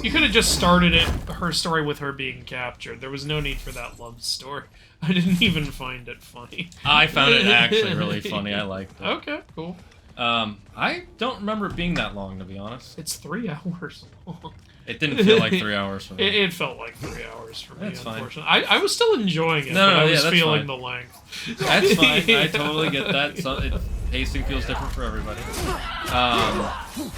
You could have just started her story with her being captured. There was no need for that love story. I didn't even find it funny. I found it actually really funny. I liked it. Okay, cool. I don't remember it being that long, to be honest. It's 3 hours long. It didn't feel like 3 hours for me. It felt like 3 hours for me, That's fine. unfortunately. I was still enjoying it, No, but I was that's feeling fine. the length. That's fine. I totally get that. Pacing feels different for everybody.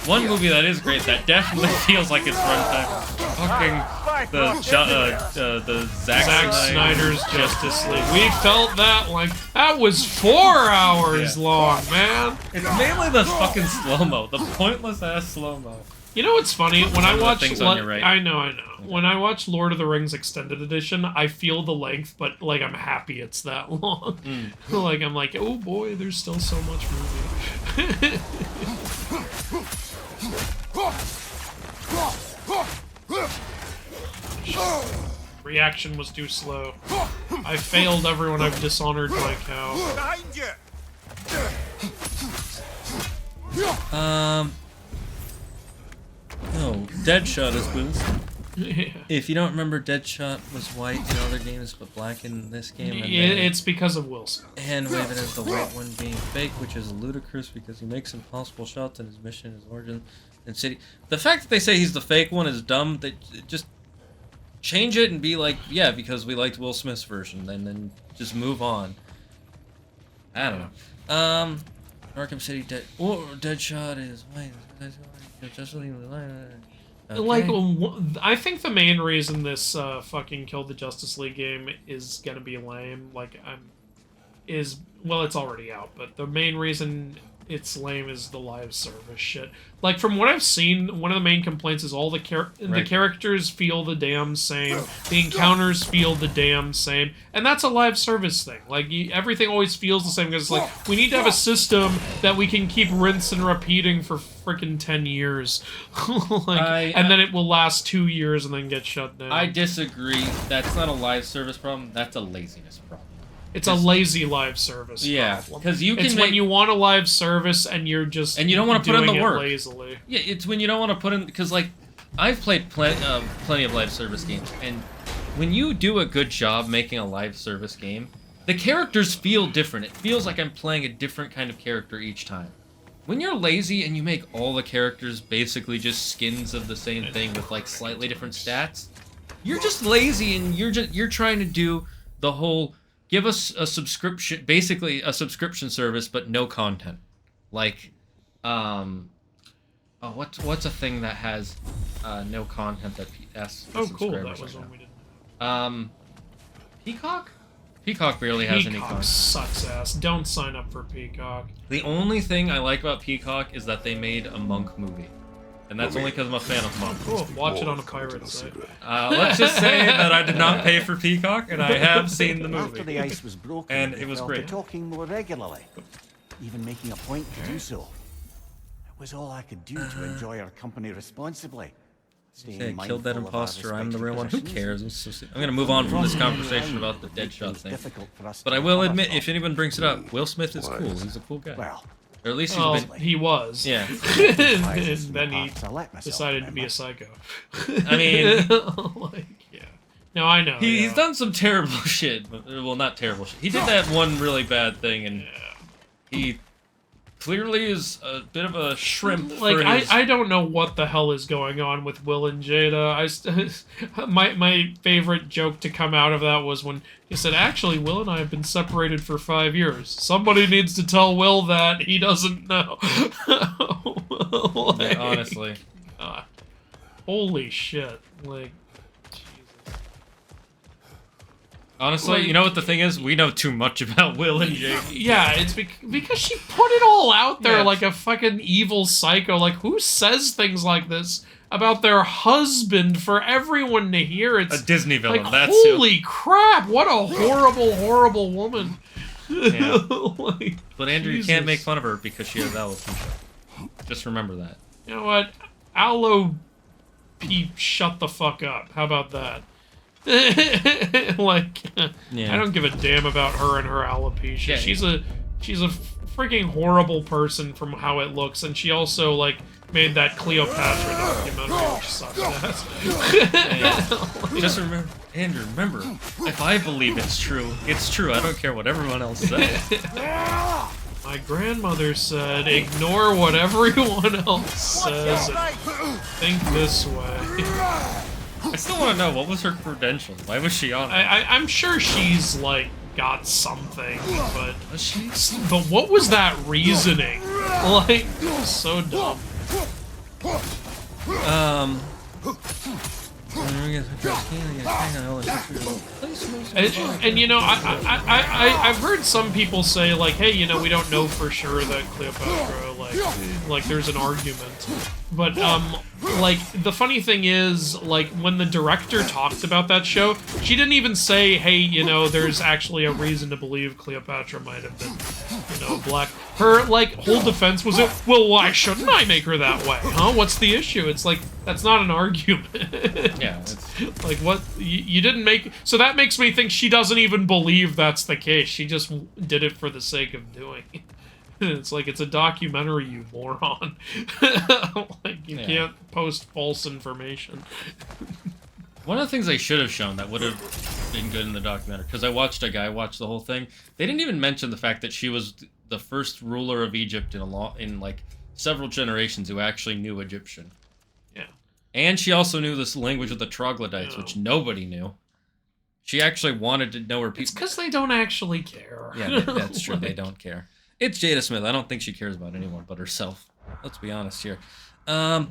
One movie that is great that definitely feels like it's runtime. Fucking the Zack Snyder's Justice League. We felt that like that was 4 hours long, man. It's mainly the fucking slow-mo, the pointless ass slow-mo. You know what's funny? When I watch, on your right. I know. When I watch Lord of the Rings Extended Edition, I feel the length, but like I'm happy it's that long. Like I'm like, oh boy, there's still so much movie. Reaction was too slow. I failed everyone. I've dishonored my cow. Behind you! No, Deadshot is blue. Yeah. If you don't remember, Deadshot was white in other games, but black in this game. And It's because of Wilson. hand waving as the white one being fake, which is ludicrous because he makes impossible shots in his mission, his origin, and city. The fact that they say he's the fake one is dumb. They just change it and be like, yeah, because we liked Will Smith's version, and then just move on. I don't know. Arkham City Deadshot is white. Just leave the line. Okay. Like, I think the main reason this fucking Kill the Justice League game is gonna be lame, well, it's already out, but the main reason it's lame is the live service shit. Like, from what I've seen, one of the main complaints is all the characters feel the damn same, the encounters feel the damn same, and that's a live service thing. Like, everything always feels the same, because it's like, we need to have a system that we can keep rinse and repeating for frickin' 10 years. And then it will last 2 years and then get shut down. I disagree. That's not a live service problem. That's a laziness problem. It's a lazy live service. Yeah, because you can. It's when you want a live service and you're just and you don't want to put in the work lazily. Yeah, it's when you don't want to put in because like I've played plenty of live service games, and when you do a good job making a live service game, the characters feel different. It feels like I'm playing a different kind of character each time. when you're lazy and you make all the characters basically just skins of the same thing with like slightly different stats, you're just lazy and you're trying to do the whole give us a subscription, basically a subscription service, but no content. Like, what's a thing that has no content that asks for subscribers? That was right one we didn't now? Peacock? Peacock barely has any content. Sucks ass. Don't sign up for Peacock. The only thing I like about Peacock is that they made a Monk movie. And that's only because I'm a fan of Monk. Cool. Watch it on a pirate site. Let's just say that I did not pay for Peacock, and I have seen the movie. After the ice was broken, and it was great. Talking more regularly, even making a point to do so. It was all I could do to enjoy our company responsibly. Say I killed that imposter, I'm the real one. Who cares? I'm gonna move on from this conversation about the Deadshot thing. But I will admit, if anyone brings it up, Will Smith is cool. He's a cool guy. Well, or at least he was. Yeah. And then he decided to be a psycho. I mean, like, yeah. No, I know. He's done some terrible shit. Well, not terrible shit. He did that one really bad thing, and he clearly is a bit of a shrimp. Like, I don't know what the hell is going on with Will and Jada. My favorite joke to come out of that was when he said, actually, Will and I have been separated for 5 years. Somebody needs to tell Will that. He doesn't know. Like, yeah, honestly. God. Holy shit. Like, honestly, like, you know what the thing is? We know too much about Will and Jake. Yeah, it's because she put it all out there like a fucking evil psycho. Like, who says things like this about their husband for everyone to hear? It's a Disney villain, like, that's holy crap, what a horrible, horrible woman. Yeah. Like, but Andrew, Jesus. You can't make fun of her because she has alopecia. Just remember that. You know what? Aloe shut the fuck up. How about that? Like, I don't give a damn about her and her alopecia. Yeah, she's a freaking horrible person from how it looks, and she also like made that Cleopatra documentary, which sucks ass. Just remember, Andrew. Remember, if I believe it's true, it's true. I don't care what everyone else says. My grandmother said, "Ignore what everyone else says and think this way." I still want to know, what was her credentials? Why was she on it? I'm sure she's, like, got something, but what was that reasoning? Like, it was so dumb. And you know, I've heard some people say, like, hey, you know, we don't know for sure that Cleopatra, like there's an argument. But, like, the funny thing is, like, when the director talked about that show, she didn't even say, hey, you know, there's actually a reason to believe Cleopatra might have been, you know, black. Her, like, whole defense was, well, why shouldn't I make her that way, huh? What's the issue? It's like, that's not an argument. Yeah. It's... Like, what? You didn't make... So that makes me think she doesn't even believe that's the case. She just did it for the sake of doing it. It's like, it's a documentary, you moron. Like, you can't post false information. One of the things they should have shown that would have been good in the documentary, because I watched a guy watch the whole thing, they didn't even mention the fact that she was the first ruler of Egypt in like several generations who actually knew Egyptian. Yeah. And she also knew this language of the troglodytes, which nobody knew. She actually wanted to know her people. It's because they don't actually care. Yeah, that's true. They don't care. It's Jada Smith. I don't think she cares about anyone but herself. Let's be honest here. I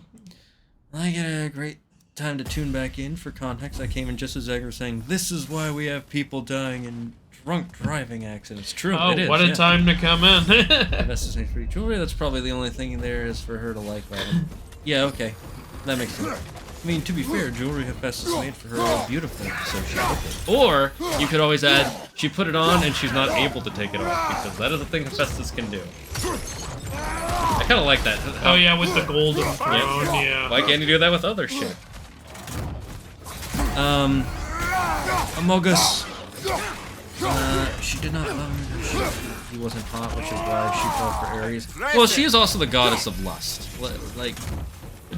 get a great time to tune back in for context. I came in just as Edgar was saying, this is why we have people dying in drunk driving accidents. True, oh, it is. What a time to come in. That's free jewelry. That's probably the only thing there is for her to like about it. Yeah, okay. That makes sense. I mean, to be fair, jewelry Hephaestus made for her is beautiful, so she took it. Or, you could always add, she put it on and she's not able to take it off, because that is a thing Hephaestus can do. I kind of like that. Oh yeah, with the golden throne, yeah. Why can't you do that with other shit? Amogus. She did not love him. He wasn't hot, which is why she fell for Ares. Well, she is also the goddess of lust. Like,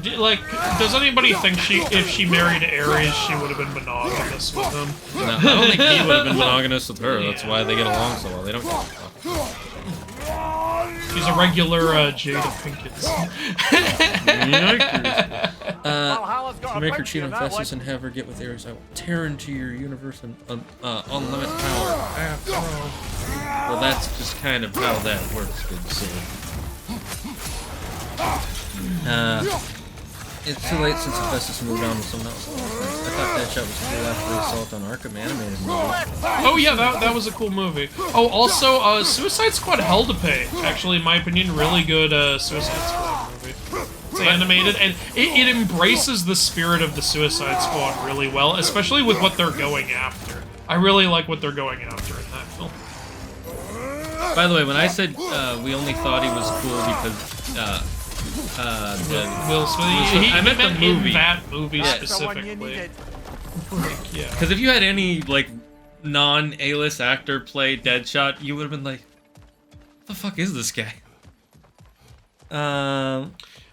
does anybody think if she married Ares, she would have been monogamous with him? No, I don't think he would have been monogamous with her. That's why they get along so well. They don't get along. She's a regular Jada Pinkett To make her cheat on Festus and have her get with Ares, I will tear into your universe and unlimited power. Well, that's just kind of how that works, good soul. It's too late since Festus moved on to someone else. I thought that shot was cool after the assault on Arkham animated movie. Oh yeah, that was a cool movie. Oh, also, Suicide Squad Hell to Pay. Actually, in my opinion, really good Suicide Squad movie. It's animated, and it embraces the spirit of the Suicide Squad really well, especially with what they're going after. I really like what they're going after in that film. By the way, when I said we only thought he was cool because Will Smith, I meant the movie. In that movie specifically. Yeah. Because if you had any like non-A-list actor play Deadshot, you would have been like, "What the fuck is this guy?"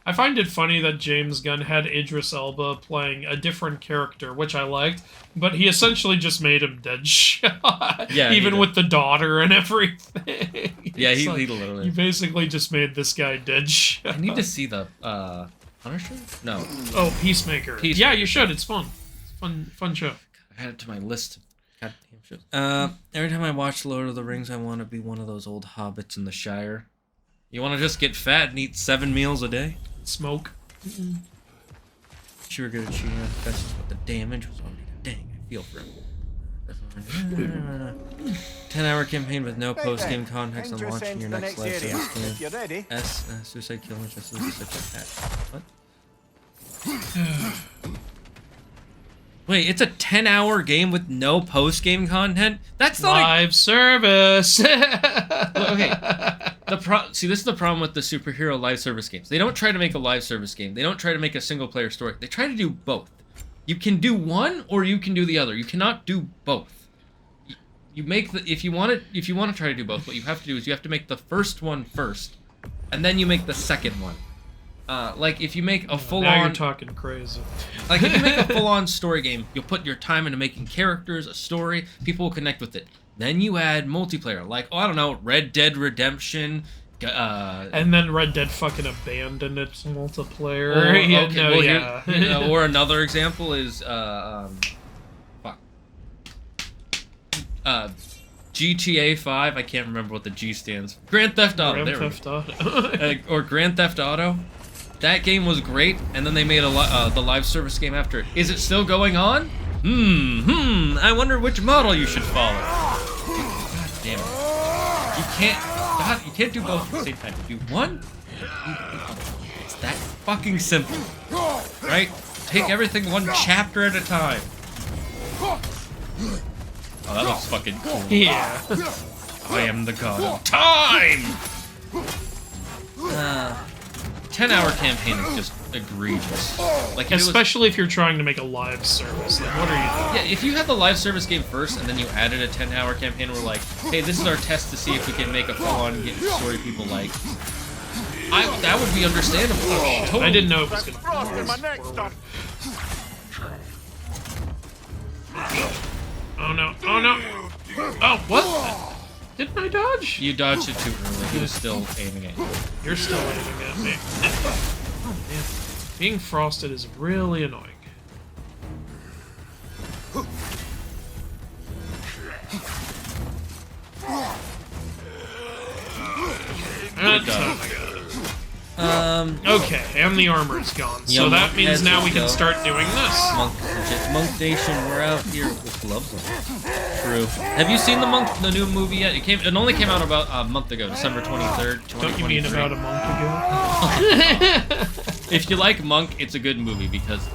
I find it funny that James Gunn had Idris Elba playing a different character, which I liked, but he essentially just made him Deadshot. Yeah, even with the daughter and everything. Yeah, he literally. You basically just made this guy Deadshot. I need to see the Punisher? No. Oh, Peacemaker. Yeah, you should. It's fun. It's fun show. I had it to my list of goddamn shows. Every time I watch Lord of the Rings, I want to be one of those old hobbits in the Shire. You want to just get fat and eat 7 meals a day? Smoke. Sure good at cheating on Festus, but the damage was already dang. I feel for him. 10-hour campaign with no post-game context on launching your next live service game. Suicide Killer just loses What? Wait, it's a 10-hour game with no post-game content? That's not live service. Okay. See, this is the problem with the superhero live service games. They don't try to make a live service game. They don't try to make a single-player story. They try to do both. You can do one or you can do the other. You cannot do both. You make the if you want to try to do both, what you have to do is you have to make the first one first, and then you make the second one. Like if you make a full-on. Now you're talking crazy. Like if you make a full-on story game, you'll put your time into making characters, a story. People will connect with it. Then you add multiplayer, like I don't know, Red Dead Redemption. And then Red Dead fucking abandoned its multiplayer. Or another example is GTA 5. I can't remember what the G stands for. Grand Theft Auto. Or Grand Theft Auto. That game was great, and then they made the live service game after it. Is it still going on? I wonder which model you should follow. God damn it. You can't do both at the same time. Do one, it's that fucking simple. Right? Take everything one chapter at a time. Oh, that looks fucking cool. Yeah. I am the god of time! 10-hour campaign is just egregious. Like, especially if you're trying to make a live service. Like, what are you doing? Yeah, if you had the live service game first and then you added a 10-hour campaign, we're like, hey, this is our test to see if we can make a full-on story people like. That would be understandable. Totally. I didn't know it was gonna be. Oh no! Oh no! Oh, what? Didn't I dodge? You dodged it too early. He was still aiming at you. You're still aiming at me. Oh man, being frosted is really annoying. Okay, and the armor's gone, so that means now we can start doing this. Monk Nation, we're out here with gloves on. True. Have you seen the new movie yet? It only came out about a month ago, December 23rd, 2023. Don't you mean about a month ago? If you like Monk, it's a good movie because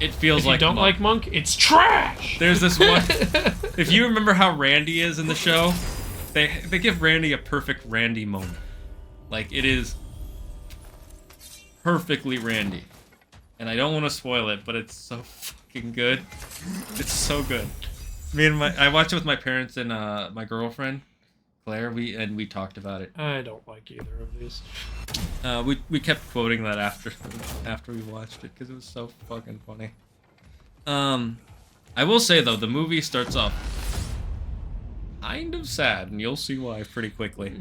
it feels like. If you don't like Monk, it's trash. There's this one. If you remember how Randy is in the show, they give Randy a perfect Randy moment. Like it is perfectly Randy. And I don't want to spoil it, but it's so fucking good. It's so good. I watched it with my parents and my girlfriend, Claire. We talked about it. I don't like either of these. We kept quoting that after we watched it because it was so fucking funny. I will say though, the movie starts off kind of sad, and you'll see why pretty quickly.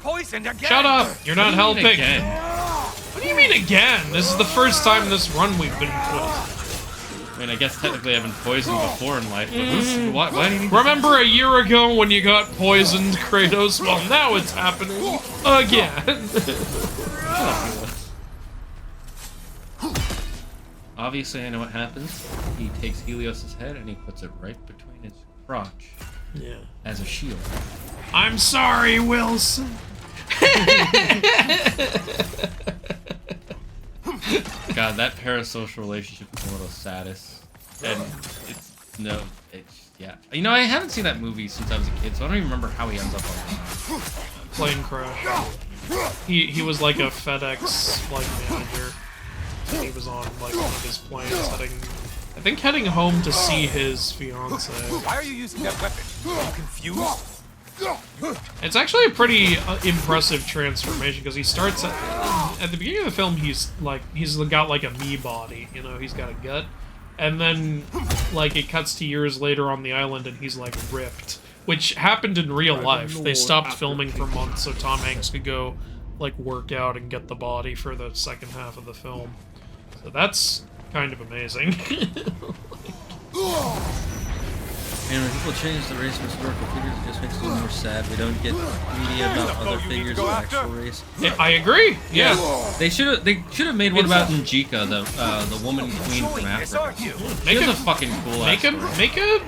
poisoned again. Shut up! You're not helping. Again? What do you mean again? This is the first time this run we've been poisoned. I mean, I guess technically I've been poisoned before in life, but why do you need Remember a year ago when you got poisoned, Kratos? Well, now it's happening again. Obviously, I know what happens. He takes Helios's head and he puts it right between his crotch. Yeah. As a shield. I'm sorry, Wilson. God, that parasocial relationship is one of the saddest. And yeah. You know, I haven't seen that movie since I was a kid, so I don't even remember how he ends up on that. Plane crash. He was like a FedEx flight manager. He was on like one of his planes heading home to see his fiance. Why are you using that weapon? Are you confused? It's actually a pretty impressive transformation because he starts at the beginning of the film. He's got like a me body, you know. He's got a gut, and then like it cuts to years later on the island, and he's like ripped, which happened in real life. They stopped filming for months so Tom Hanks could go like work out and get the body for the second half of the film. So that's kind of amazing. And when people change the race of historical figures, it just makes it a little more sad. We don't get media about other figures of actual race. I agree. Yeah. They should have made one about Njika, the woman queen from Africa. She has a fucking cool ass story. Make a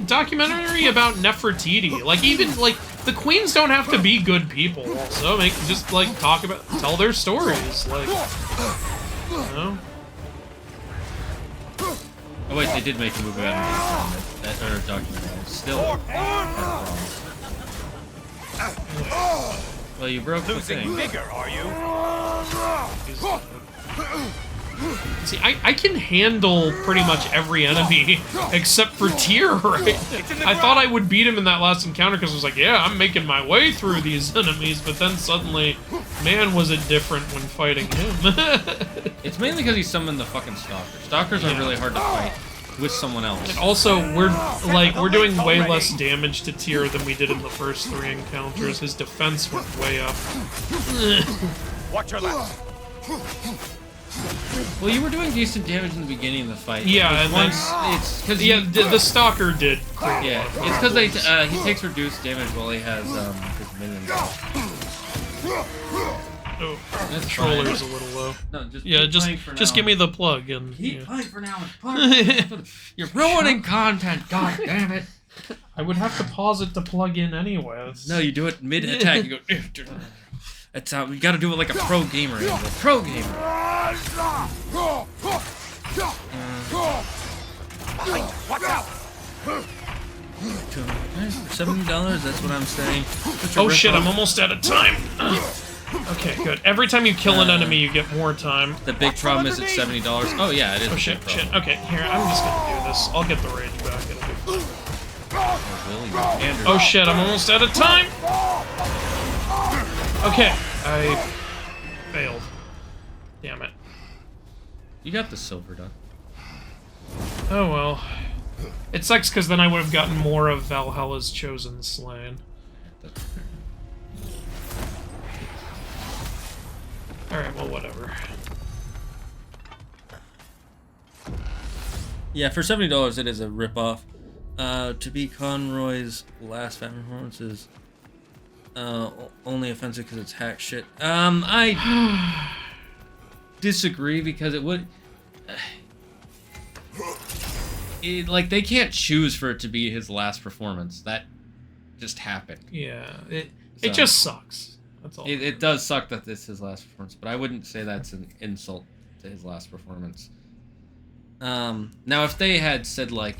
documentary about Nefertiti. Like even like the queens don't have to be good people. Also, tell their stories. Like, you know. Oh wait, they did make a movie about that or a documentary. Still. Well, you broke the thing. Bigger, are you? See, I can handle pretty much every enemy except for Tyr, right? I thought I would beat him in that last encounter because I was like, yeah, I'm making my way through these enemies, but then suddenly, man, was it different when fighting him. It's mainly because he summoned the fucking Stalkers. Stalkers are really hard to fight with someone else. And also, we're doing way less damage to Tyr than we did in the first 3 encounters. His defense went way up. Watch your left. Well, you were doing decent damage in the beginning of the fight. Yeah, and then it's because the Stalker did. Yeah, it's because he takes reduced damage while he has his minions. Oh, the controller's a little low. No, just just give me the plug and keep playing for now. You're ruining content. God damn it! I would have to pause it to plug in anyway. No, you do it mid attack. You go. That's how you got to do it like a pro gamer. A pro gamer. Watch out! $70. That's what I'm saying. Oh shit! I'm almost out of time. Okay, good. Every time you kill an enemy, you get more time. The big problem is it's $70. Oh yeah, it is. Oh shit! Shit. Okay, here I'm just gonna do this. I'll get the rage back. Oh shit! I'm almost out of time. Okay, I failed. Damn it. You got the silver done. Oh well. It sucks because then I would have gotten more of Valhalla's chosen slain. Alright, well, whatever. Yeah, for $70, it is a ripoff. To be Conroy's last Batman performance is only offensive because it's hack shit. I disagree because it would... like, they can't choose for it to be his last performance. That just happened. Yeah, it just sucks. That's all. It does suck that this is his last performance, but I wouldn't say that's an insult to his last performance. Now, if they had said, like...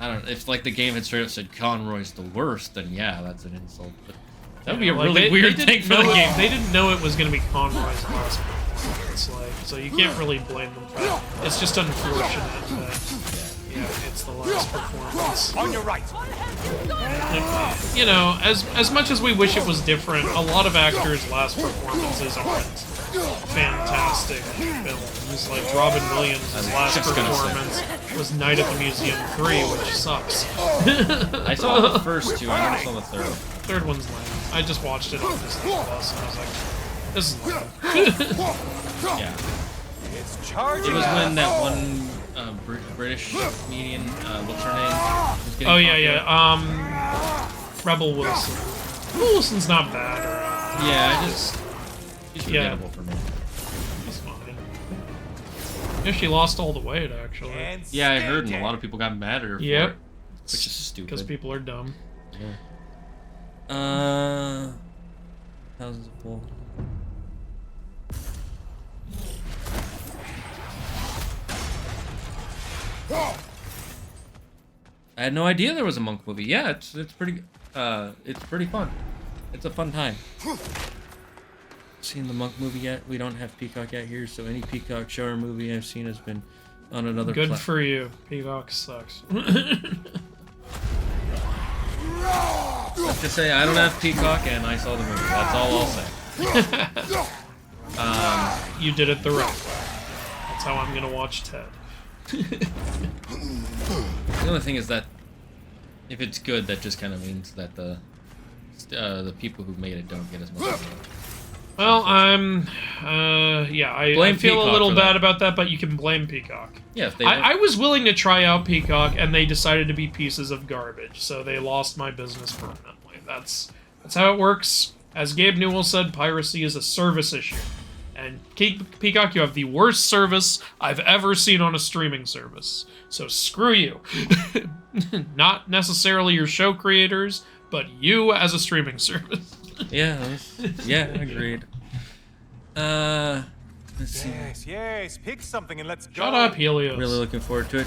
I don't know, if, like, the game had straight up said Conroy's the worst, then yeah, that's an insult. But that would be a really weird thing for the game. They didn't know it was going to be Conroy's last performance, like, so you can't really blame them for that. It's just unfortunate that, yeah, it's the last performance. On your right. You know, as much as we wish it was different, a lot of actors' last performances aren't fantastic films. Like Robin Williams' last performance was Night at the Museum 3, which sucks. I saw the first 2, I never saw the third. Third one's lame. I just watched it on Disney Plus, and I was like, this is lame. Yeah. It's charging. It was when that one British comedian, what's her name? Was getting Oh, yeah, popular. yeah. Rebel Wilson. Wilson's not bad. Yeah, she's Yeah. forgettable for me. He's fine. Yeah, she lost all the weight, actually. Yeah, I heard, and a lot of people got mad at her for Yep. it, which is stupid. Because people are dumb. Yeah. Thousands of full. I had no idea there was a monk movie. Yeah, it's pretty fun. It's a fun time. Seen the monk movie yet? We don't have Peacock yet here, so any Peacock show or movie I've seen has been on another. Good for you. Peacock sucks. Let's just say I don't have Peacock and I saw the movie. That's all I'll say. You did it the right way. That's how I'm gonna watch Ted. The only thing is that if it's good, that just kind of means that the people who made it don't get as much of it. Well, I Blame feel Peacock a little for bad that. about that, but you can blame Peacock. Yeah, if they I was willing to try out Peacock, and they decided to be pieces of garbage, so they lost my business permanently. That's how it works. As Gabe Newell said, piracy is a service issue. And Peacock, you have the worst service I've ever seen on a streaming service. So screw you. Not necessarily your show creators, but you as a streaming service. Yeah, agreed. Let's see. Yes, pick something and let's go. Shut up, Helios. Really looking forward to it.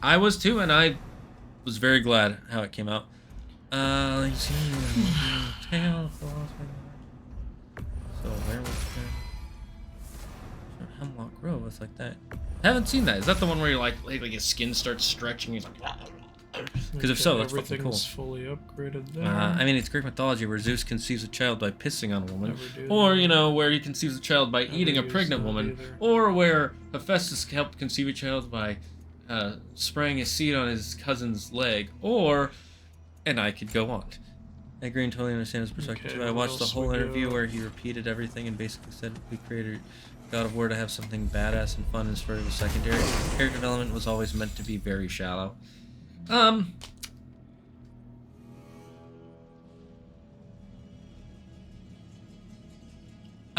I was too, and I was very glad how it came out. Let's see. So where was that? Hemlock Grove, it's like that. I haven't seen that. Is that the one where you're like your skin starts stretching? He's like, because if so, that's fucking cool. Everything's fully upgraded there. I mean, it's Greek mythology where Zeus conceives a child by pissing on a woman, Never do or that. Where he conceives a child by eating a used pregnant that woman, either. or where Hephaestus helped conceive a child by spraying a seed on his cousin's leg, and I could go on. I agree and totally understand his perspective. Okay, I what watched the else whole we interview got? where he repeated everything and basically said we created God of War to have something badass and fun, and story was secondary. Character development was always meant to be very shallow. I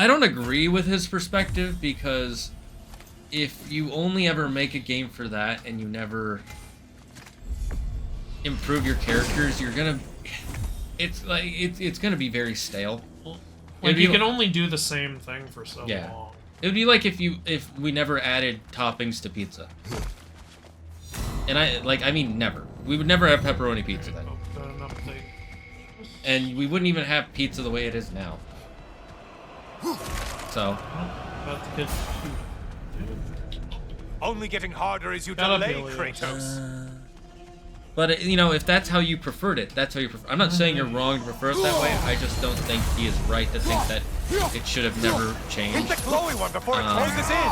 don't agree with his perspective, because if you only ever make a game for that and you never improve your characters, you're gonna it's gonna be very stale. Like, you can only do the same thing for so long. It would be like if we never added toppings to pizza. And I mean never. We would never have pepperoni pizza then. And we wouldn't even have pizza the way it is now. So. About to get... Only getting harder as you Shut up, delay, Helios. Kratos. But, if that's how you preferred it, that's how you prefer. I'm not saying you're wrong to prefer it that way. I just don't think he is right to think that it should have never Hit changed. the glowy one before it closes in.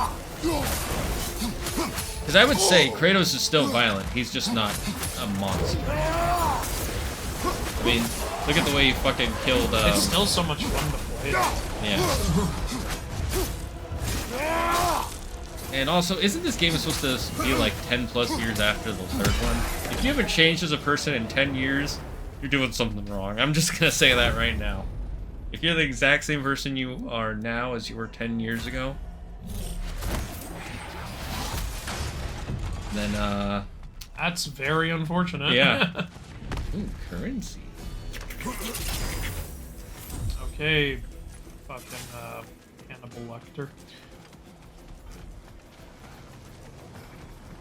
Because I would say Kratos is still violent. He's just not a monster. I mean, look at the way he fucking killed. It's still so much fun to play. Yeah. And also, isn't this game supposed to be like 10 plus years after the third one? If you haven't changed as a person in 10 years, you're doing something wrong. I'm just gonna say that right now. If you're the exact same person you are now as you were 10 years ago, then, That's very unfortunate. yeah. Ooh, currency. Okay, fucking, Hannibal Lecter.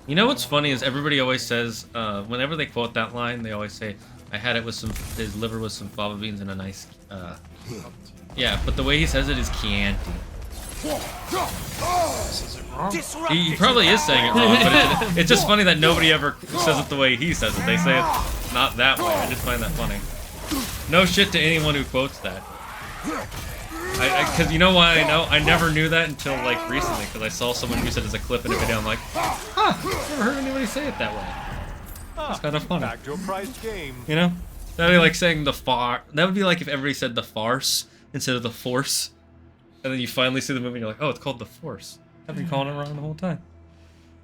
You know what's funny is everybody always says, whenever they quote that line, they always say, I had it with his liver with some fava beans and a nice, yeah, but the way he says it is Chianti. Says it wrong. He probably is saying it wrong, but it's just funny that nobody ever says it the way he says it. They say it not that way. I just find that funny. No shit to anyone who quotes that. Because you know why I know? I never knew that until, like, recently, because I saw someone use it as a clip in a video. I'm like, huh, never heard anybody say it that way. It's kind of funny. Back to a prized game. You know? That'd be like saying the far. That would be like if everybody said the farce instead of the force, and then you finally see the movie and you're like, oh, it's called the Force. I've been calling it wrong the whole time.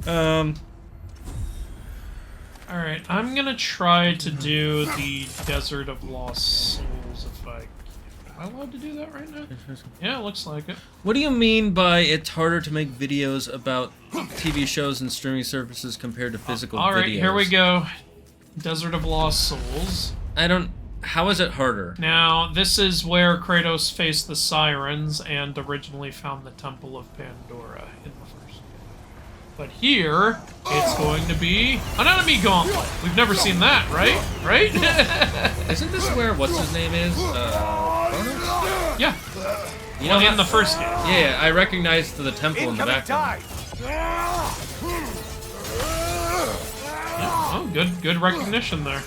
All right, I'm gonna try to do the Desert of Lost Souls if I. Am I allowed to do that right now? Yeah, it looks like it. What do you mean by it's harder to make videos about TV shows and streaming services compared to physical videos? All right, here we go. Desert of Lost Souls. I don't... How is it harder? Now, this is where Kratos faced the Sirens and originally found the Temple of Pandora in the first game. But here, it's going to be an enemy gauntlet. We've never seen that, right? Right? Isn't this where what's his name is? Kronos? Yeah. You know, in the first game. Yeah, I recognized the temple in the background. Oh, good recognition there.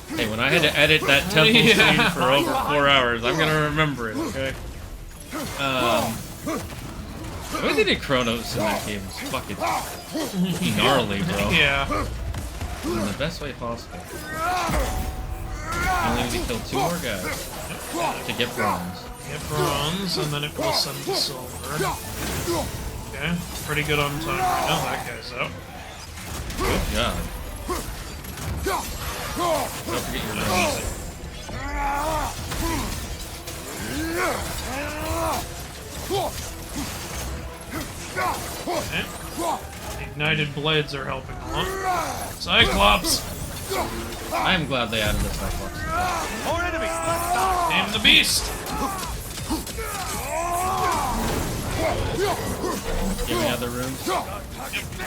Hey, when I had to edit that temple scene for over 4 hours, I'm gonna remember it, okay? The way they did Kronos in that game was fucking gnarly, bro. Yeah. In the best way possible. You only need to kill 2 more guys to get bronze. Get bronze, and then it will send to silver. Okay, pretty good on time right now. That guy's out. Good job. Don't forget your bronze. Okay. Ignited blades are helping along. Cyclops! I am glad they added the Cyclops. More enemies! Name the beast! Give me other rooms.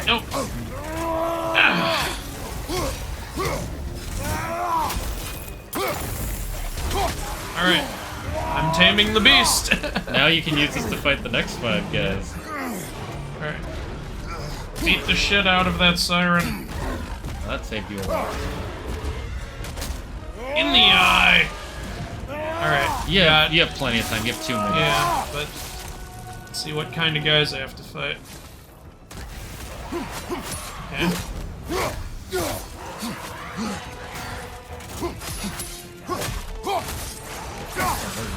Nope. Alright. I'm taming the beast! Now you can use this to fight the next 5 guys. Alright. Beat the shit out of that siren. That saved you a lot. In the eye! Alright. Yeah, you have plenty of time. You have 2 minutes. Yeah, but let's see what kind of guys I have to fight. Okay.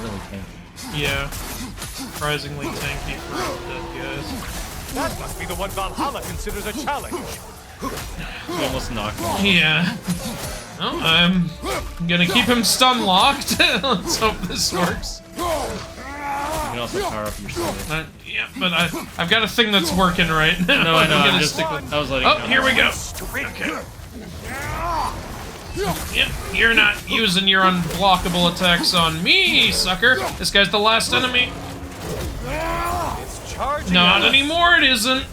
Really tanky. Yeah. Surprisingly tanky for dead guys. That must be the one Valhalla considers a challenge. You almost knocked me. Yeah. Oh, I'm gonna keep him stun locked. Let's hope this works. You can also power up your sword. Yeah, but I've got a thing that's working right now. No, I know. I'm just. stick with. I was letting. Oh, go. here we go. Okay. Yep, you're not using your unblockable attacks on me, sucker. This guy's the last enemy. It's charging. Not anymore, it isn't.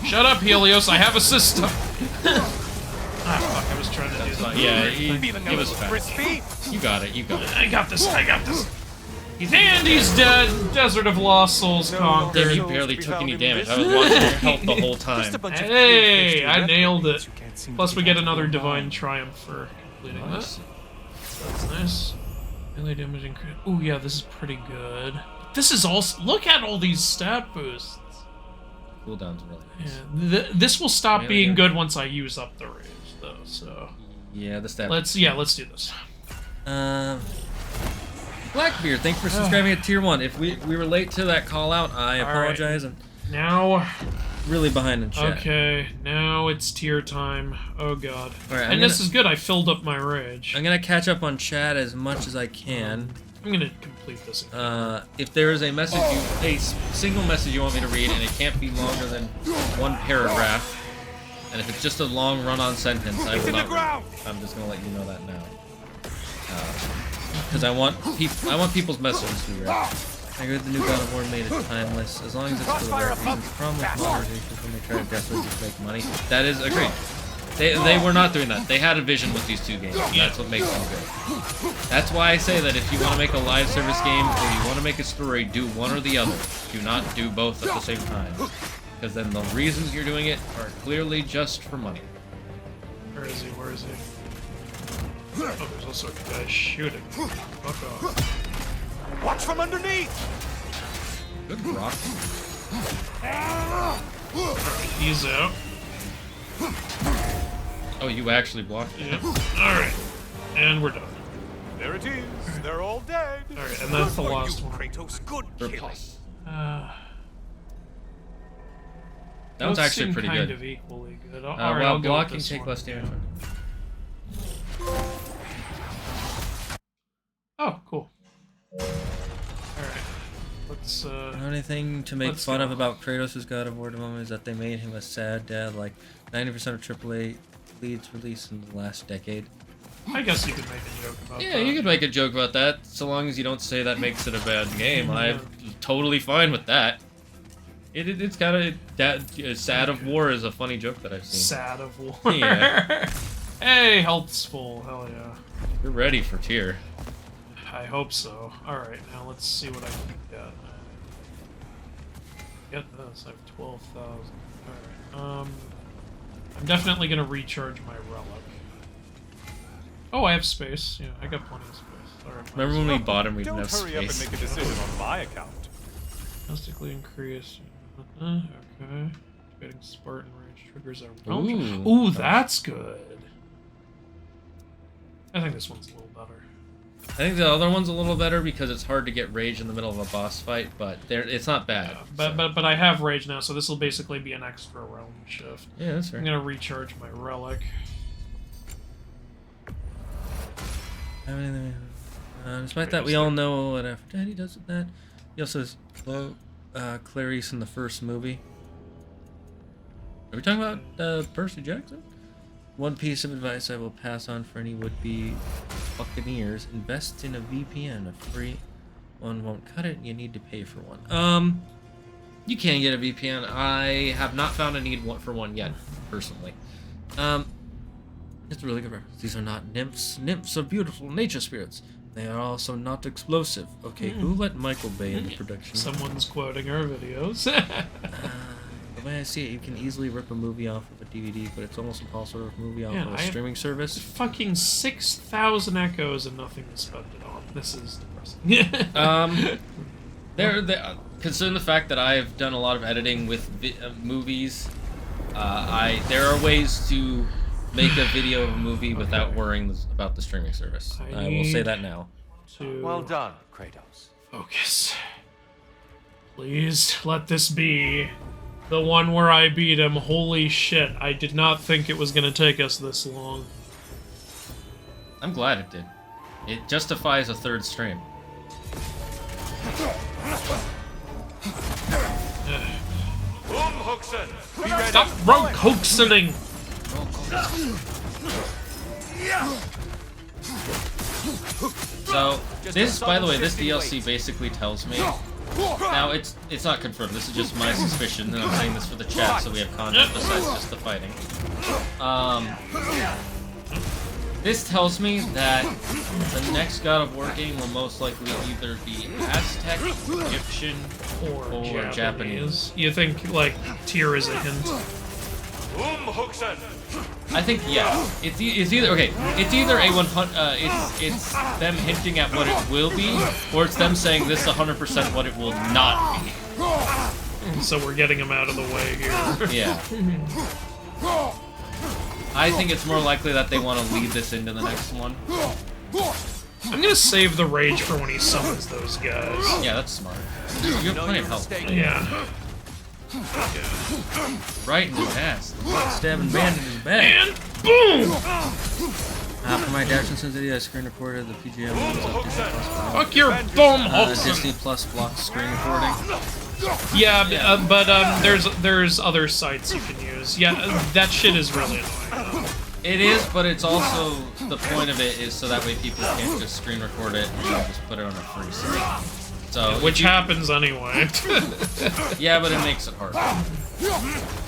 Shut up, Helios. I have a system. Ah, fuck, I was trying to do that. Yeah, he was fast. Crispy. You got it. You got it. I got this. And he's dead. Desert of Lost Souls conquered. Damn, you barely took any damage. I was watching your health the whole time. Hey, I nailed it. Plus, we get another Divine Triumph for completing this. That's nice. Melee damage increase. Oh, yeah, this is pretty good. This is also. Look at all these stat boosts. Cooldown's really nice. Yeah, this will stop being good once I use up the rage, though. So. Yeah, the stat. Let's do this. Blackbeard, thanks for subscribing at tier 1. If we were late to that call out, I apologize. I'm now really behind in chat. Okay, now it's tier time. Oh god. Alright, and this is good, I filled up my rage. I'm gonna catch up on chat as much as I can. I'm gonna complete this. If there is a message, a single message you want me to read, and it can't be longer than 1 paragraph, and if it's just a long run-on sentence, I will not read. I'm just gonna let you know that now. Because I want people's messages to be read. I agree with the new God of War made it timeless, as long as it's for the right reasons. The problem with modernizations when they try to desperately just make money. That is agreed. They were not doing that. They had a vision with these 2 games. That's what makes them good. That's why I say that if you want to make a live service game or you want to make a story, do one or the other. Do not do both at the same time. Because then the reasons you're doing it are clearly just for money. Where is he? Oh, there's also a guy shooting. Fuck off. Watch from underneath. Good rock. He's out. Oh, you actually blocked it. Yep. Alright. And we're done. There it is. They're all dead. Alright, and that's the Good for last you, one. Kratos. Good killing. That was Those actually seem pretty kind good. of equally good. While blocking, take less damage. Oh, cool. Alright. Let's, The only thing to make let's fun go. of about Kratos' God of War at the moment is that they made him a sad dad, like 90% of AAA leads released in the last decade. I guess you could make a joke about that. Yeah, you could make a joke about that, so long as you don't say that makes it a bad game. I'm totally fine with that. It's kind of that sad of war is a funny joke that I've seen. Sad of war. Yeah. Hey, health's full. Hell yeah. You're ready for tier. I hope so. Alright, now let's see what I can get. Get this. I have 12,000. Alright. I'm definitely gonna recharge my relic. Oh, I have space. Yeah, I got plenty of space. Alright. Remember when we bought him, we didn't Don't have hurry up and space. make a decision on my account. Drastically increase. Okay. Getting Spartan range triggers our realm. Ooh. Ooh, that's good. I think this one's a little better. I think the other one's a little better because it's hard to get rage in the middle of a boss fight, but it's not bad. Yeah, but I have rage now, so this will basically be an extra realm shift. Yeah, that's fair. I'm gonna recharge my relic. Despite that, we all know what Aphrodite does with that. He also has Clarice in the first movie. Are we talking about Percy Jackson? One piece of advice I will pass on for any would-be buccaneers: invest in a VPN. A free one won't cut it. You need to pay for one. You can get a VPN. I have not found a need for one yet, personally. It's a really good reference. These are not nymphs. Nymphs are beautiful nature spirits. They are also not explosive. Okay, who let Michael Bay into production? Someone's quoting our videos. The way I see it, you can easily rip a movie off of a DVD, but it's almost impossible to rip a movie off Yeah, of a I have streaming service. Fucking 6,000 echoes and nothing to spend it on. This is depressing. Considering the fact that I've done a lot of editing with movies, there are ways to make a video of a movie without worrying about the streaming service. I will say that now. Well done, Kratos. Focus. Please let this be the one where I beat him. Holy shit, I did not think it was gonna take us this long. I'm glad it did. It justifies a third stream. Be ready. Stop rogue coaxing! So, this, by the way, this DLC basically tells me... Now, it's not confirmed, this is just my suspicion, and I'm saying this for the chat so we have content besides just the fighting. This tells me that the next God of War game will most likely either be Aztec, Egyptian, or Japanese. You think, like, tier is a hint? I think, yeah. It's either, okay, it's either a 100, it's them hinting at what it will be, or it's them saying this is 100% what it will not be. So we're getting him out of the way here. Yeah. I think it's more likely that they want to lead this into the next one. I'm gonna save the rage for when he summons those guys. Yeah, that's smart. You have plenty of health. Yeah. Right in his ass. Stabbing band in his back. And boom! For my adaptation video, I screen recorded the PGM. Fuck your bum, Disney Plus blocked screen recording. Yeah, but there's other sites you can use. Yeah, that shit is really annoying. It is, but it's also, the point of it is so that way people can't just screen record it and just put it on a free site. So Which happens anyway. Yeah, but it makes it hard.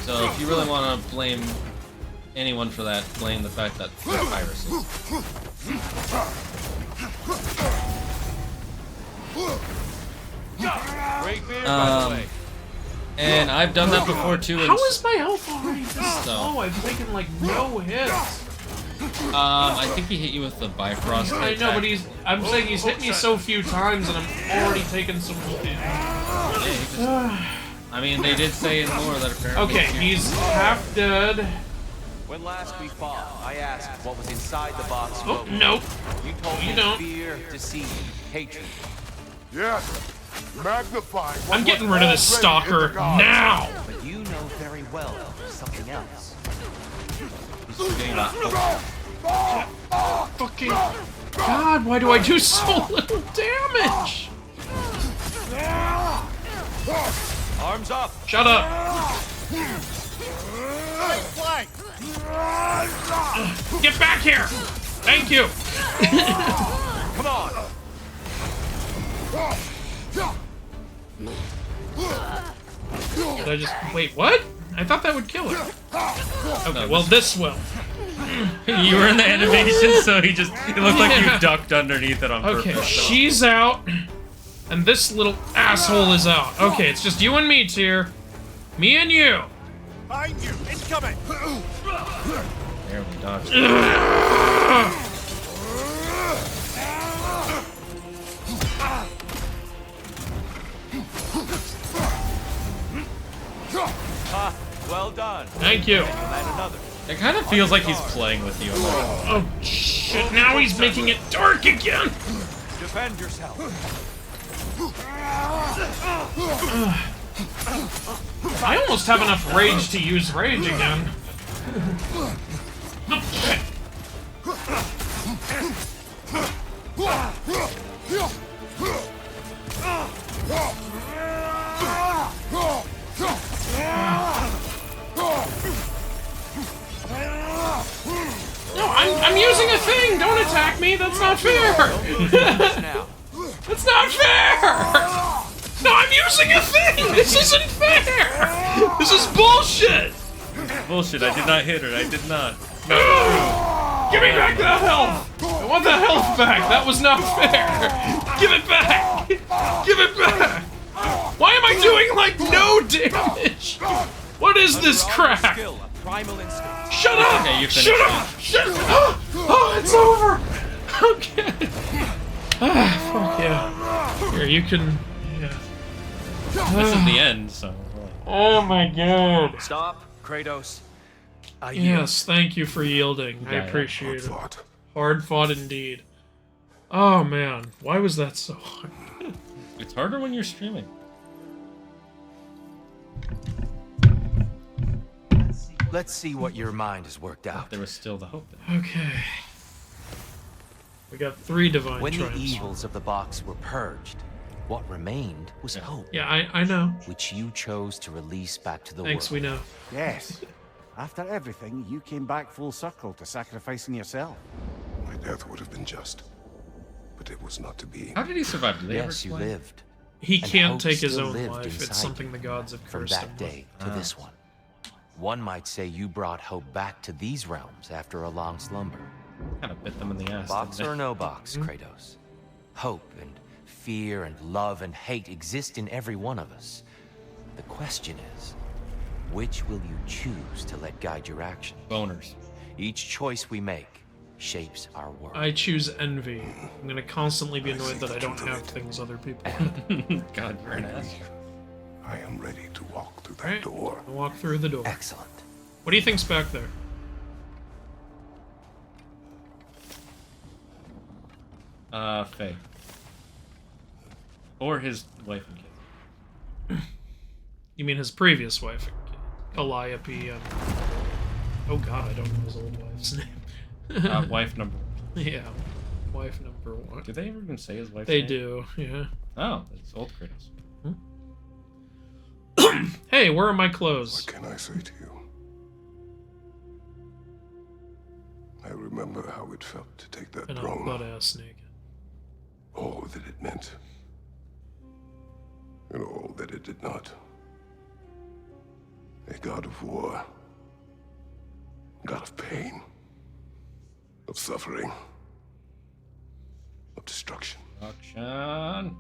So if you really want to blame anyone for that, blame the fact that they're viruses. Great beer, by the way. And I've done that before too. How is my health already this So- low? I've taken like no hits. I think he hit you with the Bifrost. I know, attack. but I'm saying he's hit me so few times and I'm already taking some hit. I mean, they did say in lore that apparently. Okay, he's half dead. When last we fought, I asked what was inside the box. Oh, nope. You told me don't. fear, deceit, hatred. Yes. Magnify. I'm getting rid of this stalker now! But you know very well there's something else. Fucking... God, why do I do so little damage? Arms up! Shut up! Get back here! Thank you! Come on! Did I just... Wait, what? I thought that would kill her. Okay, well this will. You were in the animation, so it looked like you ducked underneath it on purpose. Okay, she's out, and this little asshole is out. Okay, it's just you and me, Tyr. Me and you. Behind you! Incoming! There we dodged. Well done. Thank you. And another. It kind of feels like he's playing with you. Oh shit! Now he's making it dark again. Defend yourself. I almost have enough rage to use rage again. Oh, shit. No, I'm using a thing! Don't attack me! That's not fair! That's not fair! No, I'm using a thing! This isn't fair! This is bullshit! Bullshit, I did not hit her. I did not. Give me back that health! I want that health back! That was not fair! Give it back! Give it back! Why am I doing, like, no damage? What is this crap? Shut up! Okay, you Shut up! Shut up! Oh, it's over! Okay. Ah, fuck yeah. Here, you can... Yeah. This is the end, so... Oh my god. Stop, Kratos. Yes, thank you for yielding. I appreciate it. Fought. Hard fought indeed. Oh man, why was that so hard? It's harder when you're streaming. Let's see what your mind has worked out. There was still the hope there. Okay. We got 3 divine When the triumphs. evils of the box were purged, what remained was hope, Yeah, I know. which you chose to release back to the Thanks, we world. know. Yes. After everything, you came back full circle to sacrificing yourself. My death would have been just, but it was not to be. How did he survive? Did they ever Yes, you explain? lived. He And can't hope take his still own lived life. It's inside something you the gods have From cursed him that with. day to this one. One might say you brought hope back to these realms after a long slumber. Kind of bit them in the ass. Box didn't or they? no box, Kratos. Hope and fear and love and hate exist in every one of us. The question is, which will you choose to let guide your actions? Boners. Each choice we make shapes our world. I choose envy. I'm gonna constantly be annoyed that I don't have things other people have. God, you're an ass. I am ready to walk through that Alright, door. I'll walk through the door. Excellent. What do you think's back there? Faye. Or his wife and kids. You mean his previous wife? Calliope and... Oh god, I don't know his old wife's name. Wife number 1. Yeah. Wife number 1. Do they ever even say his wife's They name? do, yeah. Oh, it's old Kratos. Hey, where are my clothes? What can I say to you? I remember how it felt to take that And I'm throne. butt-ass naked. All that it meant. And all that it did not. A god of war. God of pain. Of suffering. Of destruction. Destruction.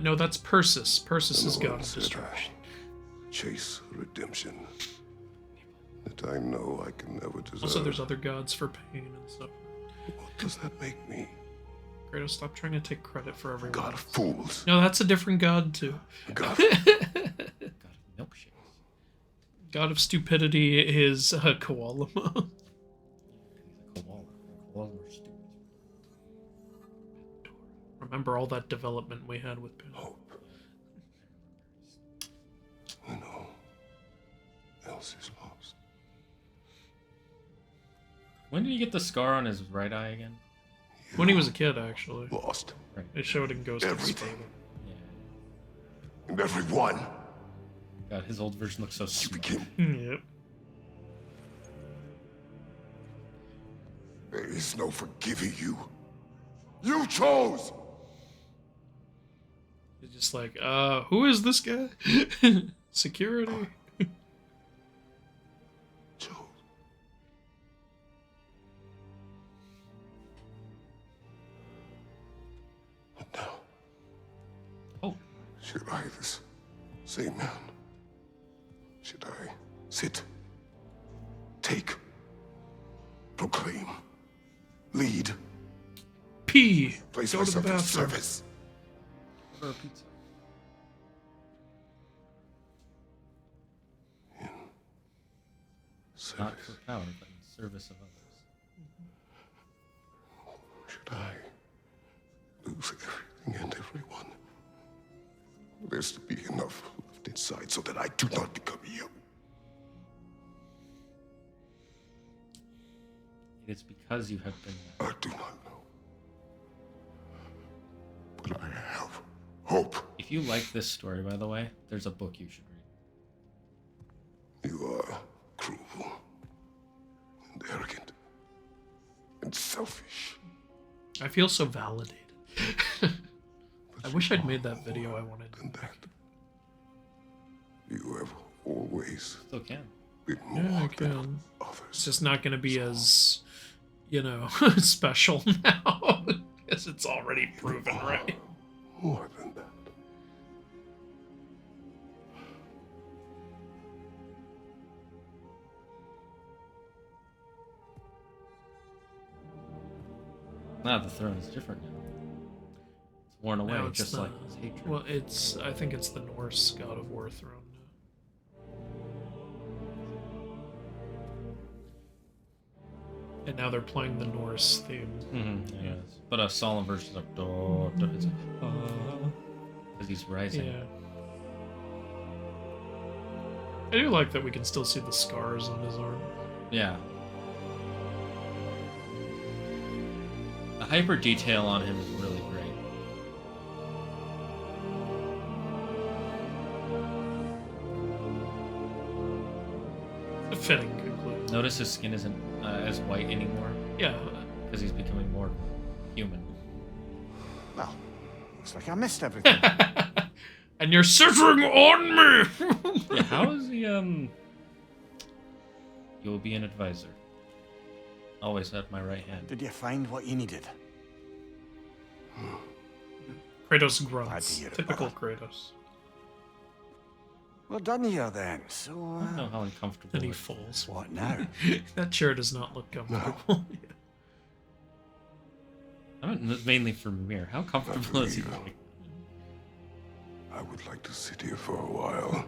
No, that's Persis. Persis And is all god of instead destruction. I chase redemption. That I know I can never deserve. Also, there's other gods for pain and stuff. What does that make me? Kratos, stop trying to take credit for everyone. God of fools. No, that's a different god, too. A god of God of milkshakes. God of Stupidity is a koala. Koala. Koalas are stupid. Remember all that development we had with Banter. Hope. When all else is lost. When did he get the scar on his right eye again? When he was a kid, actually. Lost. Right. It showed in Ghost of Everything. Tsushima. Yeah. And everyone. God, his old version looks so You smart. became. Yep. There is no forgiving you. You chose. It's just like, who is this guy? Security. Chose. But now, Oh, should I, this same man, should I sit, take, proclaim, lead, P. place Go to the myself in bathroom. service? order a pizza. Not Service. for power, but in service of others. Should I lose everything and everyone? There's to be enough left inside so that I do not become you. It is because you have been I do not know. But I have hope. If you like this story, by the way, there's a book you should read. You are cruel and arrogant and selfish. I feel so validated. I wish I'd made that video I wanted. Than that. You have always Still can. been Yeah, I more than can. It's others. just not going to be as, special now. Because it's already proven, right? More than that. Nah, the throne is different now. It's worn away, Now it's just the- like his hatred. Well, I think it's the Norse God of War throne now. And now they're playing the Norse theme. Mm-hmm, yes. But a solemn version is like, because he's rising. Yeah. I do like that we can still see the scars on his arm. Yeah. The hyper detail on him is really great. A fitting conclusion. Notice his skin isn't as white anymore Yeah. because he's becoming more human. Well, looks like I missed everything. And you're sitting on me! Yeah, how is he, You'll be an advisor. Always at my right hand. Did you find what you needed? Kratos Glad grunts. to hear it, Typical brother. Kratos. We're done here then, so... I don't know how uncomfortable Then he it is. falls. what now? That chair does not look comfortable. I meant mainly for Mir. How comfortable is he? you. I would like to sit here for a while.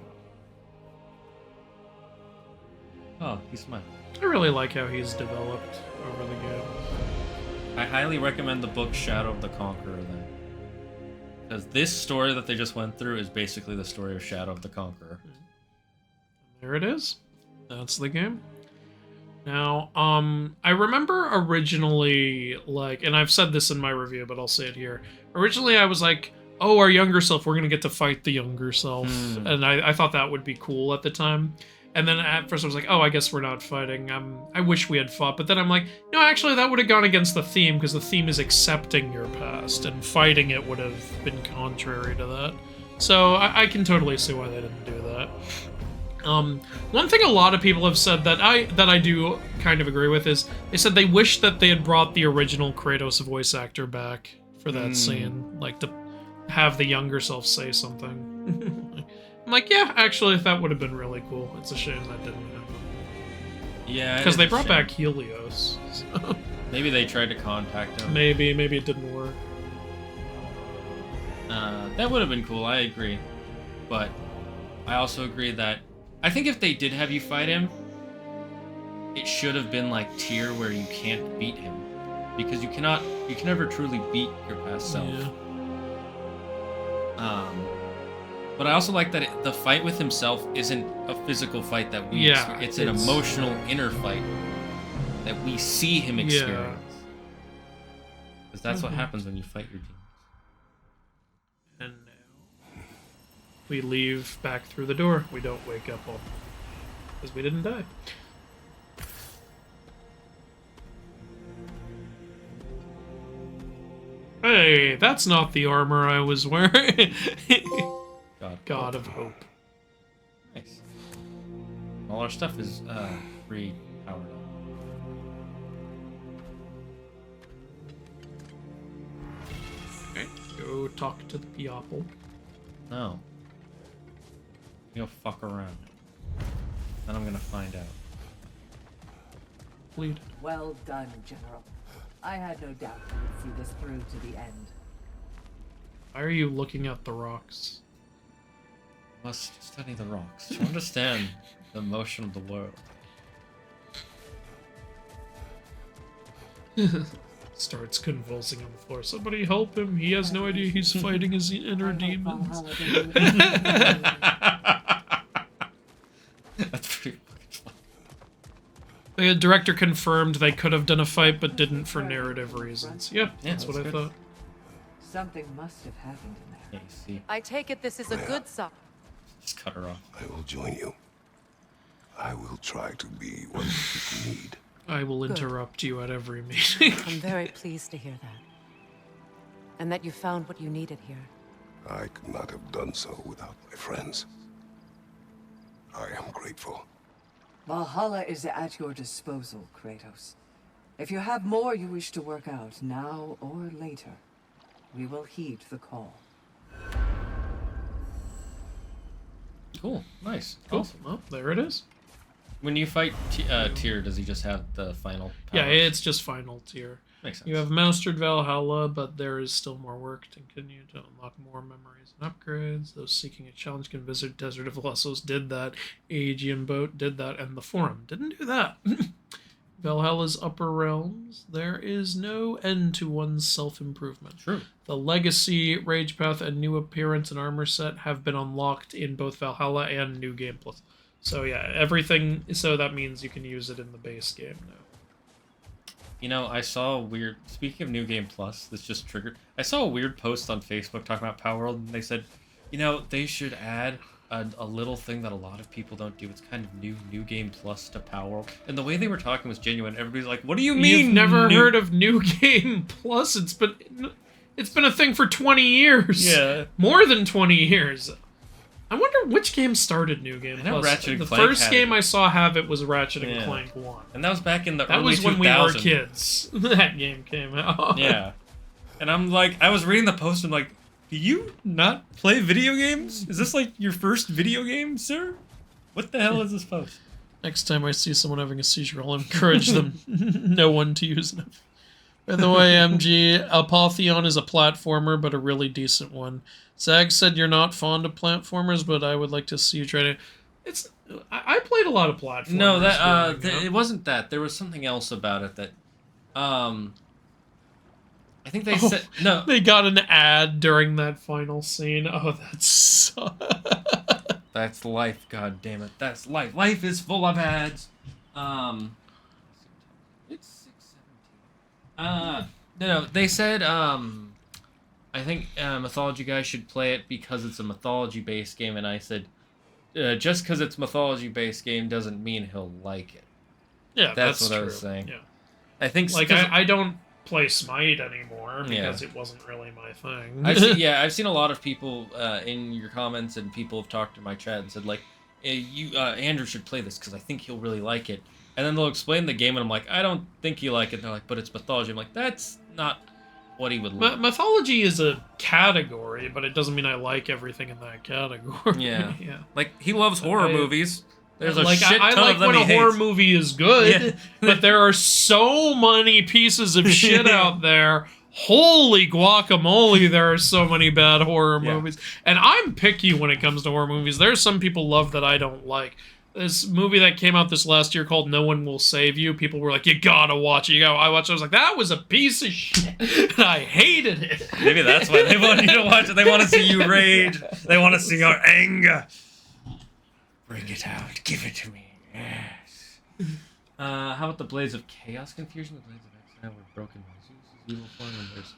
Oh, he's smiled. I really like how he's developed over the game. I highly recommend the book Shadow of the Conqueror then. Because this story that they just went through is basically the story of Shadow of the Conqueror. There it is. That's the game. Now, I remember originally, and I've said this in my review, but I'll say it here. Originally, I was like, oh, our younger self, we're going to get to fight the younger self. And I thought that would be cool at the time. And then at first I was like, oh, I guess we're not fighting. I wish we had fought. But then I'm like, no, actually, that would have gone against the theme, because the theme is accepting your past, and fighting it would have been contrary to that. So I can totally see why they didn't do that. One thing a lot of people have said that I do kind of agree with is they said they wish that they had brought the original Kratos voice actor back for that scene, like to have the younger self say something. I'm like, yeah, actually, that would have been really cool. It's a shame that didn't happen. Yeah, Because it they is a brought shame. back Helios. So Maybe they tried to contact him. maybe it didn't work. That would have been cool, I agree. But I also agree that I think if they did have you fight him, it should have been like tier where you can't beat him, because you can never truly beat your past self. Yeah. But I also like that the fight with himself isn't a physical fight that we experience. It's an emotional inner fight that we see him experience. Because that's what happens when you fight your demons. And now we leave back through the door. We don't wake up all because we didn't die. Hey, that's not the armor I was wearing. God of Hope. Nice. All our stuff is pre-powered up. Okay, go talk to the Piopple. No. You'll fuck around. Then I'm gonna find out. Bleed. Well done, General. I had no doubt you would see this through to the end. Why are you looking at the rocks? Must study the rocks to understand the motion of the world. Starts convulsing on the floor. Somebody help him. He has no idea he's fighting his inner demons. That's pretty fucking fun. The director confirmed they could have done a fight, but didn't for narrative reasons. Yeah, that's what I thought. Something must have happened in there. Yeah, you see. I take it this is a good sign. Just cut her off. I will join you. I will try to be what you need. I will interrupt you at every meeting. I'm very pleased to hear that. And that you found what you needed here. I could not have done so without my friends. I am grateful. Valhalla is at your disposal, Kratos. If you have more you wish to work out, now or later, we will heed the call. Cool. Nice. Cool. Awesome. Well, there it is. When you fight Tyr, does he just have the final power? Yeah, it's just final tier. Makes sense. You have mastered Valhalla, but there is still more work to continue to unlock more memories and upgrades. Those seeking a challenge can visit Desert of Lessos did that. Aegean Boat did that, and the Forum didn't do that. Valhalla's upper realms, there is no end to one's self-improvement. True. The Legacy, Rage Path, and new appearance and armor set have been unlocked in both Valhalla and New Game Plus. So yeah, everything, so that means you can use it in the base game now. You know, I saw a weird, speaking of New Game Plus, this just triggered, I saw a weird post on Facebook talking about Palworld, and they said, you know, they should add a little thing that a lot of people don't do. It's kind of New Game Plus to Palworld. And the way they were talking was genuine. Everybody's like, what do you mean? You've never heard of New Game Plus? It's been a thing for 20 years. Yeah. More than 20 years. I wonder which game started New Game I know Plus. Ratchet and the Clank first had game it. I saw have it was Ratchet and Clank 1. And that was back in the That early was 2000s. when we were kids. That game came out. Yeah. And I'm like, I was reading the post and like, do you not play video games? Is this like your first video game, sir? What the hell is this post? Next time I see someone having a seizure, I'll encourage them no one to use them. By the way, MG, Apotheon is a platformer, but a really decent one. Zag said you're not fond of platformers, but I would like to see you try to... I played a lot of platformers. No, it wasn't that. There was something else about it that... I think they said... No. They got an ad during that final scene. Oh, that's... That's life, god damn it. That's life. Life is full of ads. It's 6:17. No, they said, I think Mythology Guy should play it because it's a mythology-based game, and I said, just because it's mythology-based game doesn't mean he'll like it. Yeah, that's what true. I was saying. Yeah. I think... Like, I don't play Smite anymore because it wasn't really my thing. I've seen a lot of people in your comments, and people have talked to my chat and said, like, Andrew should play this because I think he'll really like it. And then they'll explain the game, and I'm like, I don't think you like it. And they're like, but it's mythology. I'm like, that's not what he would like. Mythology is a category, but it doesn't mean I like everything in that category. Yeah. Yeah. Like, he loves horror movies. There's a like, shit ton I like of them when he a horror hates. movie is good, Yeah. but there are so many pieces of shit out there. Holy guacamole, there are so many bad horror movies. And I'm picky when it comes to horror movies. There's some people love that I don't like. this movie that came out this last year called No One Will Save You. People were like, you gotta watch it. I watched it. I was like, that was a piece of shit. And I hated it. Maybe that's why they want you to watch it. They want to see you rage. They want to see your anger. Bring it out. Give it to me. Yes. How about the Blades of Chaos Confusion? The Blades of Exile were broken by Zeus' evil form, and there's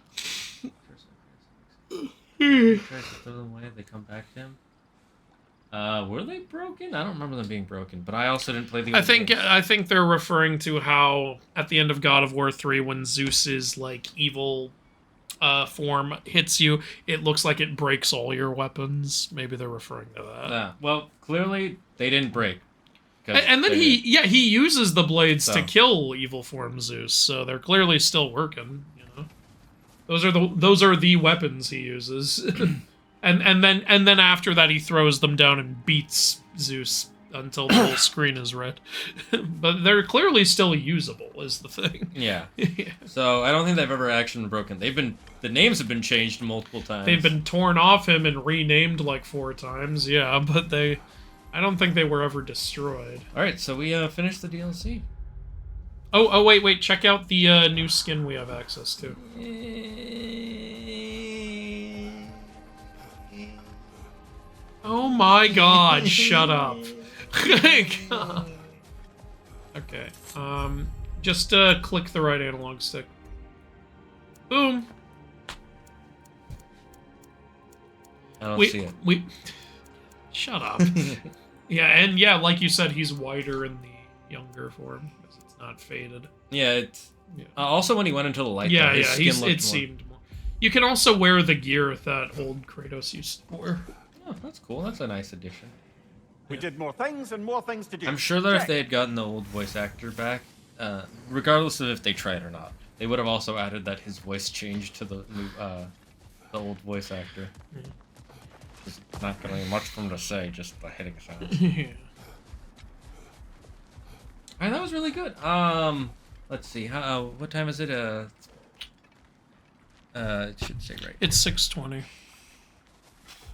tries to throw them away. They come back to him. Were they broken? I don't remember them being broken, but I also didn't play the. I think they're referring to how at the end of God of War 3, when Zeus's like evil form hits you, it looks like it breaks all your weapons. Maybe they're referring to that. Yeah. Well, clearly they didn't break. And then he uses the blades to kill evil form Zeus, so they're clearly still working. You know, those are the weapons he uses. And then after that he throws them down and beats Zeus until the whole screen is red. But they're clearly still usable, is the thing. Yeah. So I don't think they've ever actually been broken. The names have been changed multiple times. They've been torn off him and renamed like 4 times, yeah, but I don't think they were ever destroyed. Alright, so we finished the DLC. Oh wait, check out the new skin we have access to. Oh my god, shut up. Okay, just click the right analog stick. Boom. I don't see it. Shut up. Yeah, like you said, he's whiter in the younger form, because it's not faded. Yeah, also when he went into the light, his skin looked seemed more. You can also wear the gear that old Kratos used to wear. Oh, that's cool. That's a nice addition. We did more things and more things to do. I'm sure that if they had gotten the old voice actor back, regardless of if they tried or not, they would have also added that his voice changed to the old voice actor. There's not going to be much for him to say, just the hitting sounds. Yeah. Alright, that was really good. Let's see. What time is it? It should say right. It's 6:20.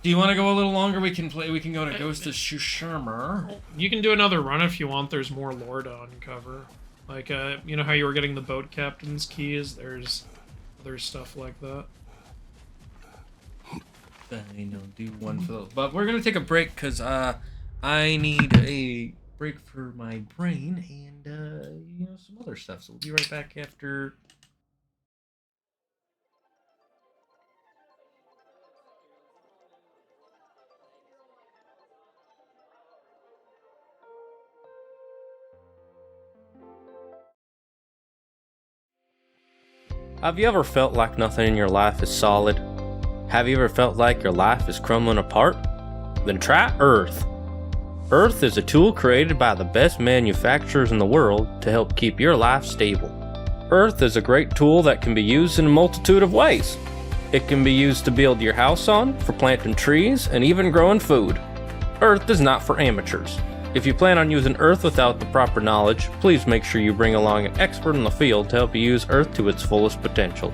Do you want to go a little longer? We can go to Ghost of Tsushima. You can do another run if you want. There's more lore to uncover. Like, you know how you were getting the boat captain's keys? There's other stuff like that. I know, do one for those. But we're going to take a break because I need a break for my brain and, some other stuff. So we'll be right back after... Have you ever felt like nothing in your life is solid? Have you ever felt like your life is crumbling apart? Then try Earth. Earth is a tool created by the best manufacturers in the world to help keep your life stable. Earth is a great tool that can be used in a multitude of ways. It can be used to build your house on, for planting trees, and even growing food. Earth is not for amateurs. If you plan on using Earth without the proper knowledge, please make sure you bring along an expert in the field to help you use Earth to its fullest potential.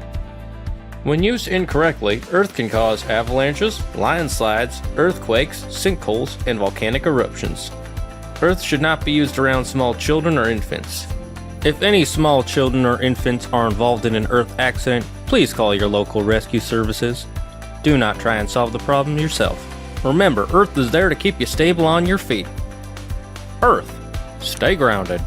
When used incorrectly, Earth can cause avalanches, landslides, earthquakes, sinkholes, and volcanic eruptions. Earth should not be used around small children or infants. If any small children or infants are involved in an Earth accident, please call your local rescue services. Do not try and solve the problem yourself. Remember, Earth is there to keep you stable on your feet. Earth, stay grounded.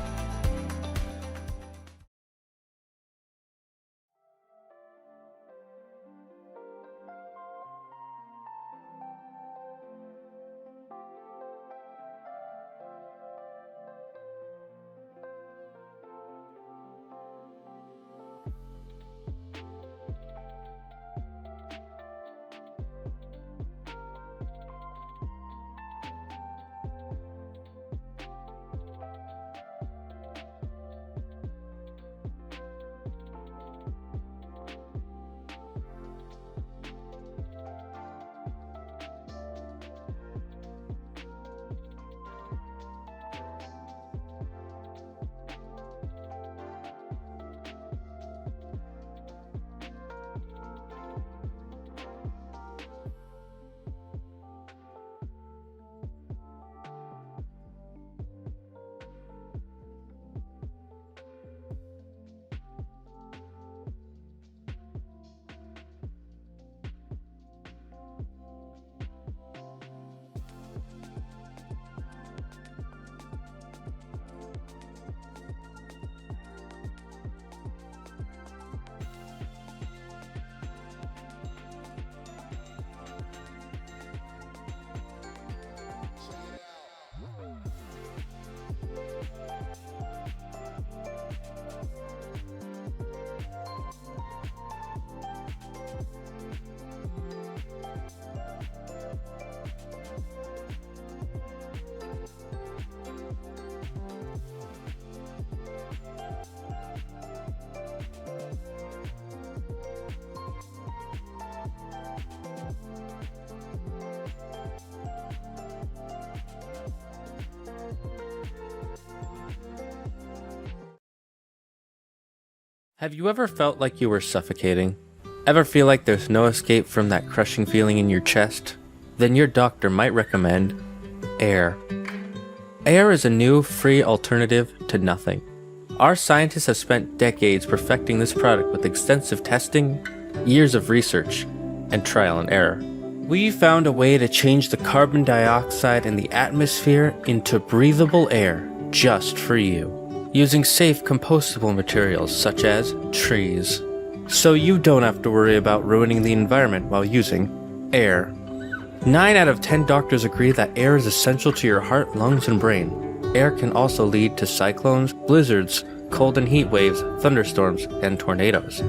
Have you ever felt like you were suffocating? Ever feel like there's no escape from that crushing feeling in your chest? Then your doctor might recommend air. Air is a new, free alternative to nothing. Our scientists have spent decades perfecting this product with extensive testing, years of research, and trial and error. We found a way to change the carbon dioxide in the atmosphere into breathable air just for you, using safe compostable materials such as trees. So you don't have to worry about ruining the environment while using air. 9 out of 10 doctors agree that air is essential to your heart, lungs, and brain. Air can also lead to cyclones, blizzards, cold and heat waves, thunderstorms, and tornadoes.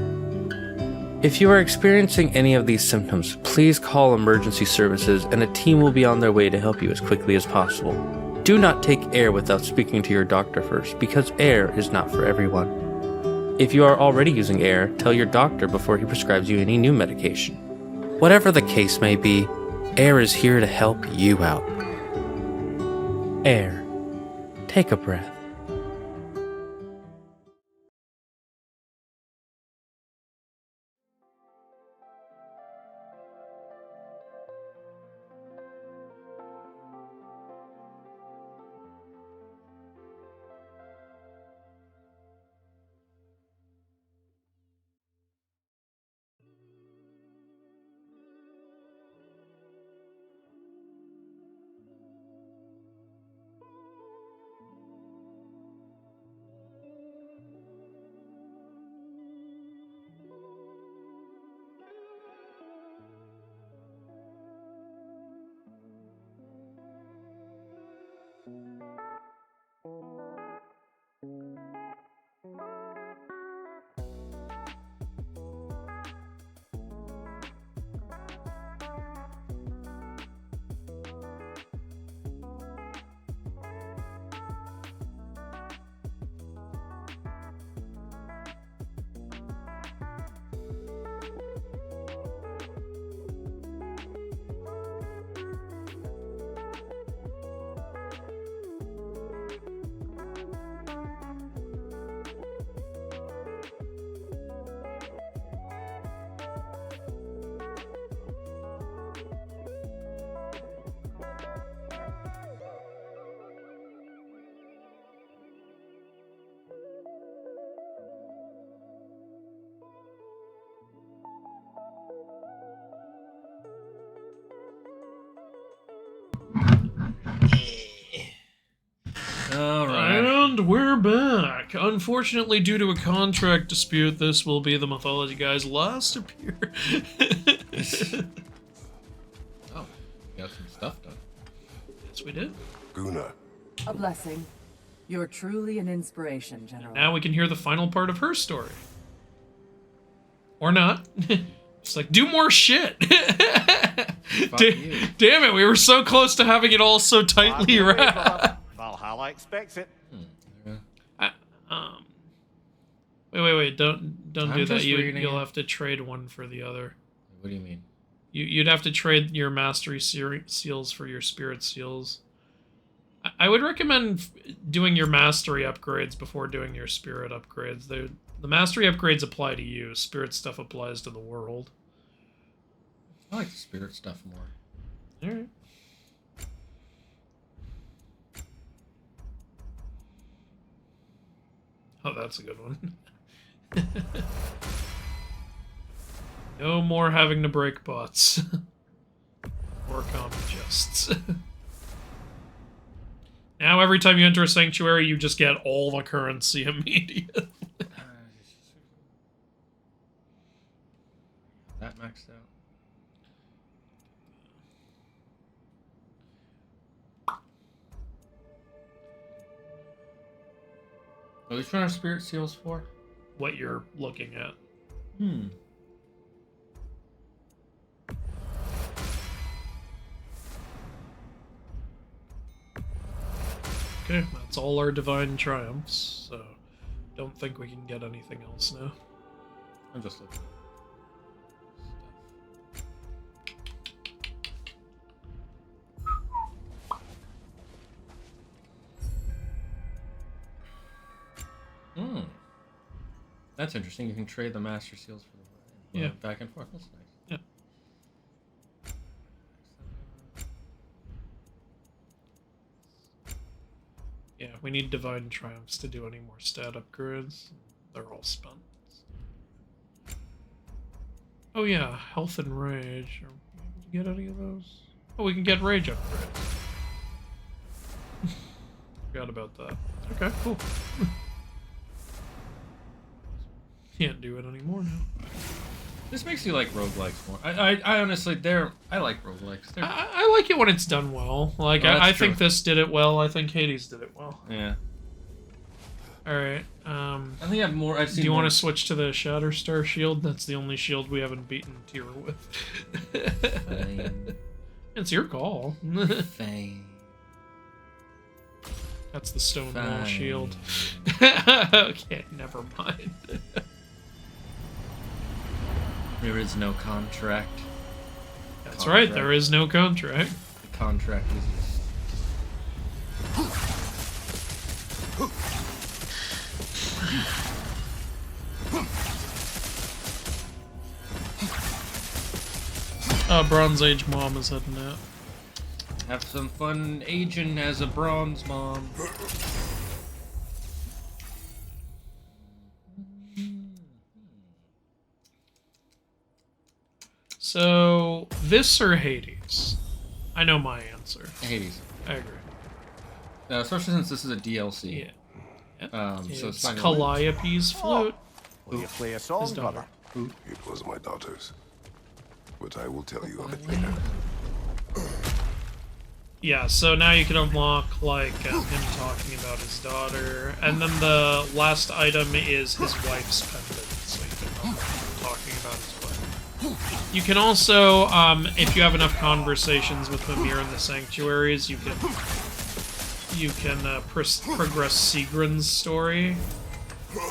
If you are experiencing any of these symptoms, please call emergency services and a team will be on their way to help you as quickly as possible. Do not take air without speaking to your doctor first, because air is not for everyone. If you are already using air, tell your doctor before he prescribes you any new medication. Whatever the case may be, air is here to help you out. Air. Take a breath. And we're back. Unfortunately, due to a contract dispute, this will be the Mythology Guy's last appearance. Oh, we got some stuff done. Yes, we did. Guna. A blessing. You're truly an inspiration, General. Now we can hear the final part of her story. Or not. It's like, do more shit. Damn it, we were so close to having it all so tightly wrapped. Valhalla expects it. Wait, don't do that. You'll it. have to trade one for the other. What do you mean? You'd have to trade your mastery seals for your spirit seals. I would recommend doing your mastery upgrades before doing your spirit upgrades. The mastery upgrades apply to you. Spirit stuff applies to the world. I like the spirit stuff more. Alright. Oh, that's a good one. No more having to break bots. Or common chests. Now every time you enter a sanctuary, you just get all the currency immediately. That maxed out. Which one are spirit seals for? What you're looking at. Okay, that's all our divine triumphs, so don't think we can get anything else now. I'm just looking. That's interesting. You can trade the Master Seals for the back and forth. That's nice. Yeah. Yeah, we need Divine Triumphs to do any more stat upgrades. They're all spent. Oh yeah, Health and Rage. Are we able to get any of those? Oh, we can get Rage upgrades. Forgot about that. Okay, cool. Can't do it anymore now. This makes you like roguelikes more. I honestly, I like roguelikes. I like it when it's done well. Like, Well, I that's think true. this did it well. I think Hades did it well. Yeah. Alright, I think I have more. I've seen. do you more... want to switch to the Shatterstar shield? That's the only shield we haven't beaten tier with. Fine. It's your call. Fine. That's the stone wall Fine. shield. Okay, never mind. There is no contract. That's right, there is no contract. The contract is Bronze Age mom is heading out. have some fun aging as a bronze mom. So, this or Hades? I know my answer. Hades. I agree. Especially since this is a DLC. Yeah. So It's fine. Calliope's flute. Will you play a song, His daughter. brother? It was my daughter's. But I will tell you of it later. Yeah, so now you can unlock, like, him talking about his daughter. And then the last item is his wife's pendant, so you can unlock him talking about his wife. You can also, if you have enough conversations with Mimir in the Sanctuaries, you can progress Sigrun's story.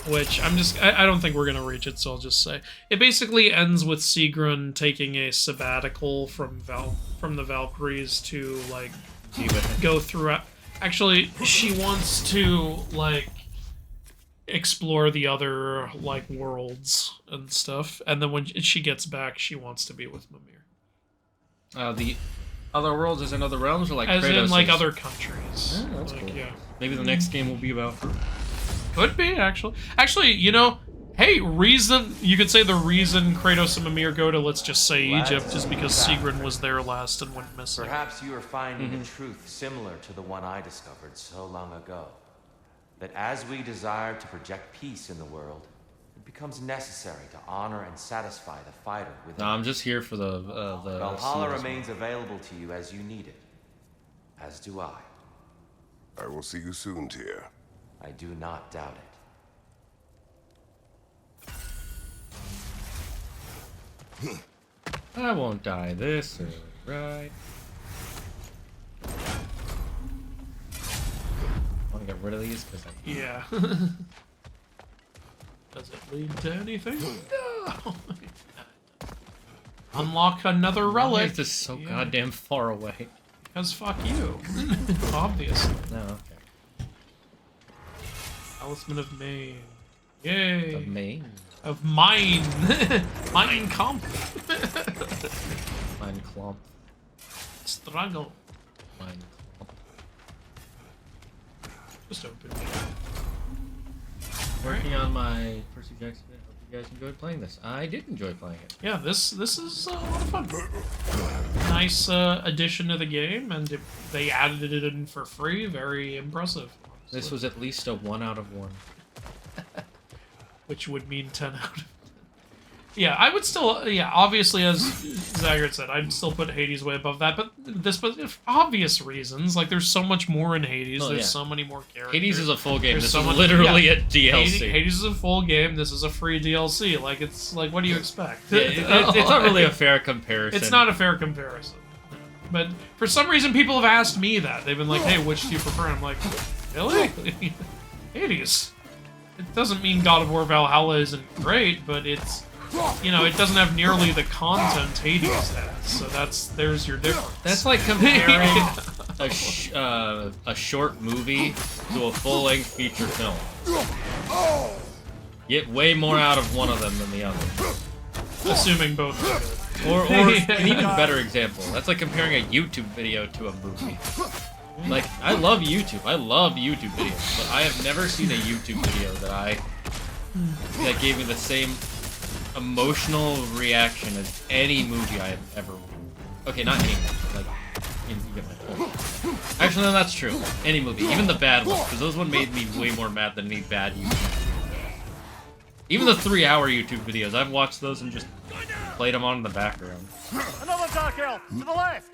Which, I don't think we're gonna reach it, so I'll just say. It basically ends with Sigrun taking a sabbatical from the Valkyries to, like, go through... Actually, she wants to, like, explore the other, like, worlds and stuff. And then when she gets back, she wants to be with Mimir. The other worlds is in other realms, or like As Kratos in, like, is? other countries. Oh, that's like, cool. Yeah. Maybe the next game will be about her. Could be, actually. Actually, you know, hey, you could say the reason Kratos and Mimir go to, let's just say, Egypt is because Sigrun was there last and went missing. Perhaps you are finding a truth similar to the one I discovered so long ago. That as we desire to project peace in the world, it becomes necessary to honor and satisfy the fighter within. No, I'm just here for the Valhalla remains available to you as you need it. As do I. I will see you soon, Tyr. I do not doubt it. I won't die this right. I want to get rid of these because Yeah. Does it lead to anything? No! Unlock another Why relic! is this so goddamn far away? Because fuck you. Obviously. No, okay. Talisman of Maine. Yay! Of Maine? Of mine! Mine comp! Mine clump. Struggle. Mine clump. Just open. Working on my Percy Jackson. I hope you guys enjoyed playing this. I did enjoy playing it. Yeah, this is a lot of fun. Nice addition to the game, and they added it in for free. Very impressive. Honestly. This was at least a 1 out of 1. Which would mean 10 out of 10. Yeah, I would still, obviously, as Zaggart said, I'd still put Hades way above that, but for obvious reasons. Like, there's so much more in Hades, there's so many more characters. Hades is a full game, There's this so is much, literally a DLC. Hades is a full game, this is a free DLC. Like, it's, like, what do you expect? Yeah, it's not really a fair comparison. It's not a fair comparison. But for some reason, people have asked me that. They've been like, hey, which do you prefer? And I'm like, really? Hades. It doesn't mean God of War Valhalla isn't great, but it's... You know, it doesn't have nearly the content Hades has, so there's your difference. That's like comparing a short movie to a full-length feature film. get way more out of one of them than the other. Assuming both are good. Or an even better example. That's like comparing a YouTube video to a movie. Like, I love YouTube. I love YouTube videos, but I have never seen a YouTube video that gave me the same emotional reaction as any movie I have ever. Okay, not any movie. Like, you get my point. Actually, no, that's true. Any movie, even the bad ones, because those ones made me way more mad than any bad YouTube video. Even the 3-hour YouTube videos, I've watched those and just played them on in the background. Another dark elf to the left.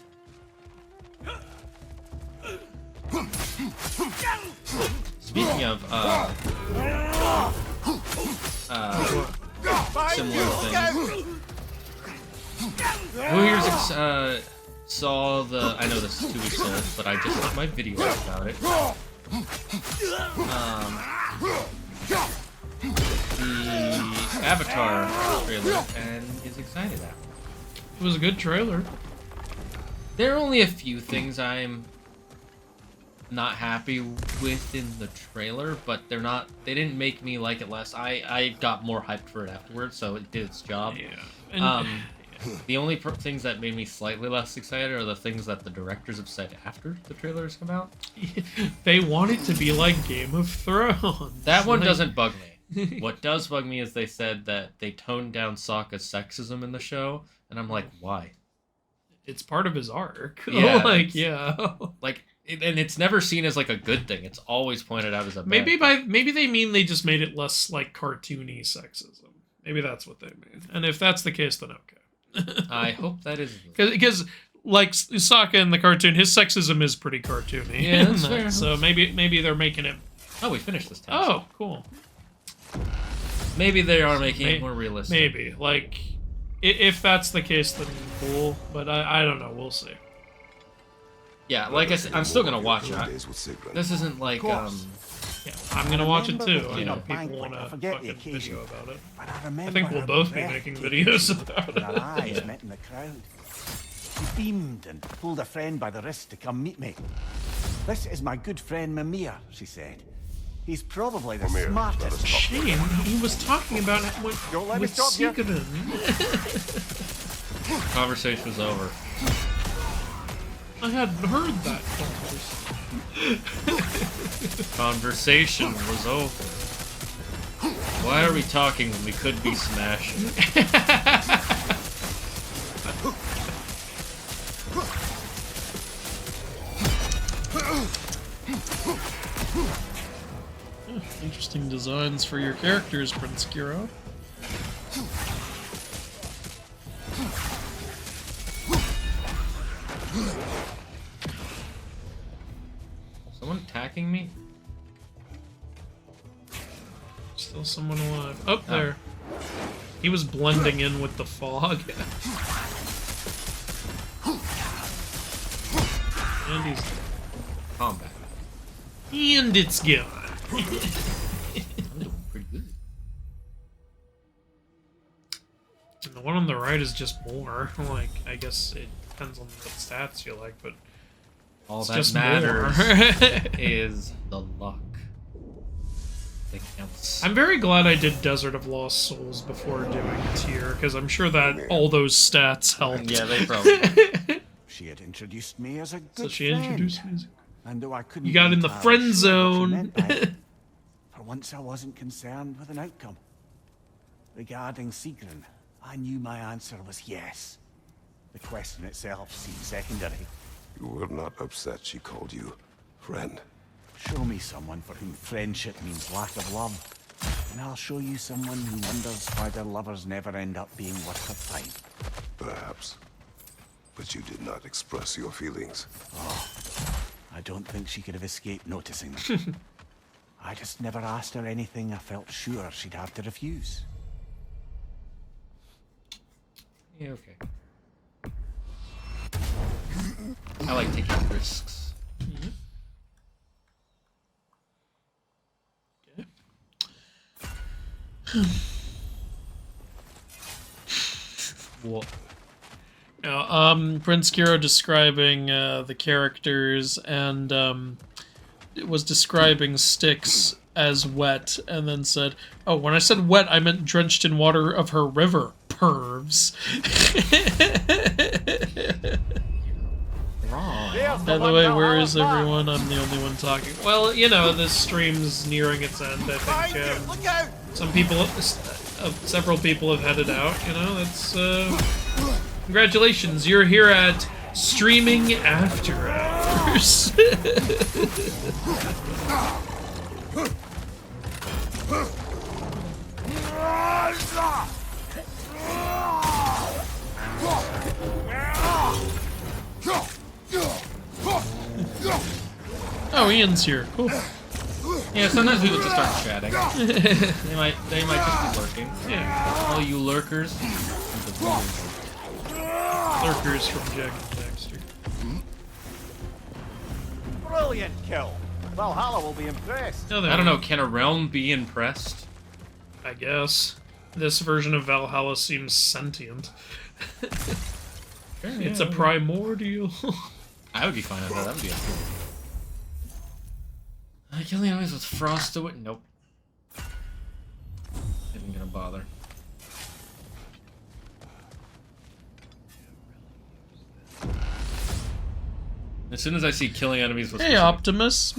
Speaking of similar things, who here's saw the? I know this is 2 weeks old, but I just did my video about it. The Avatar trailer, and is excited at. It was a good trailer. There are only a few things I'm not happy with in the trailer, but they're not. They didn't make me like it less. I got more hyped for it afterwards, so it did its job. Yeah. The only things that made me slightly less excited are the things that the directors have said after the trailers come out. They want it to be like Game of Thrones. That one doesn't bug me. What does bug me is they said that they toned down Sokka's sexism in the show, and I'm like, why? It's part of his arc. Yeah, Like, and it's never seen as like a good thing. It's always pointed out as a bad thing. Maybe they mean they just made it less like cartoony sexism. Maybe that's what they mean. And if that's the case, then okay. I hope that is because like Sokka in the cartoon, his sexism is pretty cartoony. Yeah, that's fair. So maybe they're making it. Oh, we finished this task. Oh, cool. Maybe they are making it more realistic. Maybe like if that's the case, then cool. But I don't know. We'll see. Yeah, like I said, I'm still gonna watch it. This isn't like Yeah, I'm gonna watch it too. You You know, know, people want to forget fucking the occasion. video about it. But I remember think we'll how both be making videos about when our eyes it. met in the crowd. She beamed and pulled a friend by the wrist to come meet me. This is my good friend Mimir, she said. He's probably the smartest. Shame, he was talking about it Don't let me with stop you. Sigurd. Conversation was over. I hadn't heard that Conversation was over. Why are we talking when we could be smashing? Interesting designs for your characters, Prince Kiro. Someone attacking me? Still someone alive. Oh, there. He was blending in with the fog. And he's Combat. And it's gone. I'm doing pretty good. And the one on the right is just more. Like, I guess it depends on what stats you like, but All it's that just matters more. is the luck. That counts. I'm very glad I did Desert of Lost Souls before doing Tier, because I'm sure that all those stats helped. Yeah, they probably. She had introduced me as a good So she friend. introduced me as And though I couldn't You got be in the entirely friend sure what she zone. meant by it, for once I wasn't concerned with an outcome. Regarding Sigrun, I knew my answer was yes. The question itself seemed secondary. You were not upset she called you friend. Show me someone for whom friendship means lack of love, and I'll show you someone who wonders why their lovers never end up being worth her time. Perhaps. But you did not express your feelings. Oh, I don't think she could have escaped noticing them. I just never asked her anything I felt sure she'd have to refuse. Yeah, okay. I like taking risks. What? Prince Kiro describing the characters and it was describing Styx as wet, and then said, "Oh, when I said wet, I meant drenched in water of her river, pervs." Wrong. By the way, where is everyone? I'm the only one talking. Well, you know, this stream's nearing its end, I think. Some people, several people have headed out, you know, that's, congratulations, you're here at Streaming After Hours. Oh, Ian's here. Cool. Yeah, sometimes people just start chatting. they might just be lurking. Yeah. All you lurkers. Lurkers from Jack and Dexter. Brilliant kill. Valhalla will be impressed. No, I don't know, can a realm be impressed? I guess. This version of Valhalla seems sentient. It's a primordial. I would be fine with that. That would be cool. Killing enemies with frost to it? Nope. Isn't gonna bother. As soon as I see killing enemies with Hey, Optimus.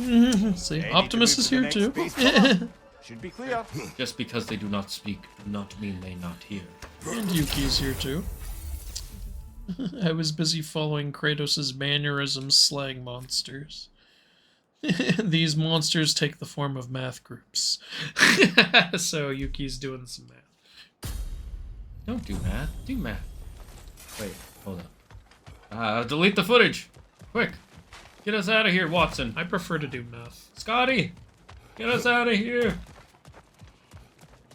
See, Optimus is here too. Should be clear. Just because they do not speak, do not mean they not hear. And Yuki's here too. I was busy following Kratos' mannerisms slaying monsters. These monsters take the form of math groups. So Yuki's doing some math. Don't do math. Do math. Wait, hold up. Delete the footage. Quick. Get us out of here, Watson. I prefer to do math. Scotty, get us out of here.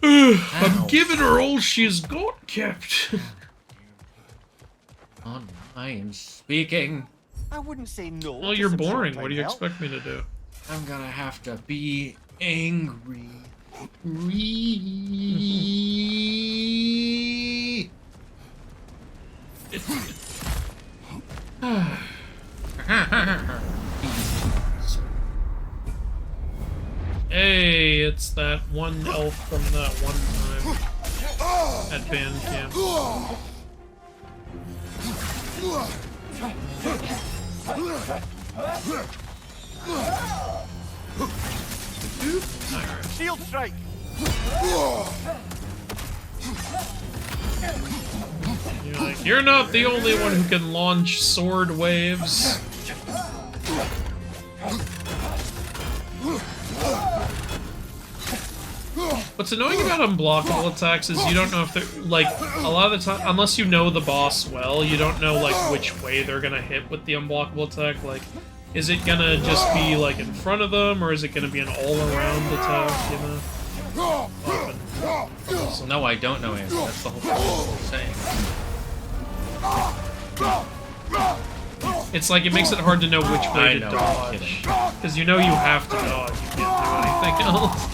I'm giving her all she's got, kept. I am speaking. I wouldn't say no. Well, you're boring. What do you expect me to do? I'm gonna have to be angry. Hey, it's that one elf from that one time at band camp. Shield strike. You're like, you're not the only one who can launch sword waves. What's annoying about unblockable attacks is you don't know if they're, like, a lot of the time, unless you know the boss well, you don't know, like, which way they're gonna hit with the unblockable attack. Like, is it gonna just be, like, in front of them, or is it gonna be an all-around attack, you know? Often. No, I don't know, Andrew. That's the whole thing I'm saying. It's like, it makes it hard to know which way to dodge. Because you know you have to dodge, you can't do anything else.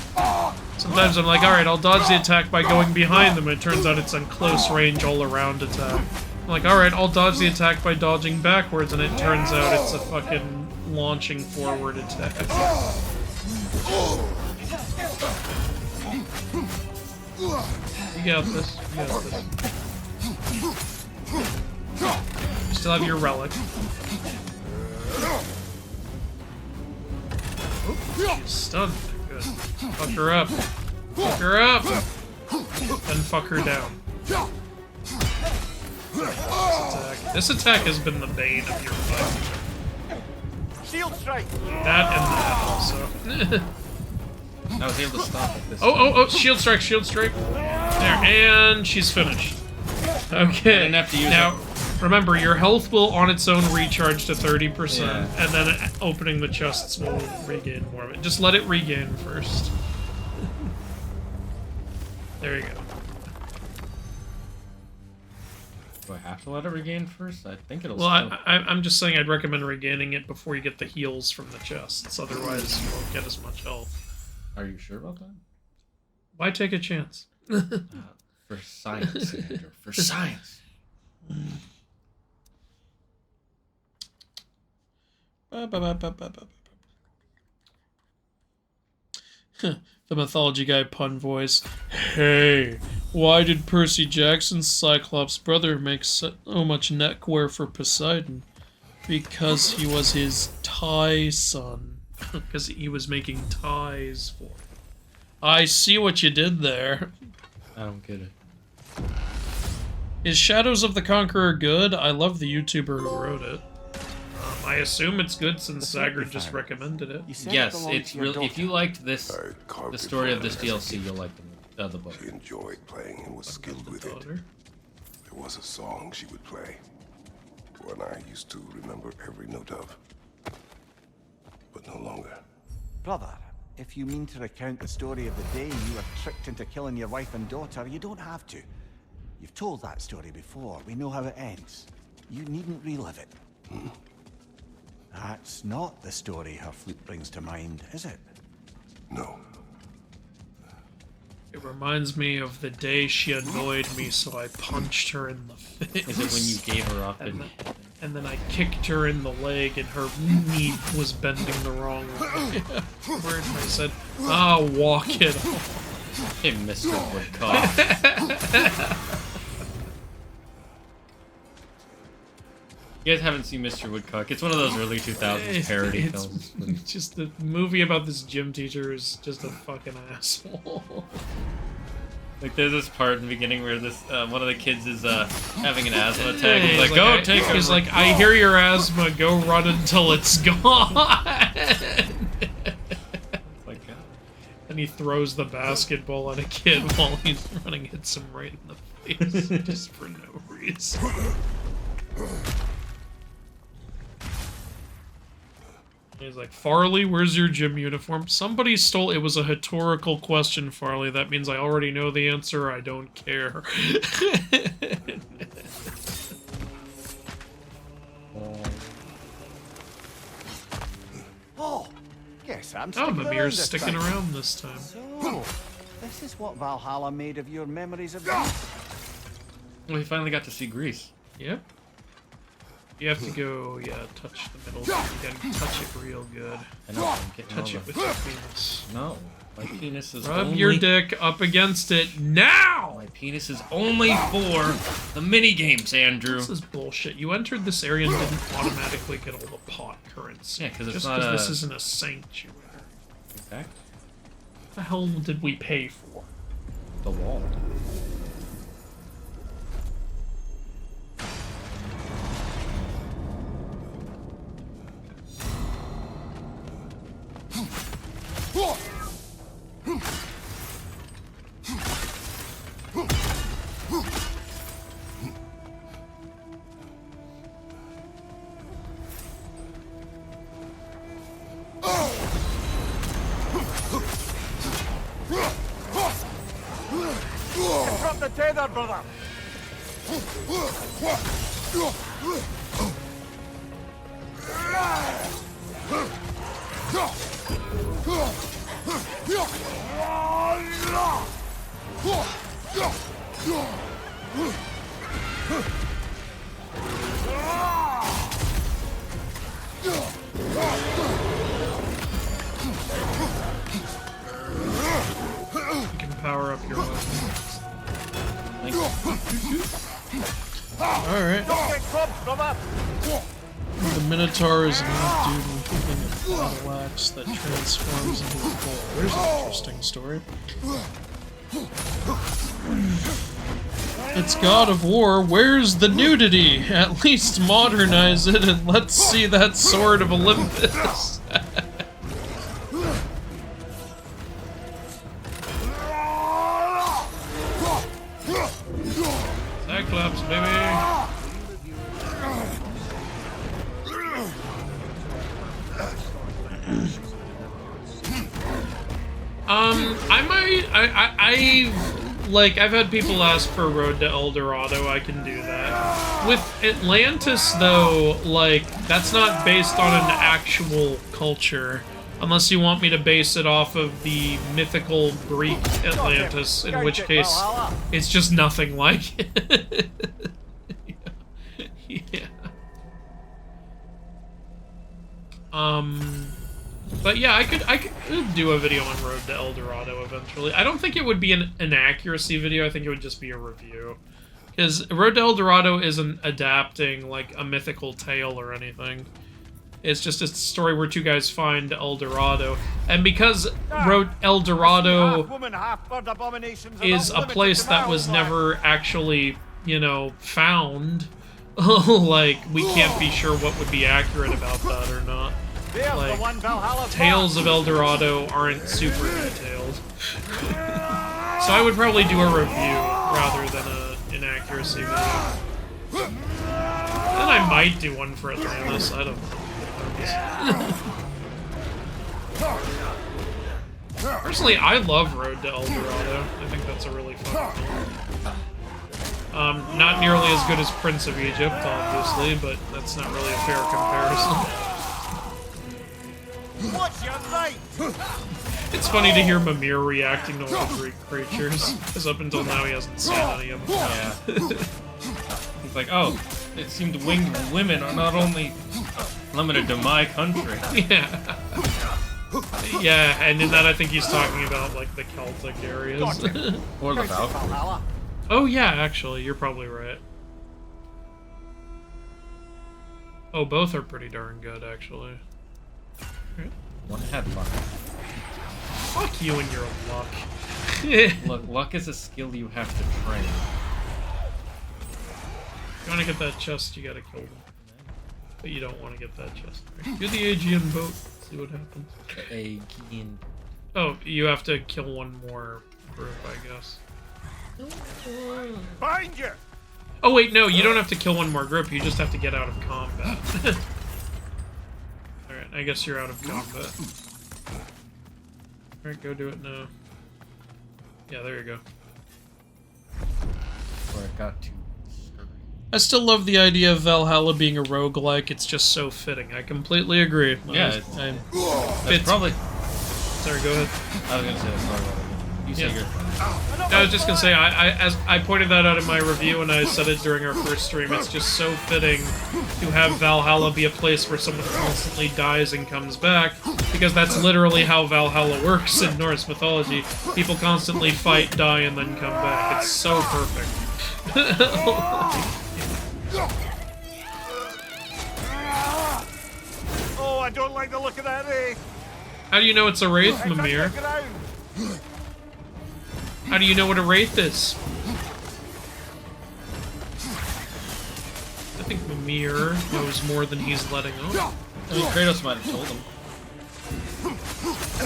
Sometimes I'm like, alright, I'll dodge the attack by going behind them, and it turns out it's a close range all-around attack. I'm like, alright, I'll dodge the attack by dodging backwards, and it turns out it's a fucking launching forward attack. You got this. You got this. You still have your relic. Oh, she's stunned. Good. Fuck her up. Fuck her up! Then fuck her down. This attack has been the bane of your fight. Shield strike. That and that also. I was able to stop it this Oh, shield strike, shield strike. There, and she's finished. Okay. I didn't have to use now, remember, your health will on its own recharge to 30%, Yeah. and then opening the chests will regain more of it. Just let it regain first. There you go. Do I have to let it regain first? I think it'll. Well, still... I'm just saying I'd recommend regaining it before you get the heals from the chests. Otherwise, you won't get as much health. Are you sure about that? Why take a chance? For science, Andrew. For science. The mythology guy pun voice. Hey, why did Percy Jackson's Cyclops' brother make so much neckwear for Poseidon? Because he was his tie son. Because he was making ties for him. I see what you did there. I don't get it. Is Shadows of the Conqueror good? I love the YouTuber who wrote it. I assume it's good since Sagar just recommended it. Yes, it's really. If you liked this, the story of this DLC, you'll like the book. She enjoyed playing and was skilled with it. There was a song she would play, one I used to remember every note of, but no longer. Brother, if you mean to recount the story of the day you were tricked into killing your wife and daughter, you don't have to. You've told that story before. We know how it ends. You needn't relive it. That's not the story her flute brings to mind, is it? No. It reminds me of the day she annoyed me, so I punched her in the face. Is it when you gave her up and then I kicked her in the leg and her knee was bending the wrong way? Where I said, walk it off. Hey, Mr. Woodcock. You guys haven't seen Mr. Woodcock. It's one of those early 2000s parody films. It's just the movie about this gym teacher who's just a fucking asshole. Like, there's this part in the beginning where this one of the kids is having an asthma attack. He's like, go take it. He's like, I hear your asthma. Go run until it's gone. And he throws the basketball at a kid while he's running, hits him right in the face, just for no reason. He's like, Farley, where's your gym uniform? Somebody stole... It was a rhetorical question, Farley. That means I already know the answer. I don't care. Oh, guess I'm Mimir's sticking around this time. So, this is what Valhalla made of your memories of Well, he finally got to see Greece. Yep. You have to go, touch the middle. You gotta touch it real good. I know, I'm getting touch it with your penis. No, my penis is Rub your dick up against it now! My penis is only for the mini games, Andrew. This is bullshit. You entered this area and didn't automatically get all the pot currency. Yeah, because it's just not because this isn't a sanctuary. Exactly. What the hell did we pay for? The wall. Drop the tether, brother! You can power up your weapon. Alright. The Minotaur is an old dude holding a battle axe that transforms into a bull. There's an interesting story. It's God of War, where's the nudity? At least modernize it and let's see that sword of Olympus. Cyclops, baby! I've had people ask for Road to El Dorado, I can do that. With Atlantis, though, like, that's not based on an actual culture. Unless you want me to base it off of the mythical Greek Atlantis, in which case, it's just nothing like it. Yeah. But yeah, I could do a video on Road to El Dorado eventually. I don't think it would be an accuracy video. I think it would just be a review. Because Road to El Dorado isn't adapting, like, a mythical tale or anything. It's just a story where two guys find El Dorado. And because El Dorado is a place that was never actually, you know, found, like, we can't be sure what would be accurate about that or not. Like, tales of El Dorado aren't super detailed. So I would probably do a review rather than an accuracy video. Then I might do one for Atlantis, I don't know. Personally, I love Road to El Dorado. I think that's a really fun film. Not nearly as good as Prince of Egypt, obviously, but that's not really a fair comparison. What's your right? It's funny to hear Mimir reacting to all the Greek creatures, because up until now he hasn't seen any of them. Yeah. He's like, oh, it seemed winged women are not only limited to my country. Yeah. Yeah, and in that I think he's talking about, like, the Celtic areas. Or the Valkyrie. Oh yeah, actually, you're probably right. Oh, both are pretty darn good, actually. One had luck. Fuck you and your luck. Look, luck is a skill you have to train. If you want to get that chest, you gotta kill them. But you don't want to get that chest. Do the Aegean boat, see what happens. The Aegean. Oh, you have to kill one more group, I guess. Find you! Oh wait, no, you don't have to kill one more group, you just have to get out of combat. Alright, I guess you're out of combat. Alright, go do it now. Yeah, there you go. Where it got to. I still love the idea of Valhalla being a roguelike, it's just so fitting. I completely agree. Yeah, it's probably... Sorry, go ahead. I was gonna say that's probably what you say your... I was just gonna say, as I pointed that out in my review and I said it during our first stream, it's just so fitting to have Valhalla be a place where someone constantly dies and comes back, because that's literally how Valhalla works in Norse mythology. People constantly fight, die, and then come back. It's so perfect. Oh, I don't like the look of that, eh? How do you know it's a wraith, Mimir? How do you know what a wraith is? I think Mimir knows more than he's letting on. I mean, Kratos might have told him.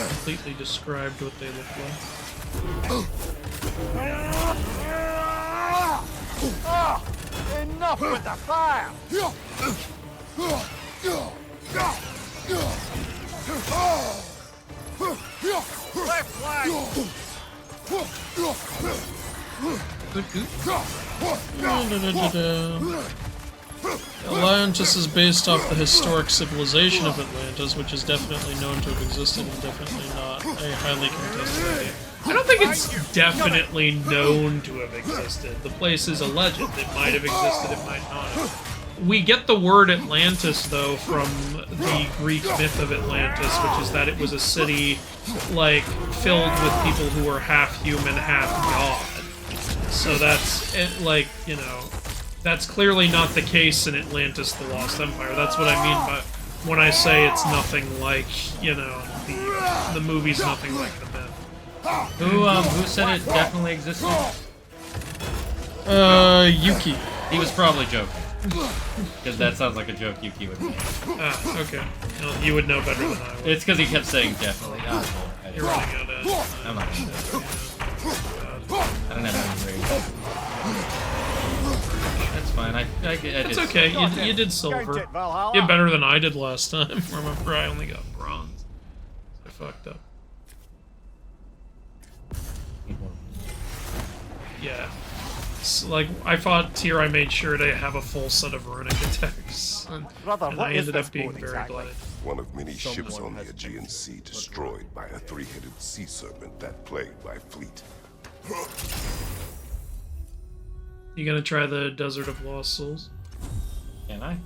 Completely described what they look like. Enough with the fire! Left flank! Atlantis is based off the historic civilization of Atlantis, which is definitely known to have existed and definitely not a highly contested idea. I don't think it's definitely known to have existed. The place is a legend. It might have existed, it might not have. We get the word Atlantis, though, from the Greek myth of Atlantis, which is that it was a city, like, filled with people who were half human, half god. So that's, like, you know, that's clearly not the case in Atlantis, the Lost Empire. That's what I mean by when I say it's nothing like, you know, the movie's nothing like the myth. Who said it definitely existed? Yuki. He was probably joking. Because that sounds like a joke Yuki would make. Ah, okay. Well, you would know better than I would. It's because he kept saying definitely. You're running out of... I'm not sure. I don't have any rage. That's fine. I It's okay. You did silver. You did better than I did last time. Remember, I only got bronze. I fucked up. Yeah. So, like, I fought tier, I made sure to have a full set of runic attacks. And I ended up being very glad. One of many ships on the Aegean Sea destroyed by a three-headed sea serpent that plagued my fleet. You gonna try the Desert of Lost Souls? Can I? I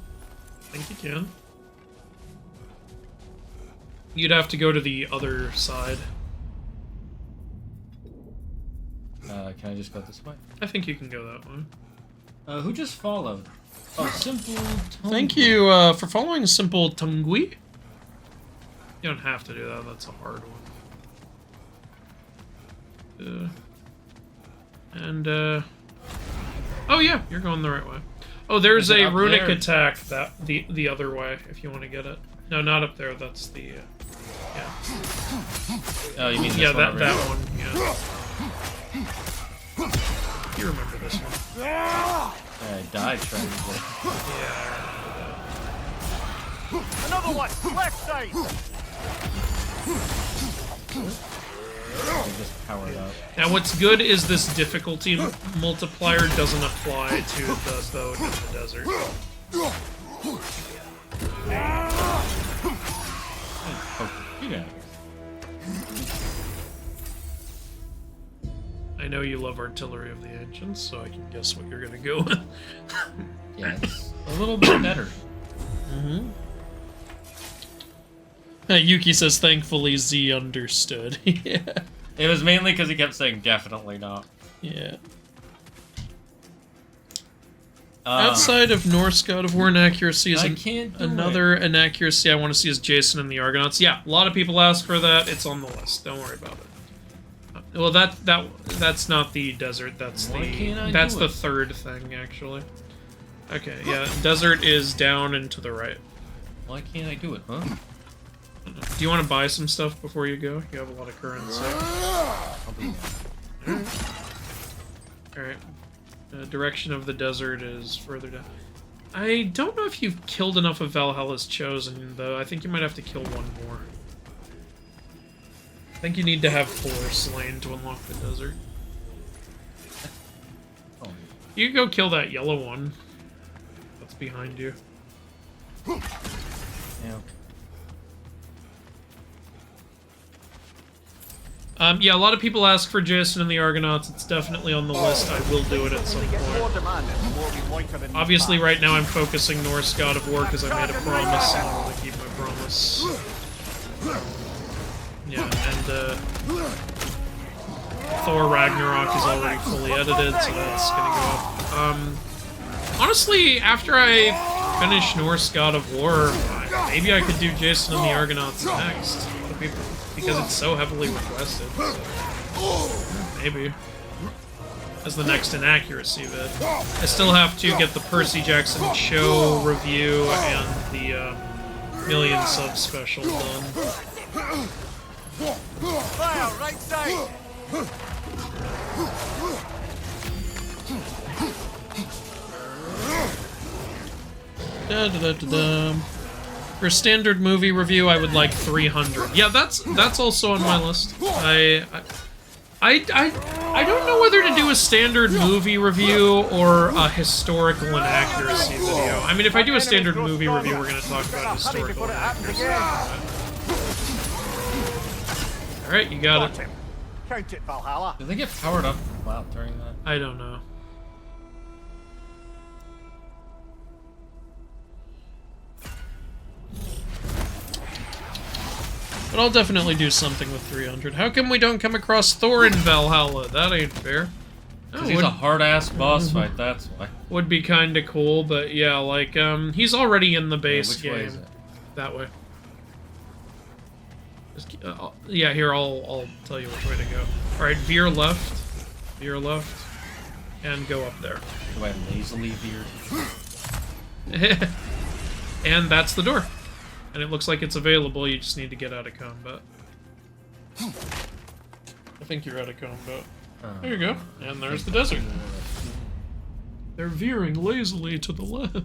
think you can. You'd have to go to the other side. Can I just go this way? I think you can go that way. Who just followed? Oh, Simple Tungui. Thank you for following Simple Tungui. You don't have to do that, that's a hard one. Oh yeah, you're going the right way. Oh, there's a runic attack that the other way, if you want to get it. No, not up there, that's the... yeah. Oh, you mean this yeah, one? that one, yeah. You remember this one. Yeah, I died trying to get it. Yeah. Another one! Left side! I just powered up. Now what's good is this difficulty multiplier doesn't apply to the boat in the desert. Yeah. I know you love Artillery of the Ancients, so I can guess what you're gonna go with. Yes, a little bit better. Mm-hmm. Yuki says, thankfully Z understood. Yeah. It was mainly because he kept saying definitely not. Yeah. Outside of Norse God of War inaccuracy is another inaccuracy I want to see is Jason and the Argonauts. Yeah, a lot of people ask for that. It's on the list. Don't worry about it. Well, that's not the desert. That's the third thing actually. Okay, yeah, desert is down and to the right. Why can't I do it, huh? Do you want to buy some stuff before you go? You have a lot of currency. Alright. The direction of the desert is further down. I don't know if you've killed enough of Valhalla's Chosen, though. I think you might have to kill one more. I think you need to have 4 slain to unlock the desert. Oh. You can go kill that yellow one that's behind you. Yeah. Yeah, a lot of people ask for Jason and the Argonauts. It's definitely on the list. I will do it at some point. Obviously, right now I'm focusing Norse God of War because I made a promise and I want to keep my promise. Yeah, and Thor Ragnarok is already fully edited, so that's gonna go up. Honestly, after I finish Norse God of War, maybe I could do Jason and the Argonauts next. A lot of people, because it's so heavily requested. So maybe. As the next inaccuracy vid. I still have to get the Percy Jackson show review and the million sub special done. Fire, right side! For a standard movie review, I would like 300. Yeah, that's also on my list. I don't know whether to do a standard movie review or a historical inaccuracy video. I mean, if I do a standard movie review, we're going to talk about historical inaccuracy. Alright, you got it. Count it, Valhalla. Did they get powered up while during that? I don't know. But I'll definitely do something with 300. How come we don't come across Thor in Valhalla? That ain't fair. Because he's a hard-ass boss fight, that's why. Would be kinda cool, but yeah, like, he's already in the base game. Which way is it? That way. Yeah, here, I'll tell you which way to go. Alright, veer left, and go up there. Do I lazily veer? And that's the door. And it looks like it's available, you just need to get out of combat. I think you're out of combat. There you go, and there's the desert. They're veering lazily to the left.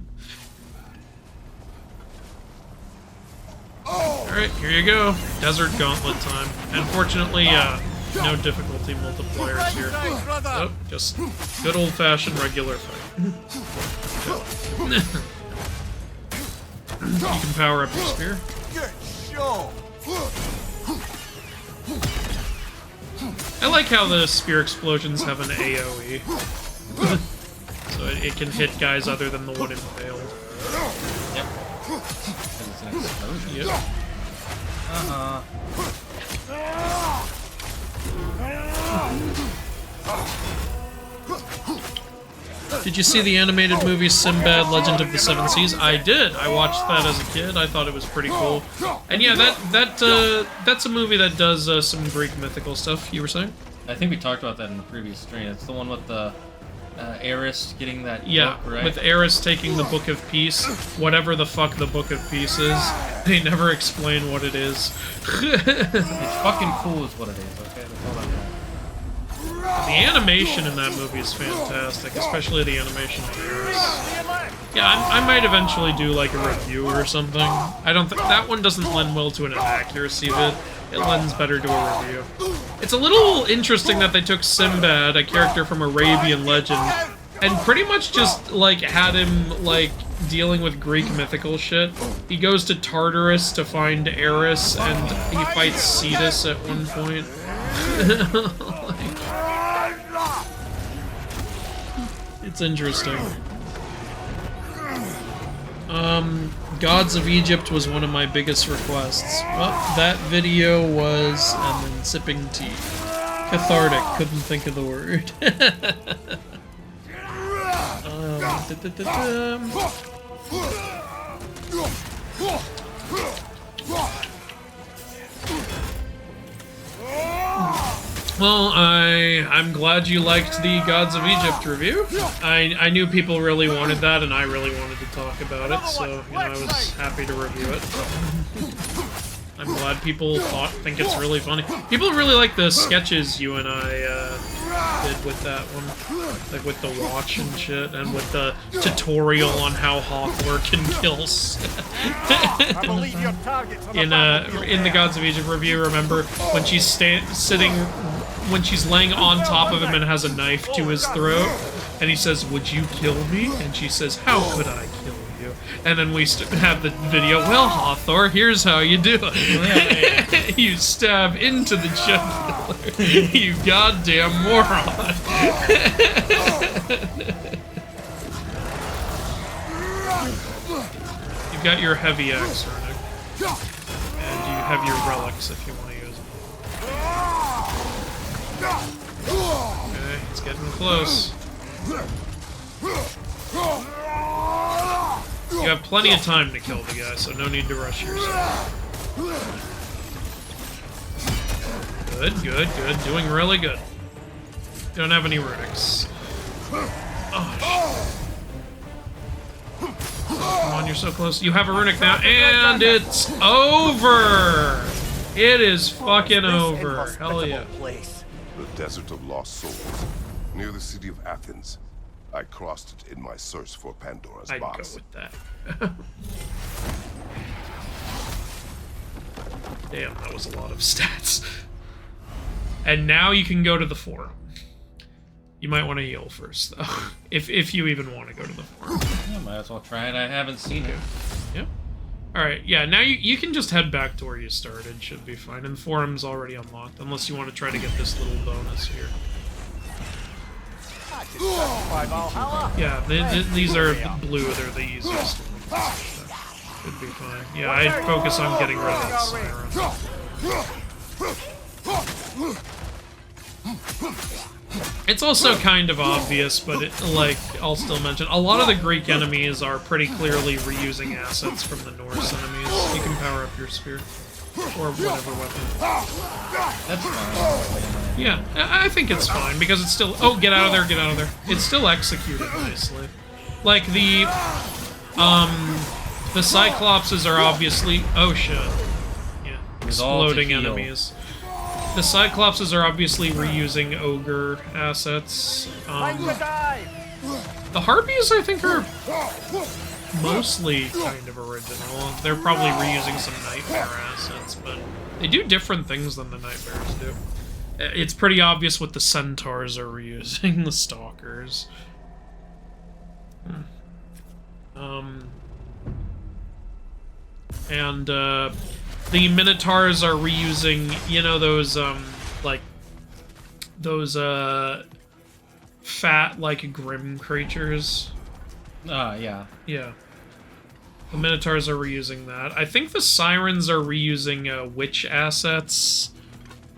Alright, here you go. Desert gauntlet time. Unfortunately, no difficulty multipliers here. Nope, just good old-fashioned regular fight. You can power up your spear. I like how the spear explosions have an AoE. So it can hit guys other than the one impaled. Yep. Because it's an explosion. Yep. Did you see the animated movie Sinbad Legend of the Seven Seas? I did. I watched that as a kid. I thought it was pretty cool. And yeah, that's a movie that does some Greek mythical stuff, you were saying? I think we talked about that in the previous stream. It's the one with the Eris getting that book, right? With Eris taking the Book of Peace, whatever the fuck the Book of Peace is. They never explain what it is. It's fucking cool is what it is, okay? That's all I know. The animation in that movie is fantastic, especially the animation of Eris. Yeah, I might eventually do like a review or something. I don't think that one doesn't lend well to an accuracy vid. It lends better to a review. It's a little interesting that they took Sinbad, a character from Arabian legend, and pretty much just like had him like dealing with Greek mythical shit. He goes to Tartarus to find Eris, and he fights Cetus at one point. It's interesting. Gods of Egypt was one of my biggest requests. Well, that video was, and then sipping tea. Cathartic, couldn't think of the word. Well, I'm glad you liked the Gods of Egypt review. I knew people really wanted that, and I really wanted to talk about it, so you know, I was happy to review it. I'm glad people think it's really funny. People really like the sketches you and I did with that one, like with the watch and shit, and with the tutorial on how Hathor can kill. In the Gods of Egypt review, remember when she's when she's laying on top of him and has a knife to his throat, and he says, "Would you kill me?" And she says, "How could I kill you?" And then we have the video, "Well, Hathor, here's how you do it." You stab into the jugular. You goddamn moron. You've got your heavy axe, Ragnarök. And you have your relics if you want to use them. Okay, it's getting close. You have plenty of time to kill the guy, so no need to rush yourself. Good, good, good. Doing really good. Don't have any runics. Oh, shit. Come on, you're so close. You have a runic now, and it's over! It is fucking over. Hell yeah. The Desert of Lost Souls, near the city of Athens. I crossed it in my search for Pandora's I'd box. go with that. Damn, that was a lot of stats. And now you can go to the forum. You might want to heal first, though. if you even want to go to the forum. Yeah, might as well try it. I haven't seen it. Yep. Alright, yeah, now you can just head back to where you started. Should be fine. And the forum's already unlocked, unless you want to try to get this little bonus here. Yeah, these are blue. They're the easiest ones. Should be fine. Yeah, I'd focus on getting rid of that siren. It's also kind of obvious, but I'll still mention, a lot of the Greek enemies are pretty clearly reusing assets from the Norse enemies. You can power up your spear. Or whatever weapon. That's fine. Yeah, I think it's fine, because it's still... Oh, get out of there, get out of there. It's still executed nicely. Like, the Cyclopses are obviously... Oh, shit. Yeah, exploding enemies. The Cyclopses are obviously reusing Ogre assets. The Harpies, I think, are mostly kind of original. They're probably reusing some Nightmare assets, but they do different things than the Nightmares do. It's pretty obvious what the Centaurs are reusing, the Stalkers. And the Minotaurs are reusing, you know, those fat, like, grim creatures. Yeah. Yeah. The Minotaurs are reusing that. I think the Sirens are reusing witch assets,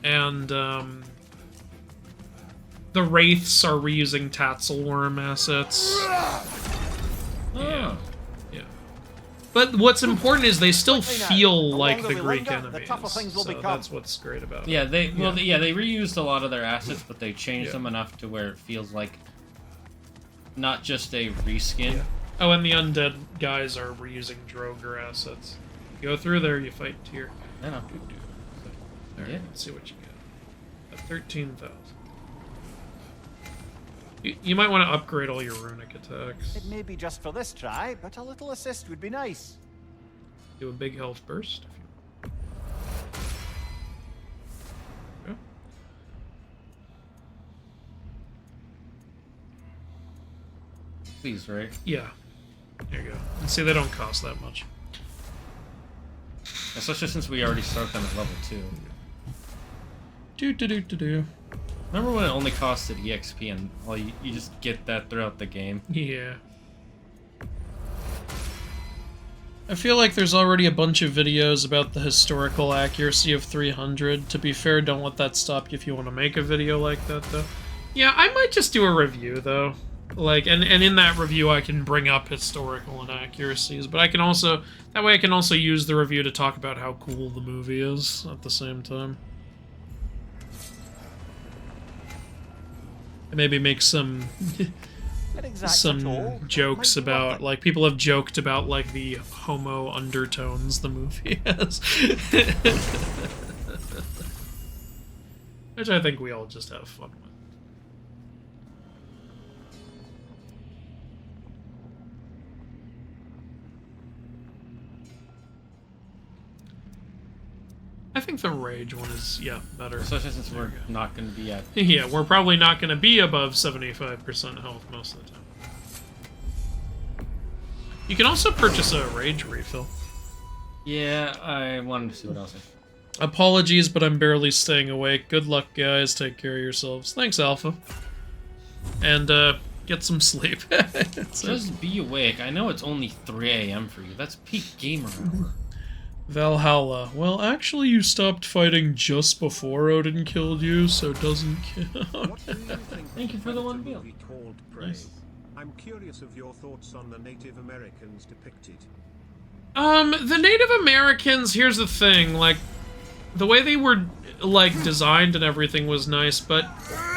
and the Wraiths are reusing Tatzelworm assets. Yeah. Yeah. But what's important is they still feel like the Greek enemies, so that's what's great about it. Yeah, they reused a lot of their assets, but they changed them enough to where it feels like not just a reskin. Yeah. Oh, and the undead guys are reusing Droger assets. You go through there, you fight Tyr. I know. Alright, Yeah. let's see what you get. 13,000. You might want to upgrade all your runic attacks. It may be just for this try, but a little assist would be nice. Do a big health burst. If you... Please, right? Yeah. There you go. And see, they don't cost that much. Especially since we already start them at level 2. Do. Remember when it only costed EXP and all you just get that throughout the game? Yeah. I feel like there's already a bunch of videos about the historical accuracy of 300. To be fair, don't let that stop you if you want to make a video like that, though. Yeah, I might just do a review, though. Like, and in that review I can bring up historical inaccuracies, but I can also... That way I can also use the review to talk about how cool the movie is at the same time. And maybe make some... some jokes about, like, people have joked about, like, the homo undertones the movie has. Which I think we all just have fun with. I think the Rage one is, yeah, better. Especially since we're not going to be at... Yeah, we're probably not going to be above 75% health most of the time. You can also purchase a Rage refill. Yeah, I wanted to see what else. Apologies, but I'm barely staying awake. Good luck, guys. Take care of yourselves. Thanks, Alpha. And, get some sleep. Just be awake. I know it's only 3 AM for you. That's peak gamer hour. Valhalla. Well, actually, you stopped fighting just before Odin killed you, so it doesn't count. Thank you for the one meal. Nice. I'm curious of your thoughts on the Native Americans depicted. The Native Americans, here's the thing, like, the way they were, like, designed and everything was nice, but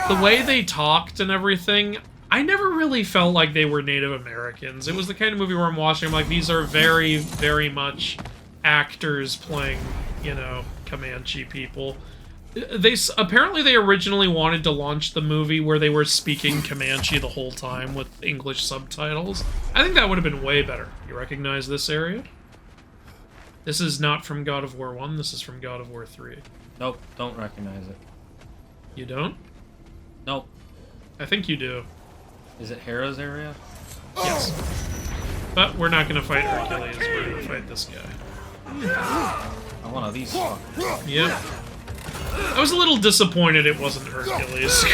the way they talked and everything, I never really felt like they were Native Americans. It was the kind of movie where I'm watching, I'm like, these are very, very much actors playing, you know, Comanche people. Apparently they originally wanted to launch the movie where they were speaking Comanche the whole time with English subtitles. I think that would have been way better. You recognize this area? This is not from God of War 1, this is from God of War 3. Nope, don't recognize it. You don't? Nope. I think you do. Is it Hera's area? Yes. But we're not going to fight Hercules, we're going to fight this guy. I want these fuckers. Yep. I was a little disappointed it wasn't Hercules.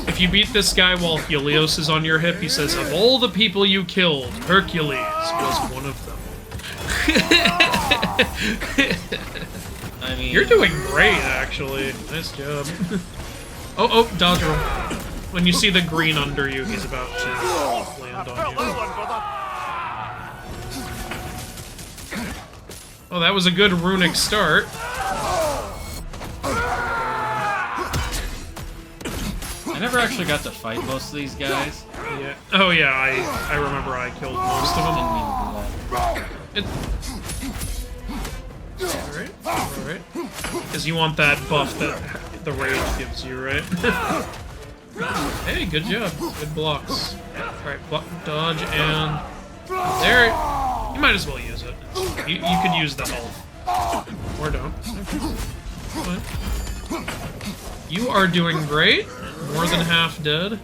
If you beat this guy while Helios is on your hip, he says, of all the people you killed, Hercules was one of them. I mean... You're doing great, actually. Nice job. Oh, dodge roll. When you see the green under you, he's about to land on you. Oh, that was a good runic start. I never actually got to fight most of these guys. Yeah. Oh yeah, I remember I killed most of them. Alright. Because you want that buff that the rage gives you, right? Hey, good job. Good blocks. Alright, dodge and... There. You might as well use it. You could use the health. Or don't. You are doing great. More than half dead.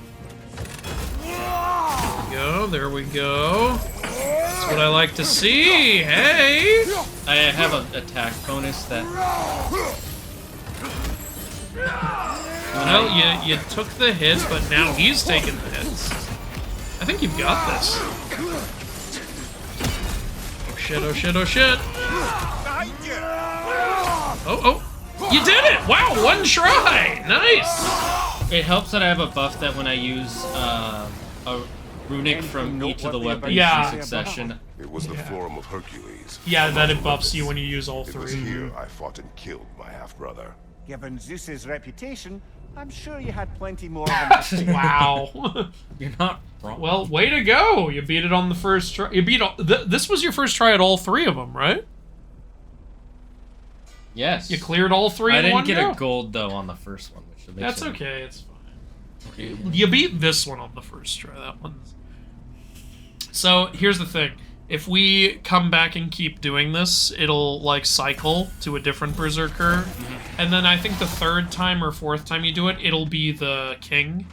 There we go. That's what I like to see. Hey! I have an attack bonus that... Well, you took the hit, but now he's taking the hits. I think you've got this. Oh shit, oh shit, oh shit. Oh, you did it! Wow, one try! Nice! It helps that I have a buff that when I use a runic from each of the weapons in succession. It was the Forum of Hercules. Yeah, that it buffs you when you use all It was three. here I fought and killed my half-brother. Given Zeus's reputation, I'm sure you had plenty more of them. Wow. You're not wrong. Well, way to go! You beat it on the first try. You beat all, this was your first try at all three of them, right? Yes. You cleared all three in one I didn't get go? a gold, though, on the first one. Which That's okay, it's fine. You beat this one on the first try, that one's... So, here's the thing. If we come back and keep doing this, it'll, like, cycle to a different Berserker. And then I think the third time or fourth time you do it, it'll be the King.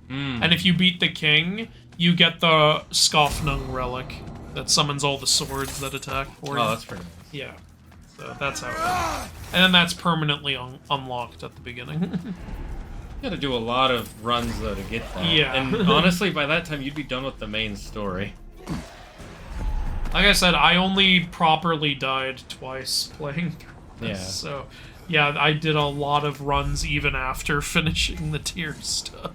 And if you beat the King, you get the Skofnung Relic that summons all the swords that attack for you. Oh, that's pretty nice. Yeah. So that's how it is. And then that's permanently unlocked at the beginning. You gotta do a lot of runs, though, to get that. Yeah. And honestly, by that time, you'd be done with the main story. Like I said, I only properly died twice playing through this. Yeah. So, yeah, I did a lot of runs even after finishing the tier stuff.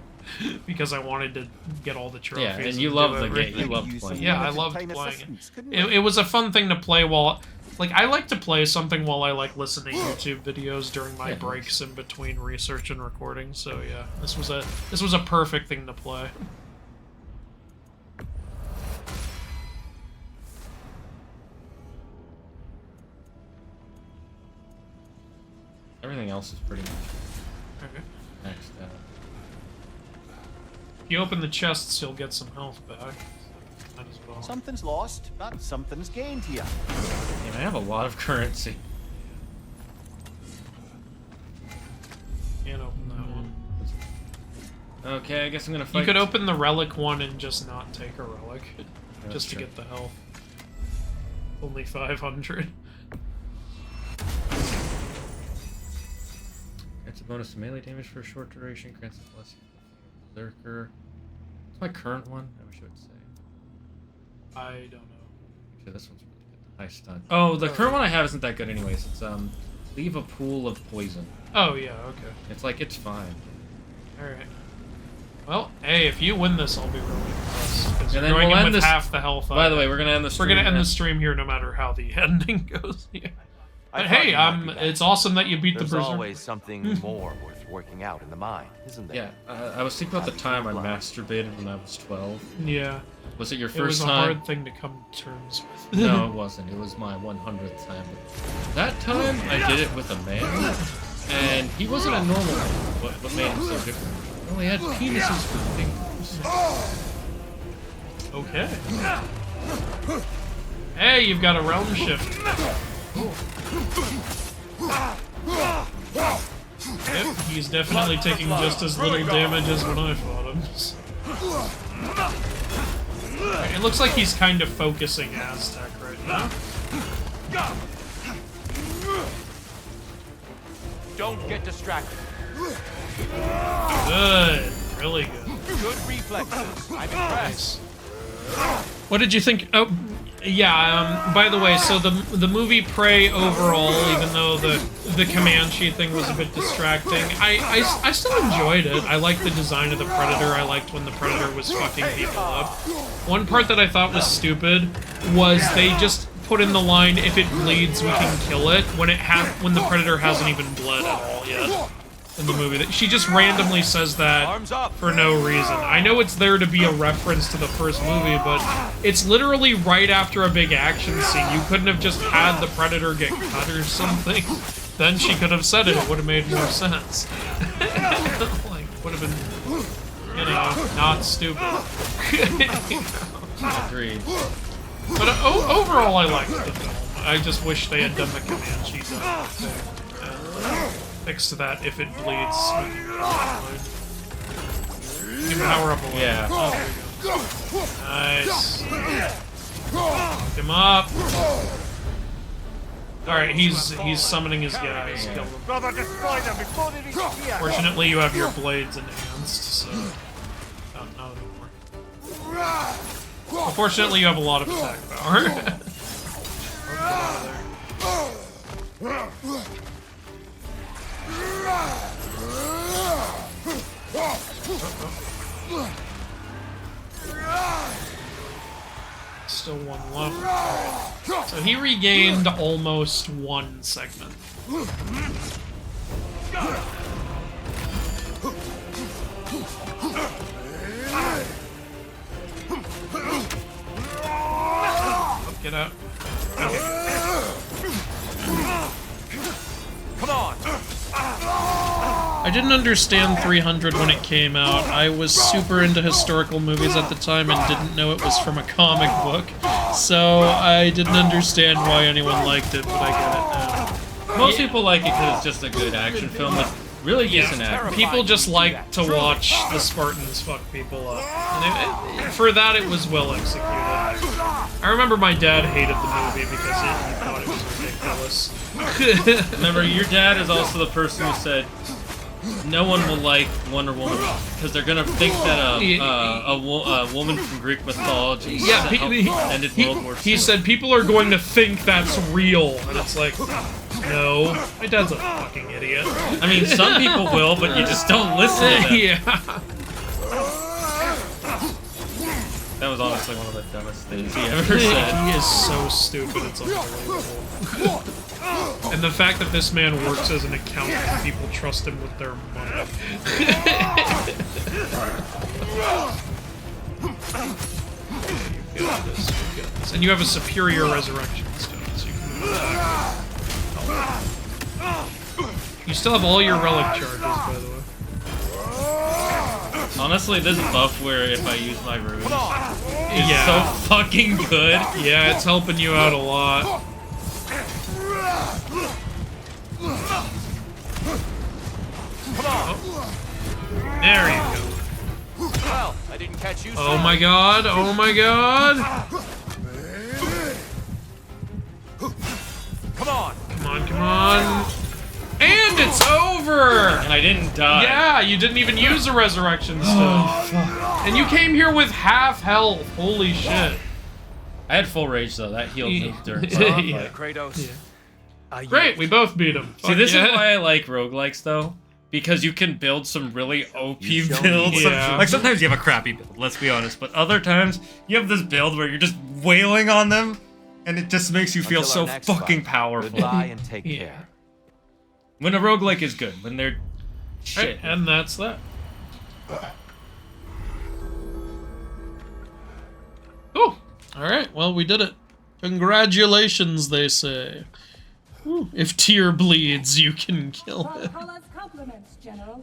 Because I wanted to get all the trophies. Yeah, and you love the game. You loved playing. Yeah, I loved playing it. It was a fun thing to play while... Like, I like to play something while I, like, listen to YouTube videos during my breaks in between research and recording, so yeah. This was a perfect thing to play. Everything else is pretty much Okay. maxed out. If you open the chests, you'll get some health back. Might as well. Something's lost, but something's gained here. And I have a lot of currency. Can't open that one. Okay, I guess I'm gonna fight. You could open the relic one and just not take a relic. That's Just to true. get the health. Only 500. It's a bonus to melee damage for a short duration. Grants a blessing to the Berserker. What's my current one? I wish I would say. I don't know. Actually, this one's really good. High stun. Oh, the current one I have isn't that good anyways. It's leave a pool of poison. Oh yeah, okay. It's like it's fine. Alright. Well, hey, if you win this, I'll be really impressed. Because you're then going we'll in end with this- half the health. By the way, we're gonna end the stream. We're gonna end now. the stream here, no matter how the ending goes. Yeah. I But thought hey, you might be back. it's awesome that you beat There's the Berserker. always something more worth working out in the mind, isn't there? Yeah, I was thinking about the time I masturbated when I was 12. Yeah. Was it your It first was a time? hard thing to come to terms with. No, it wasn't. It was my 100th time. That time, I did it with a man, and he wasn't a normal man. What made him so different? He only had penises for fingers. Okay. Hey, you've got a realm shift. Yep, he's definitely taking just as little damage as when I fought him. It looks like he's kind of focusing Aztec right now. Don't get distracted. Good. Really good. Good reflexes. I'm impressed. What did you think? Oh, yeah. By the way, so the movie Prey overall, even though the Comanche thing was a bit distracting, I still enjoyed it. I liked the design of the Predator. I liked when the Predator was fucking people up. One part that I thought was stupid was they just put in the line, "If it bleeds, we can kill it," when when the Predator hasn't even bled at all yet. In the movie, she just randomly says that for no reason. I know it's there to be a reference to the first movie, but it's literally right after a big action scene. You couldn't have just had the Predator get cut or something. Then she could have said it. It would have made more sense. Like, would have been, you know, not stupid. Agreed. But overall, I liked the film. I just wish they had done the Comanche thing. Fix that if it bleeds. You can power up a little. Yeah. Oh, there we go. Nice. Lock him up. Alright, he's summoning his guys. Kill them. Brother, destroy them before they reach here. Fortunately, you have your blades enhanced, so... Oh, not anymore. Unfortunately, you have a lot of attack power. Still one left. So he regained almost one segment. Get out. Okay. Come on. I didn't understand 300 when it came out. I was super into historical movies at the time and didn't know it was from a comic book. So I didn't understand why anyone liked it, but I get it now. Most people like it because it's just a good action film with really decent acting. People just like to watch the Spartans fuck people up. And for that, it was well executed. I remember my dad hated the movie because he thought it was ridiculous. Remember, your dad is also the person who said no one will like Wonder Woman because they're gonna think that a woman from Greek mythology ended World War II. He said people are going to think that's real, and it's like, no, my dad's a fucking idiot. I mean, some people will, but you just don't listen to them. Yeah. That was honestly one of the dumbest things he ever said. He is so stupid, it's unbelievable. And the fact that this man works as an accountant, people trust him with their money. You got this. And you have a superior resurrection stone, so you can move back. You still have all your relic charges, by the way. Honestly, this buff where if I use my runes is so fucking good. Yeah, it's helping you out a lot. Oh. There you go. Well, I didn't catch you. Oh my god, oh my god. Come on. Come on, come on. And it's over! And I didn't die. Yeah, you didn't even use a resurrection stone. And you came here with half health. Holy shit. I had full rage though. That healed me during Yeah. Kratos. Yeah. Great, we both beat him. See, this is why I like roguelikes though. Because you can build some really OP builds. Yeah. Like sometimes you have a crappy build, let's be honest. But other times you have this build where you're just wailing on them and it just makes you feel so fucking powerful. Goodbye and take care. When a roguelike is good, when they're shit. Right, and that's that. Oh, alright, well, we did it. Congratulations, they say. Whew. If Tyr bleeds, you can kill it.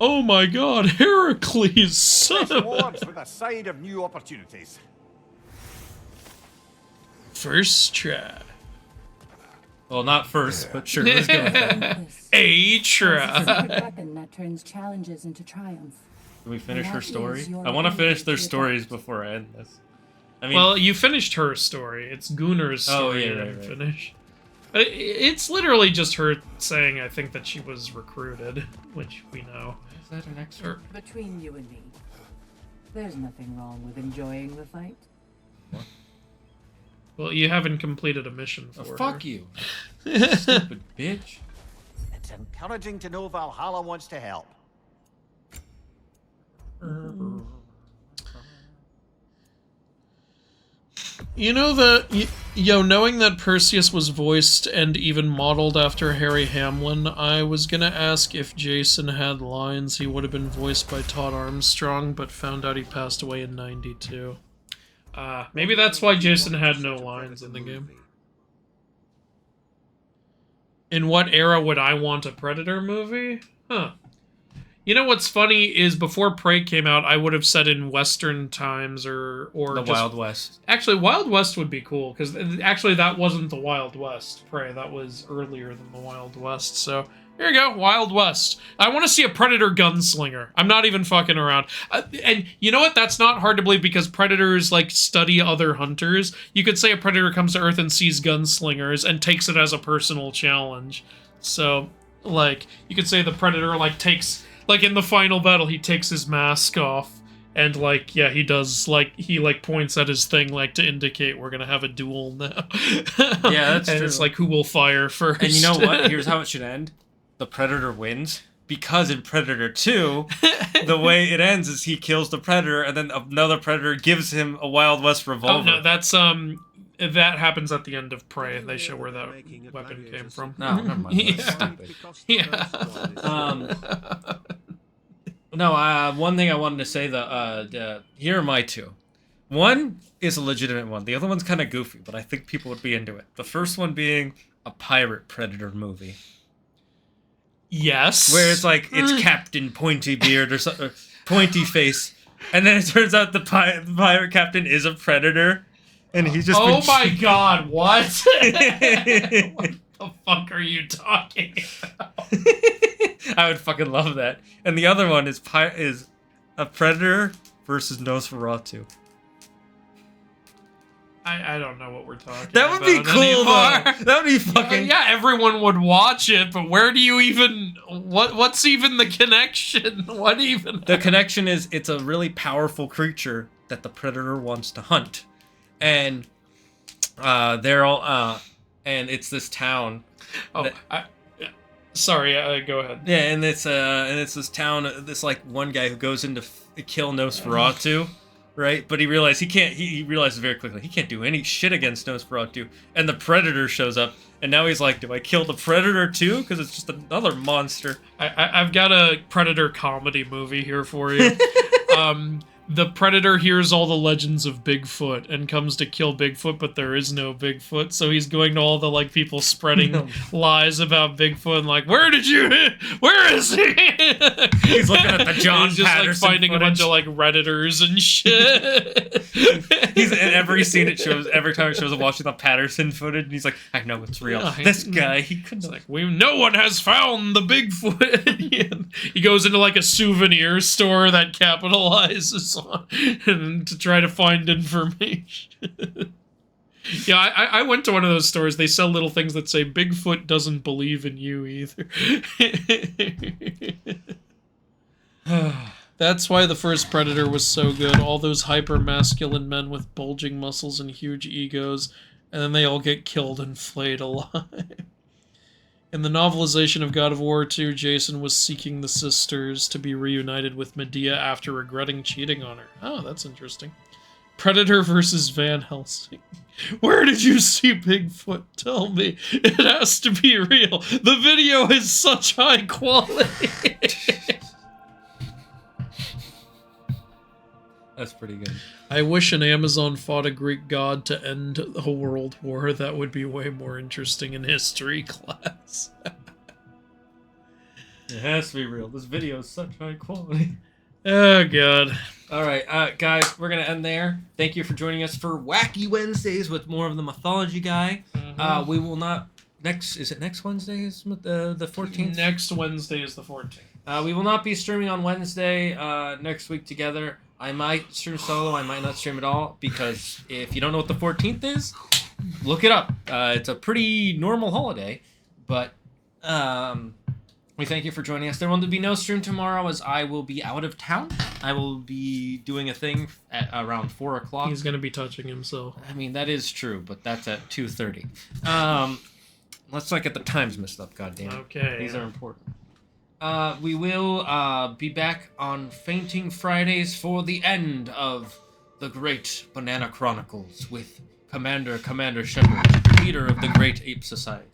Oh my god, Heracles, son of a... with a side of new opportunities. First try. Well, not first, but sure, let's go. A try. Weapon that turns challenges into triumph. Can we finish her story? I want to finish their stories before I end this. I mean, well, you finished her story. It's Gunnar's story you didn't finish. It's literally just her saying, I think, that she was recruited, which we know. Is that an extra? Between you and me, there's nothing wrong with enjoying the fight. Well, you haven't completed a mission for her. Fuck you. Stupid bitch. It's encouraging to know Valhalla wants to help. You know that, knowing that Perseus was voiced and even modeled after Harry Hamlin, I was gonna ask if Jason had lines. He would have been voiced by Todd Armstrong, but found out he passed away in '92. Maybe that's why Jason had no lines in the game. In what era would I want a Predator movie? Huh. You know what's funny is before Prey came out, I would have said in Western times or the just, Wild West. Actually, Wild West would be cool because actually that wasn't the Wild West. Prey, that was earlier than the Wild West. So here you go, Wild West. I want to see a Predator gunslinger. I'm not even fucking around. And you know what? That's not hard to believe because Predators like study other hunters. You could say a Predator comes to Earth and sees gunslingers and takes it as a personal challenge. So like you could say the Predator like takes. Like, in the final battle, he takes his mask off, And, like, yeah, he does, like, he, like, points at his thing, like, to indicate we're gonna have a duel now. Yeah, that's and true. it's like, who will fire first? And you know what? Here's how it should end. The Predator wins. Because in Predator 2, the way it ends is he kills the Predator, and then another Predator gives him a Wild West revolver. Oh, no, that's, that happens at the end of Prey. They show where that weapon came from. No, never mind. That's stupid. No, one thing I wanted to say, here are my two. One is a legitimate one. The other one's kind of goofy, but I think people would be into it. The first one being a pirate Predator movie. Yes. Where it's like, it's Captain Pointy Beard or something, Pointy Face. And then it turns out the pirate captain is a predator. And he's just Oh my god, what? What the fuck are you talking about? I would fucking love that. And the other one is a predator versus Nosferatu. I don't know what we're talking about. That would be cool, though. That would be fucking... Yeah, everyone would watch it, but where do you even... What's even the connection? What even... The connection is it's a really powerful creature that the predator wants to hunt. And they're all... and it's this town... Oh, sorry, go ahead. Yeah, and it's this town, this, like, one guy who goes in to kill Nosferatu. Right, but he realized he realizes very quickly he can't do any shit against Nosferatu, and the Predator shows up, and now he's like, do I kill the Predator too? Because it's just another monster. I've got a Predator comedy movie here for you. The Predator hears all the legends of Bigfoot and comes to kill Bigfoot, but there is no Bigfoot, so he's going to all the, like, people spreading lies about Bigfoot and like, where is he? He's looking at the John he's just Patterson like finding footage. A bunch of like Redditors and shit. He's in every scene it shows, every time it shows him watching the Patterson footage, and he's like, I know it's real. Yeah, this guy, he couldn't. Like, no one has found the Bigfoot. He goes into like a souvenir store that capitalizes on and to try to find information. Yeah, I went to one of those stores. They sell little things that say, Bigfoot doesn't believe in you either. That's why the first Predator was so good. All those hyper-masculine men with bulging muscles and huge egos, and then they all get killed and flayed alive. In the novelization of God of War 2, Jason was seeking the sisters to be reunited with Medea after regretting cheating on her. Oh, that's interesting. Predator versus Van Helsing. Where did you see Bigfoot? Tell me. It has to be real. The video is such high quality. That's pretty good. I wish an Amazon fought a Greek god to end a world war. That would be way more interesting in history class. It has to be real. This video is such high quality. Oh, God. All right, guys, we're going to end there. Thank you for joining us for Wacky Wednesdays with more of the Mythology Guy. Mm-hmm. We will not... Is it next Wednesday? Is the 14th? Next Wednesday is the 14th. We will not be streaming on Wednesday next week together. I might stream solo. I might not stream at all, because if you don't know what the 14th is, look it up. It's a pretty normal holiday, but... we thank you for joining us. There will be no stream tomorrow as I will be out of town. I will be doing a thing at around 4 o'clock. He's going to be touching himself. I mean, that is true, but that's at 2:30. Let's not get the times messed up, goddammit. Okay. These are important. We will be back on Fainting Fridays for the end of the Great Banana Chronicles with Commander Shepard, leader of the Great Ape Society.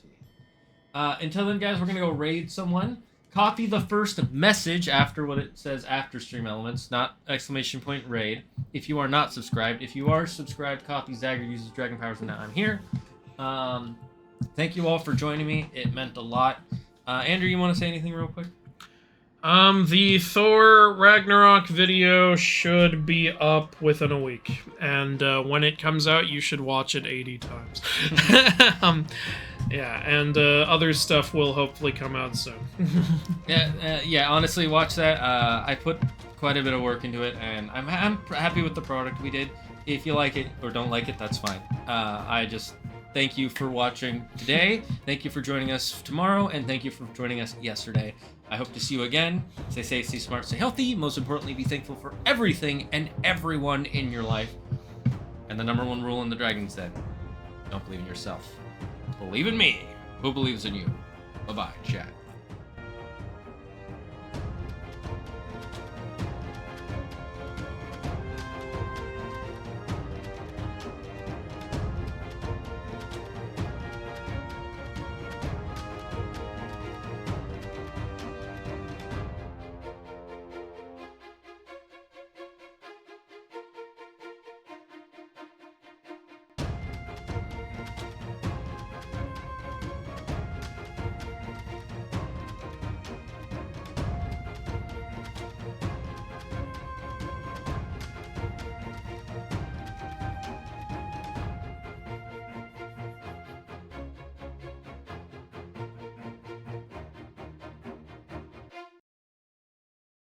Until then, guys, we're going to go raid someone. Copy the first message after what it says after stream elements, not exclamation point raid. If you are not subscribed. If you are subscribed, copy Zagger uses Dragon Powers and now I'm here. Thank you all for joining me. It meant a lot. Andrew, you want to say anything real quick? The Thor Ragnarok video should be up within a week. And when it comes out, you should watch it 80 times. Yeah, and other stuff will hopefully come out soon. Yeah, honestly, watch that. I put quite a bit of work into it, and I'm happy with the product we did. If you like it or don't like it, that's fine. I just thank you for watching today. Thank you for joining us tomorrow, and thank you for joining us yesterday. I hope to see you again. Stay safe, stay smart, stay healthy. Most importantly, be thankful for everything and everyone in your life. And the number one rule in the Dragon's Den: don't believe in yourself. Believe in me. Who believes in you? Bye-bye, chat.